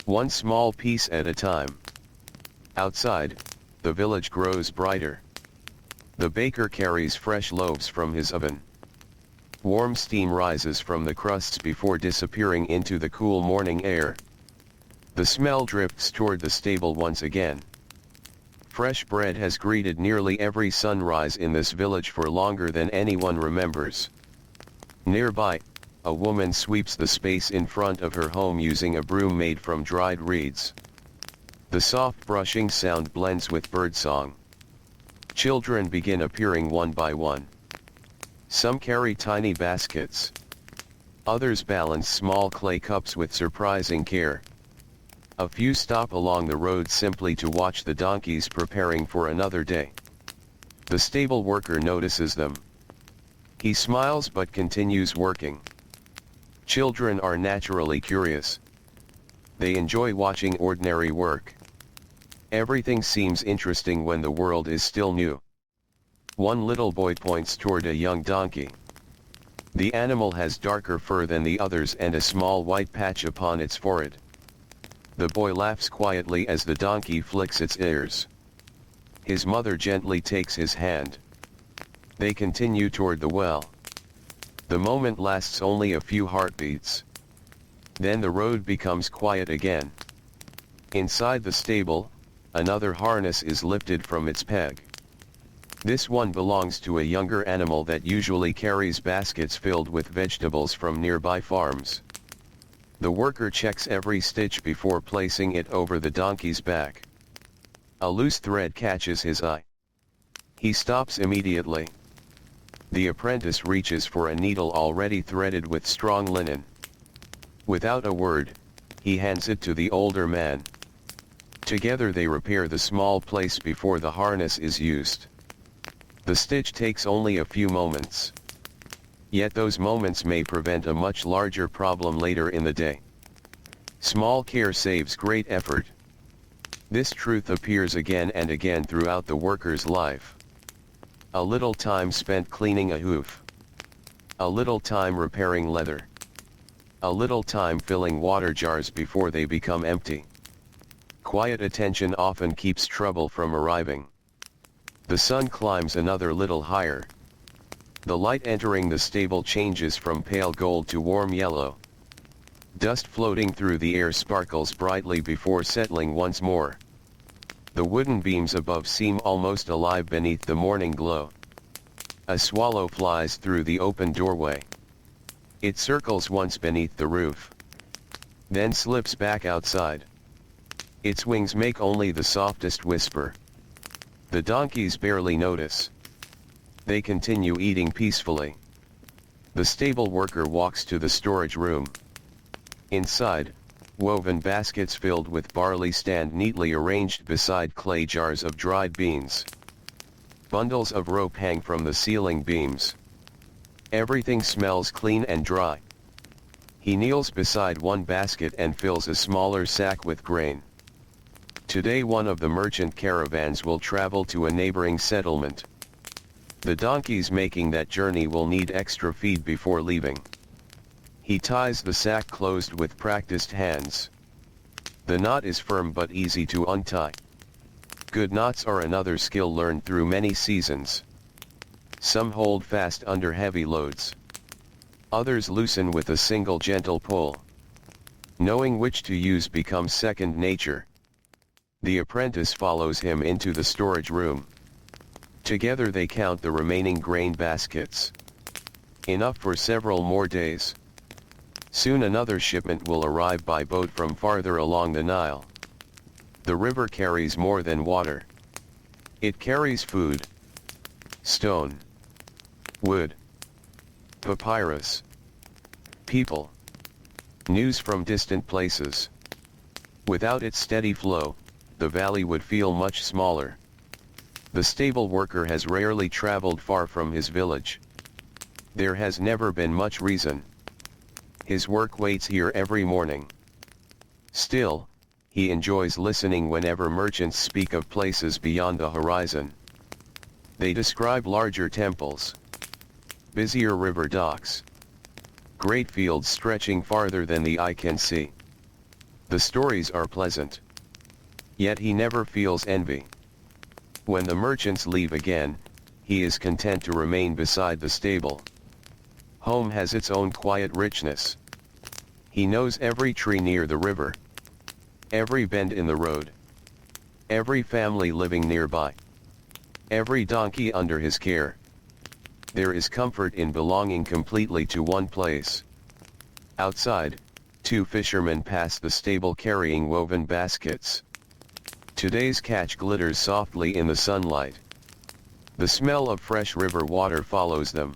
[SPEAKER 1] One small piece at a time. Outside, the village grows brighter. The baker carries fresh loaves from his oven. Warm steam rises from the crusts before disappearing into the cool morning air. The smell drifts toward the stable once again. Fresh bread has greeted nearly every sunrise in this village for longer than anyone remembers. Nearby, a woman sweeps the space in front of her home using a broom made from dried reeds. The soft brushing sound blends with birdsong. Children begin appearing one by one. Some carry tiny baskets. Others balance small clay cups with surprising care. A few stop along the road simply to watch the donkeys preparing for another day. The stable worker notices them. He smiles but continues working. Children are naturally curious. They enjoy watching ordinary work. Everything seems interesting when the world is still new. One little boy points toward a young donkey. The animal has darker fur than the others and a small white patch upon its forehead. The boy laughs quietly as the donkey flicks its ears. His mother gently takes his hand. They continue toward the well. The moment lasts only a few heartbeats. Then the road becomes quiet again. Inside the stable, another harness is lifted from its peg. This one belongs to a younger animal that usually carries baskets filled with vegetables from nearby farms. The worker checks every stitch before placing it over the donkey's back. A loose thread catches his eye. He stops immediately. The apprentice reaches for a needle already threaded with strong linen. Without a word, he hands it to the older man. Together they repair the small place before the harness is used. The stitch takes only a few moments. Yet those moments may prevent a much larger problem later in the day. Small care saves great effort. This truth appears again and again throughout the worker's life. A little time spent cleaning a hoof. A little time repairing leather. A little time filling water jars before they become empty. Quiet attention often keeps trouble from arriving. The sun climbs another little higher. The light entering the stable changes from pale gold to warm yellow. Dust floating through the air sparkles brightly before settling once more. The wooden beams above seem almost alive beneath the morning glow. A swallow flies through the open doorway. It circles once beneath the roof, then slips back outside. Its wings make only the softest whisper. The donkeys barely notice. They continue eating peacefully. The stable worker walks to the storage room. Inside, woven baskets filled with barley stand neatly arranged beside clay jars of dried beans. Bundles of rope hang from the ceiling beams. Everything smells clean and dry. He kneels beside one basket and fills a smaller sack with grain. Today one of the merchant caravans will travel to a neighboring settlement. The donkeys making that journey will need extra feed before leaving. He ties the sack closed with practiced hands. The knot is firm but easy to untie. Good knots are another skill learned through many seasons. Some hold fast under heavy loads. Others loosen with a single gentle pull. Knowing which to use becomes second nature. The apprentice follows him into the storage room. Together they count the remaining grain baskets. Enough for several more days. Soon another shipment will arrive by boat from farther along the Nile. The river carries more than water. It carries food, stone, wood, papyrus, people, news from distant places. Without its steady flow, the valley would feel much smaller. The stable worker has rarely traveled far from his village. There has never been much reason. His work waits here every morning. Still, he enjoys listening whenever merchants speak of places beyond the horizon. They describe larger temples, busier river docks, great fields stretching farther than the eye can see. The stories are pleasant. Yet he never feels envy. When the merchants leave again, he is content to remain beside the stable. Home has its own quiet richness. He knows every tree near the river, every bend in the road, every family living nearby, every donkey under his care. There is comfort in belonging completely to one place. Outside, two fishermen pass the stable carrying woven baskets. Today's catch glitters softly in the sunlight. The smell of fresh river water follows them.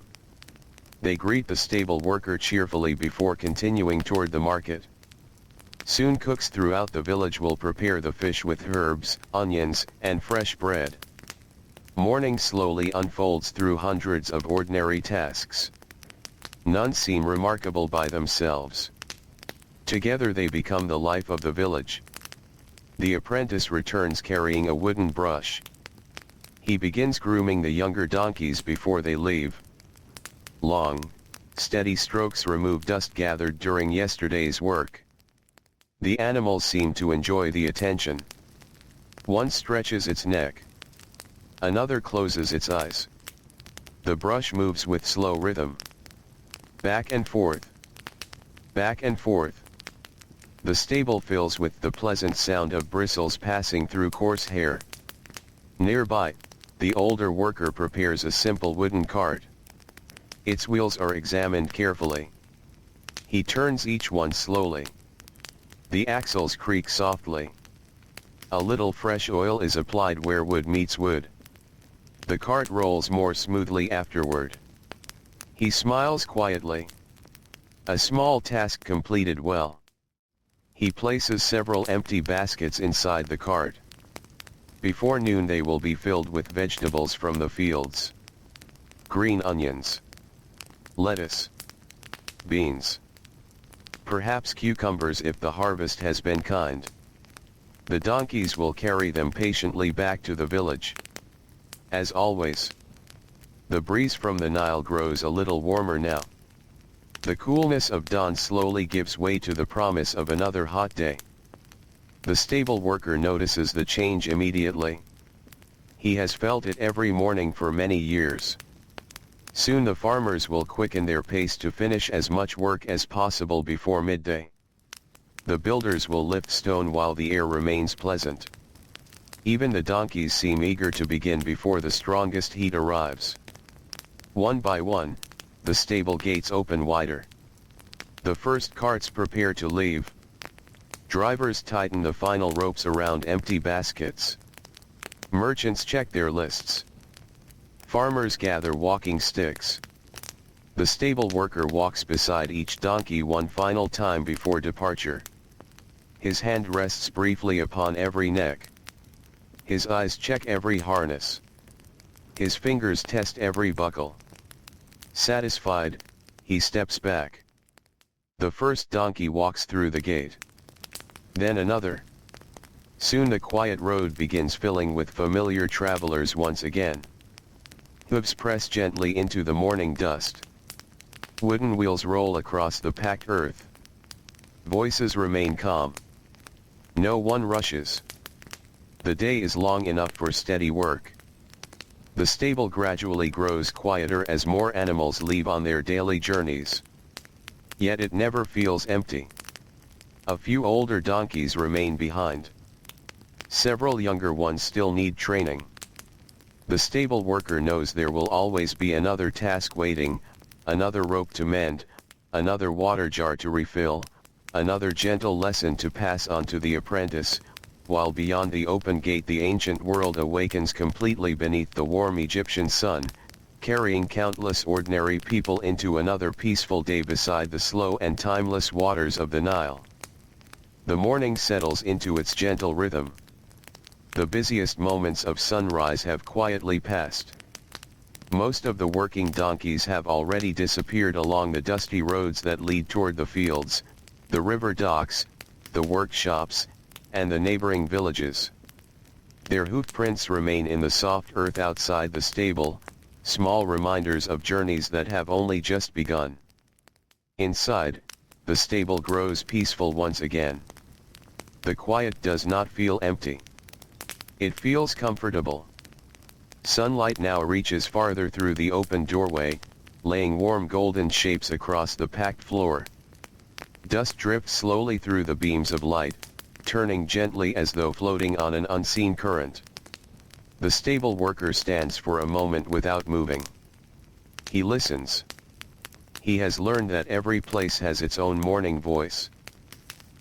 [SPEAKER 1] They greet the stable worker cheerfully before continuing toward the market. Soon cooks throughout the village will prepare the fish with herbs, onions, and fresh bread. Morning slowly unfolds through hundreds of ordinary tasks. None seem remarkable by themselves. Together they become the life of the village. The apprentice returns carrying a wooden brush. He begins grooming the younger donkeys before they leave. Long, steady strokes remove dust gathered during yesterday's work. The animals seem to enjoy the attention. One stretches its neck. Another closes its eyes. The brush moves with slow rhythm. Back and forth. Back and forth. The stable fills with the pleasant sound of bristles passing through coarse hair. Nearby, the older worker prepares a simple wooden cart. Its wheels are examined carefully. He turns each one slowly. The axles creak softly. A little fresh oil is applied where wood meets wood. The cart rolls more smoothly afterward. He smiles quietly. A small task completed well. He places several empty baskets inside the cart. Before noon they will be filled with vegetables from the fields. Green onions, lettuce, beans, perhaps cucumbers if the harvest has been kind. The donkeys will carry them patiently back to the village. As always, the breeze from the Nile grows a little warmer now. The coolness of dawn slowly gives way to the promise of another hot day. The stable worker notices the change immediately. He has felt it every morning for many years. Soon the farmers will quicken their pace to finish as much work as possible before midday. The builders will lift stone while the air remains pleasant. Even the donkeys seem eager to begin before the strongest heat arrives. One by one, the stable gates open wider. The first carts prepare to leave. Drivers tighten the final ropes around empty baskets. Merchants check their lists. Farmers gather walking sticks. The stable worker walks beside each donkey one final time before departure. His hand rests briefly upon every neck. His eyes check every harness. His fingers test every buckle. Satisfied, he steps back. The first donkey walks through the gate. Then another. Soon the quiet road begins filling with familiar travelers once again. Hooves press gently into the morning dust. Wooden wheels roll across the packed earth. Voices remain calm. No one rushes. The day is long enough for steady work. The stable gradually grows quieter as more animals leave on their daily journeys. Yet it never feels empty. A few older donkeys remain behind. Several younger ones still need training. The stable worker knows there will always be another task waiting, another rope to mend, another water jar to refill, another gentle lesson to pass on to the apprentice, while beyond the open gate the ancient world awakens completely beneath the warm Egyptian sun, carrying countless ordinary people into another peaceful day beside the slow and timeless waters of the Nile. The morning settles into its gentle rhythm. The busiest moments of sunrise have quietly passed. Most of the working donkeys have already disappeared along the dusty roads that lead toward the fields, the river docks, the workshops, and the neighboring villages. Their hoof prints remain in the soft earth outside the stable, small reminders of journeys that have only just begun. Inside, the stable grows peaceful once again. The quiet does not feel empty. It feels comfortable. Sunlight now reaches farther through the open doorway, laying warm golden shapes across the packed floor. Dust drifts slowly through the beams of light, turning gently as though floating on an unseen current. The stable worker stands for a moment without moving. He listens. He has learned that every place has its own morning voice.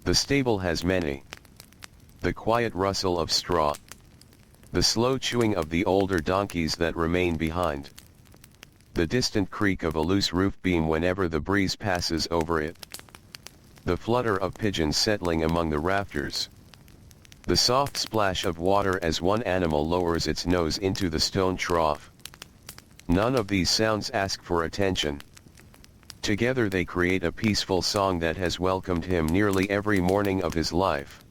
[SPEAKER 1] The stable has many. The quiet rustle of straw. The slow chewing of the older donkeys that remain behind. The distant creak of a loose roof beam whenever the breeze passes over it. The flutter of pigeons settling among the rafters. The soft splash of water as one animal lowers its nose into the stone trough. None of these sounds ask for attention. Together they create a peaceful song that has welcomed him nearly every morning of his life.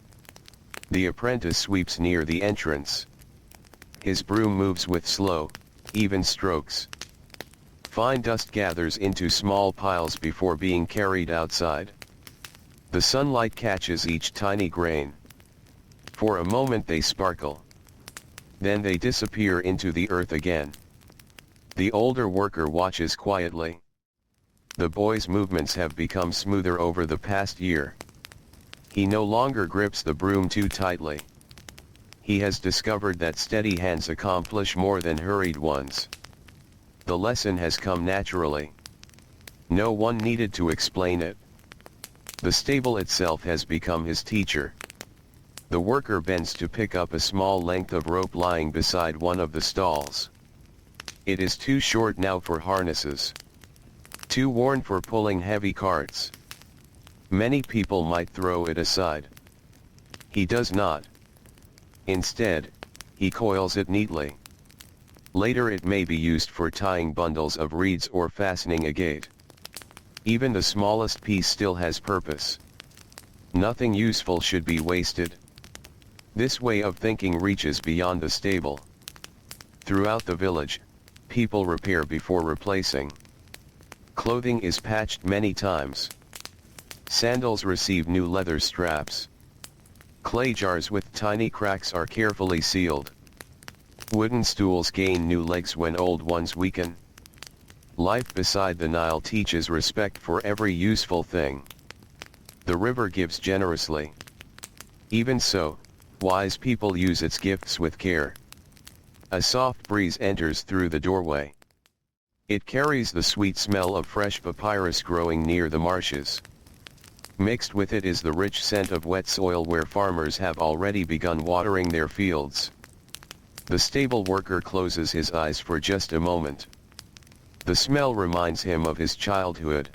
[SPEAKER 1] The apprentice sweeps near the entrance. His broom moves with slow, even strokes. Fine dust gathers into small piles before being carried outside. The sunlight catches each tiny grain. For a moment they sparkle. Then they disappear into the earth again. The older worker watches quietly. The boy's movements have become smoother over the past year. He no longer grips the broom too tightly. He has discovered that steady hands accomplish more than hurried ones. The lesson has come naturally. No one needed to explain it. The stable itself has become his teacher. The worker bends to pick up a small length of rope lying beside one of the stalls. It is too short now for harnesses. Too worn for pulling heavy carts. Many people might throw it aside. He does not. Instead, he coils it neatly. Later it may be used for tying bundles of reeds or fastening a gate. Even the smallest piece still has purpose. Nothing useful should be wasted. This way of thinking reaches beyond the stable. Throughout the village, people repair before replacing. Clothing is patched many times. Sandals receive new leather straps. Clay jars with tiny cracks are carefully sealed. Wooden stools gain new legs when old ones weaken. Life beside the Nile teaches respect for every useful thing. The river gives generously. Even so, wise people use its gifts with care. A soft breeze enters through the doorway. It carries the sweet smell of fresh papyrus growing near the marshes. Mixed with it is the rich scent of wet soil where farmers have already begun watering their fields. The stable worker closes his eyes for just a moment. The smell reminds him of his childhood.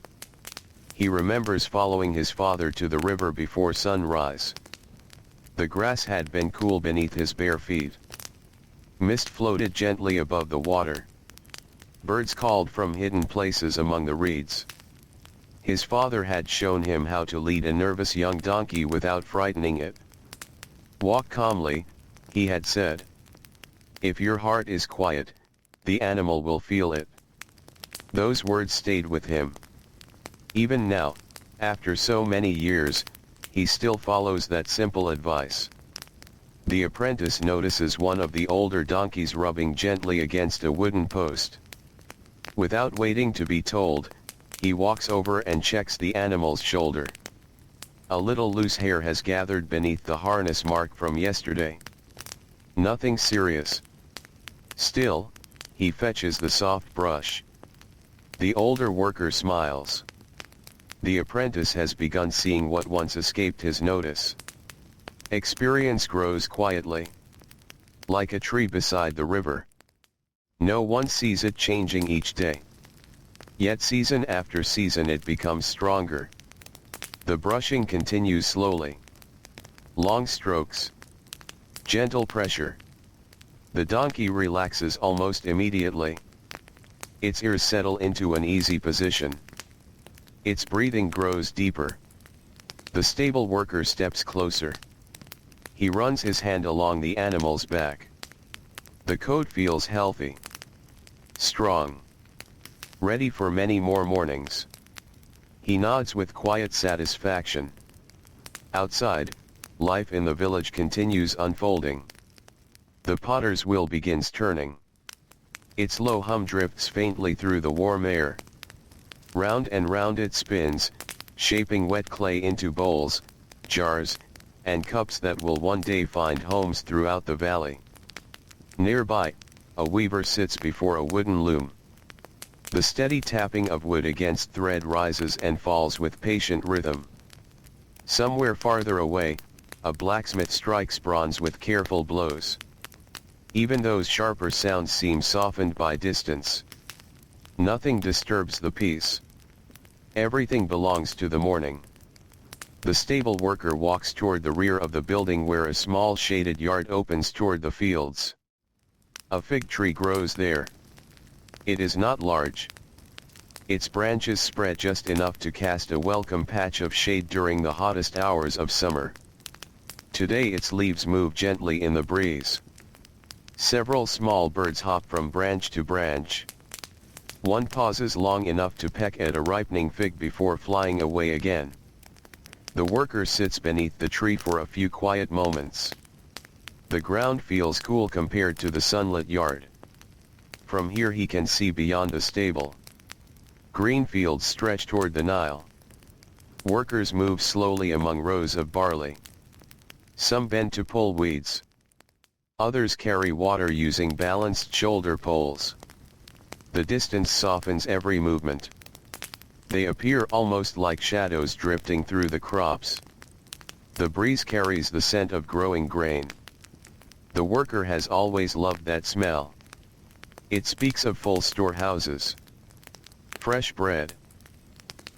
[SPEAKER 1] He remembers following his father to the river before sunrise. The grass had been cool beneath his bare feet. Mist floated gently above the water. Birds called from hidden places among the reeds. His father had shown him how to lead a nervous young donkey without frightening it. Walk calmly, he had said. If your heart is quiet, the animal will feel it. Those words stayed with him. Even now, after so many years, he still follows that simple advice. The apprentice notices one of the older donkeys rubbing gently against a wooden post. Without waiting to be told, he walks over and checks the animal's shoulder. A little loose hair has gathered beneath the harness mark from yesterday. Nothing serious. Still, he fetches the soft brush. The older worker smiles. The apprentice has begun seeing what once escaped his notice. Experience grows quietly. Like a tree beside the river. No one sees it changing each day. Yet season after season it becomes stronger. The brushing continues slowly. Long strokes. Gentle pressure. The donkey relaxes almost immediately. Its ears settle into an easy position. Its breathing grows deeper. The stable worker steps closer. He runs his hand along the animal's back. The coat feels healthy. Strong. Ready for many more mornings. He nods with quiet satisfaction. Outside, life in the village continues unfolding. The potter's wheel begins turning. Its low hum drifts faintly through the warm air. Round and round it spins, shaping wet clay into bowls, jars, and cups that will one day find homes throughout the valley. Nearby, a weaver sits before a wooden loom. The steady tapping of wood against thread rises and falls with patient rhythm. Somewhere farther away, a blacksmith strikes bronze with careful blows. Even those sharper sounds seem softened by distance. Nothing disturbs the peace. Everything belongs to the morning. The stable worker walks toward the rear of the building where a small shaded yard opens toward the fields. A fig tree grows there. It is not large. Its branches spread just enough to cast a welcome patch of shade during the hottest hours of summer. Today its leaves move gently in the breeze. Several small birds hop from branch to branch. One pauses long enough to peck at a ripening fig before flying away again. The worker sits beneath the tree for a few quiet moments. The ground feels cool compared to the sunlit yard. From here he can see beyond the stable. Green fields stretch toward the Nile. Workers move slowly among rows of barley. Some bend to pull weeds. Others carry water using balanced shoulder poles. The distance softens every movement. They appear almost like shadows drifting through the crops. The breeze carries the scent of growing grain. The worker has always loved that smell. It speaks of full storehouses. Fresh bread.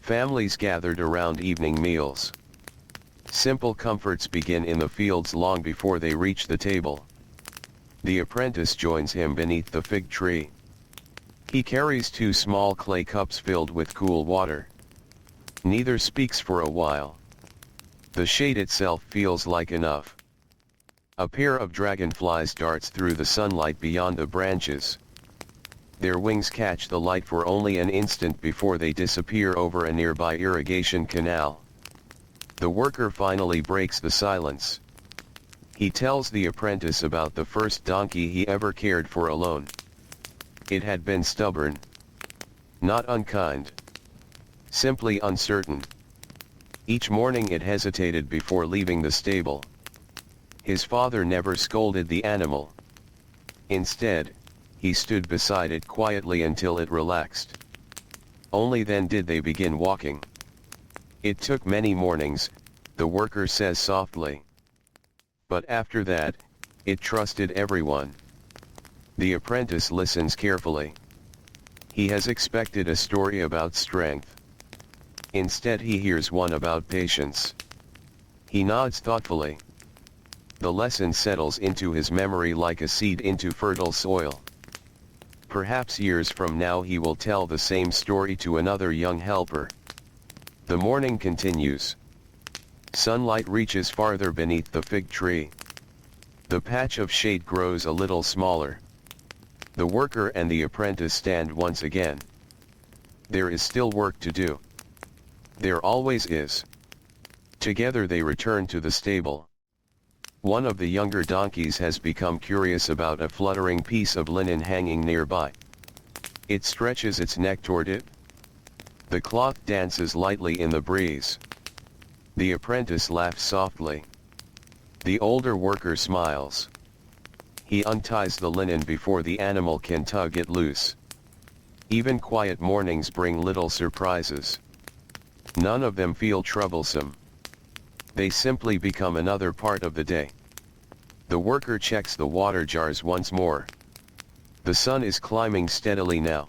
[SPEAKER 1] Families gathered around evening meals. Simple comforts begin in the fields long before they reach the table. The apprentice joins him beneath the fig tree. He carries 2 small clay cups filled with cool water. Neither speaks for a while. The shade itself feels like enough. A pair of dragonflies darts through the sunlight beyond the branches. Their wings catch the light for only an instant before they disappear over a nearby irrigation canal. The worker finally breaks the silence. He tells the apprentice about the first donkey he ever cared for alone. It had been stubborn. Not unkind. Simply uncertain. Each morning it hesitated before leaving the stable. His father never scolded the animal. Instead, he stood beside it quietly until it relaxed. Only then did they begin walking. It took many mornings, the worker says softly. But after that, it trusted everyone. The apprentice listens carefully. He has expected a story about strength. Instead he hears one about patience. He nods thoughtfully. The lesson settles into his memory like a seed into fertile soil. Perhaps years from now he will tell the same story to another young helper. The morning continues. Sunlight reaches farther beneath the fig tree. The patch of shade grows a little smaller. The worker and the apprentice stand once again. There is still work to do. There always is. Together they return to the stable. One of the younger donkeys has become curious about a fluttering piece of linen hanging nearby. It stretches its neck toward it. The cloth dances lightly in the breeze. The apprentice laughs softly. The older worker smiles. He unties the linen before the animal can tug it loose. Even quiet mornings bring little surprises. None of them feel troublesome. They simply become another part of the day. The worker checks the water jars once more. The sun is climbing steadily now.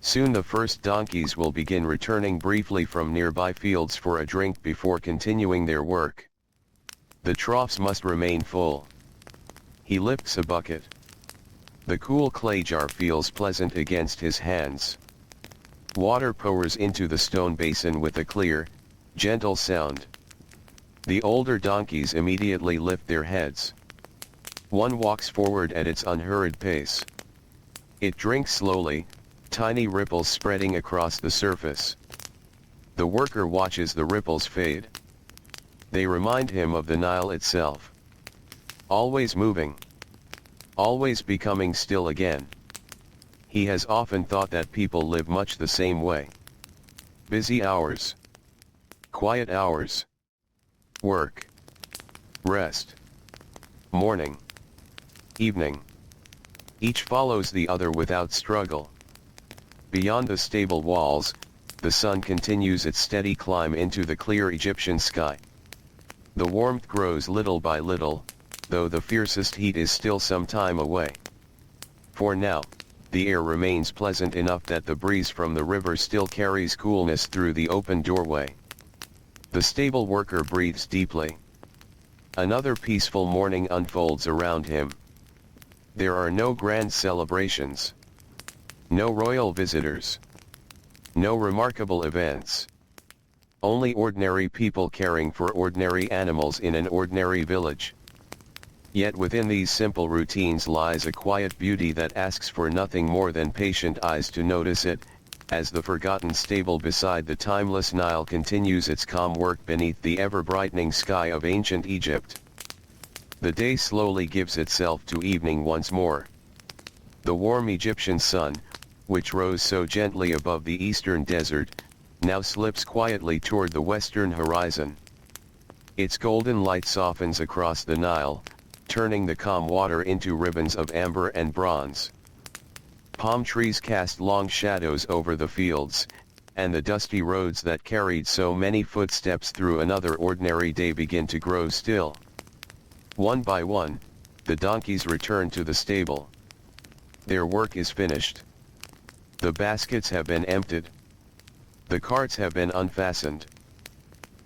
[SPEAKER 1] Soon the first donkeys will begin returning briefly from nearby fields for a drink before continuing their work. The troughs must remain full. He lifts a bucket. The cool clay jar feels pleasant against his hands. Water pours into the stone basin with a clear, gentle sound. The older donkeys immediately lift their heads. One walks forward at its unhurried pace. It drinks slowly, tiny ripples spreading across the surface. The worker watches the ripples fade. They remind him of the Nile itself. Always moving. Always becoming still again. He has often thought that people live much the same way. Busy hours. Quiet hours. Work. Rest. Morning. Evening. Each follows the other without struggle. Beyond the stable walls, the sun continues its steady climb into the clear Egyptian sky. The warmth grows little by little, though the fiercest heat is still some time away. For now, the air remains pleasant enough that the breeze from the river still carries coolness through the open doorway. The stable worker breathes deeply. Another peaceful morning unfolds around him. There are no grand celebrations. No royal visitors. No remarkable events. Only ordinary people caring for ordinary animals in an ordinary village. Yet within these simple routines lies a quiet beauty that asks for nothing more than patient eyes to notice it, as the forgotten stable beside the timeless Nile continues its calm work beneath the ever-brightening sky of ancient Egypt. The day slowly gives itself to evening once more. The warm Egyptian sun, which rose so gently above the eastern desert, now slips quietly toward the western horizon. Its golden light softens across the Nile, turning the calm water into ribbons of amber and bronze. Palm trees cast long shadows over the fields, and the dusty roads that carried so many footsteps through another ordinary day begin to grow still. One by one, the donkeys return to the stable. Their work is finished. The baskets have been emptied. The carts have been unfastened.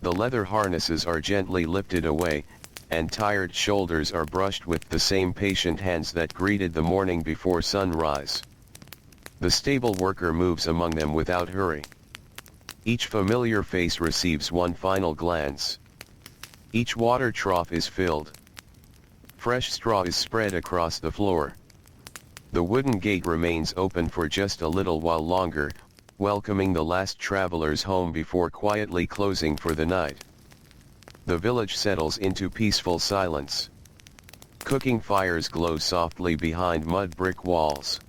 [SPEAKER 1] The leather harnesses are gently lifted away, and tired shoulders are brushed with the same patient hands that greeted the morning before sunrise. The stable worker moves among them without hurry. Each familiar face receives one final glance. Each water trough is filled. Fresh straw is spread across the floor. The wooden gate remains open for just a little while longer, welcoming the last travelers home before quietly closing for the night. The village settles into peaceful silence. Cooking fires glow softly behind mud brick walls.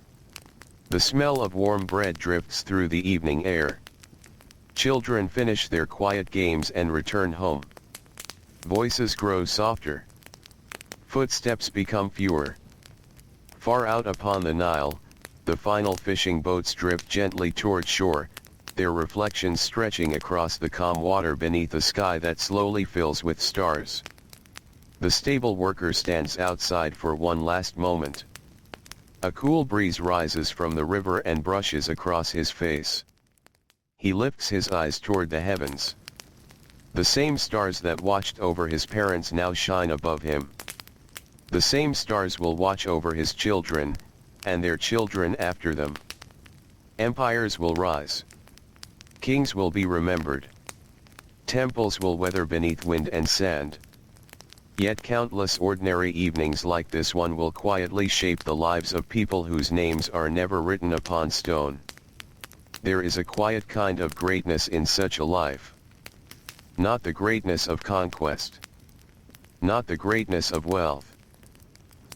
[SPEAKER 1] The smell of warm bread drifts through the evening air. Children finish their quiet games and return home. Voices grow softer. Footsteps become fewer. Far out upon the Nile, the final fishing boats drift gently toward shore, their reflections stretching across the calm water beneath a sky that slowly fills with stars. The stable worker stands outside for one last moment. A cool breeze rises from the river and brushes across his face. He lifts his eyes toward the heavens. The same stars that watched over his parents now shine above him. The same stars will watch over his children, and their children after them. Empires will rise. Kings will be remembered. Temples will weather beneath wind and sand. Yet countless ordinary evenings like this one will quietly shape the lives of people whose names are never written upon stone. There is a quiet kind of greatness in such a life. Not the greatness of conquest. Not the greatness of wealth.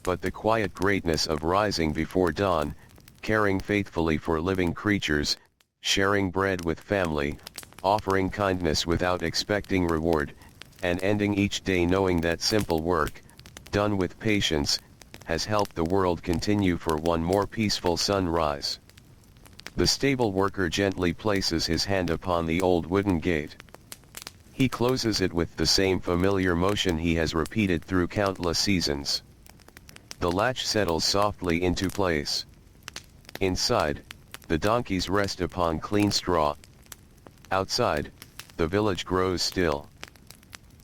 [SPEAKER 1] But the quiet greatness of rising before dawn, caring faithfully for living creatures, sharing bread with family, offering kindness without expecting reward, and ending each day knowing that simple work, done with patience, has helped the world continue for one more peaceful sunrise. The stable worker gently places his hand upon the old wooden gate. He closes it with the same familiar motion he has repeated through countless seasons. The latch settles softly into place. Inside, the donkeys rest upon clean straw. Outside, the village grows still.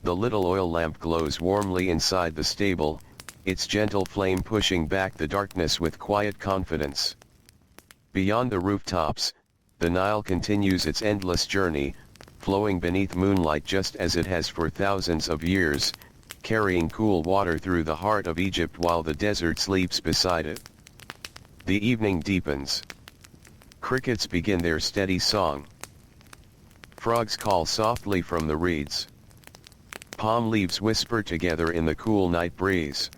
[SPEAKER 1] The little oil lamp glows warmly inside the stable, its gentle flame pushing back the darkness with quiet confidence. Beyond the rooftops, the Nile continues its endless journey, flowing beneath moonlight just as it has for thousands of years, carrying cool water through the heart of Egypt while the desert sleeps beside it. The evening deepens. Crickets begin their steady song. Frogs call softly from the reeds. Palm leaves whisper together in the cool night breeze.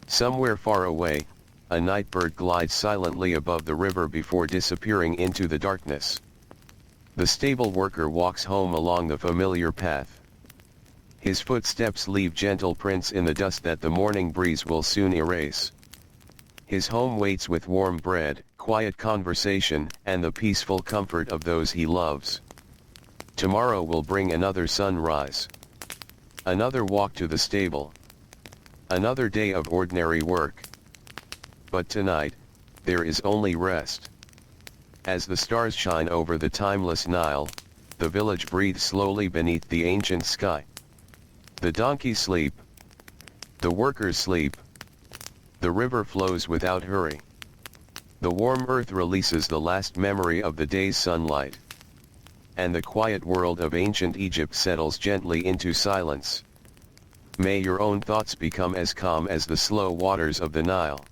[SPEAKER 1] Somewhere far away, a night bird glides silently above the river before disappearing into the darkness. The stable worker walks home along the familiar path. His footsteps leave gentle prints in the dust that the morning breeze will soon erase. His home waits with warm bread, quiet conversation, and the peaceful comfort of those he loves. Tomorrow will bring another sunrise. Another walk to the stable. Another day of ordinary work. But tonight, there is only rest. As the stars shine over the timeless Nile, the village breathes slowly beneath the ancient sky. The donkeys sleep. The workers sleep. The river flows without hurry. The warm earth releases the last memory of the day's sunlight. And the quiet world of ancient Egypt settles gently into silence. May your own thoughts become as calm as the slow waters of the Nile.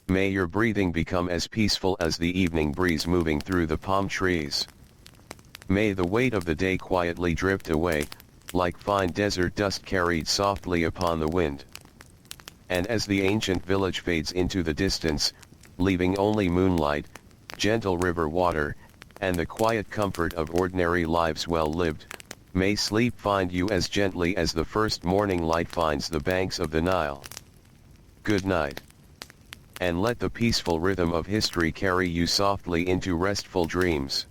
[SPEAKER 1] May your breathing become as peaceful as the evening breeze moving through the palm trees. May the weight of the day quietly drift away, like fine desert dust carried softly upon the wind. And as the ancient village fades into the distance, leaving only moonlight, gentle river water, and the quiet comfort of ordinary lives well lived, may sleep find you as gently as the first morning light finds the banks of the Nile. Good night. And let the peaceful rhythm of history carry you softly into restful dreams.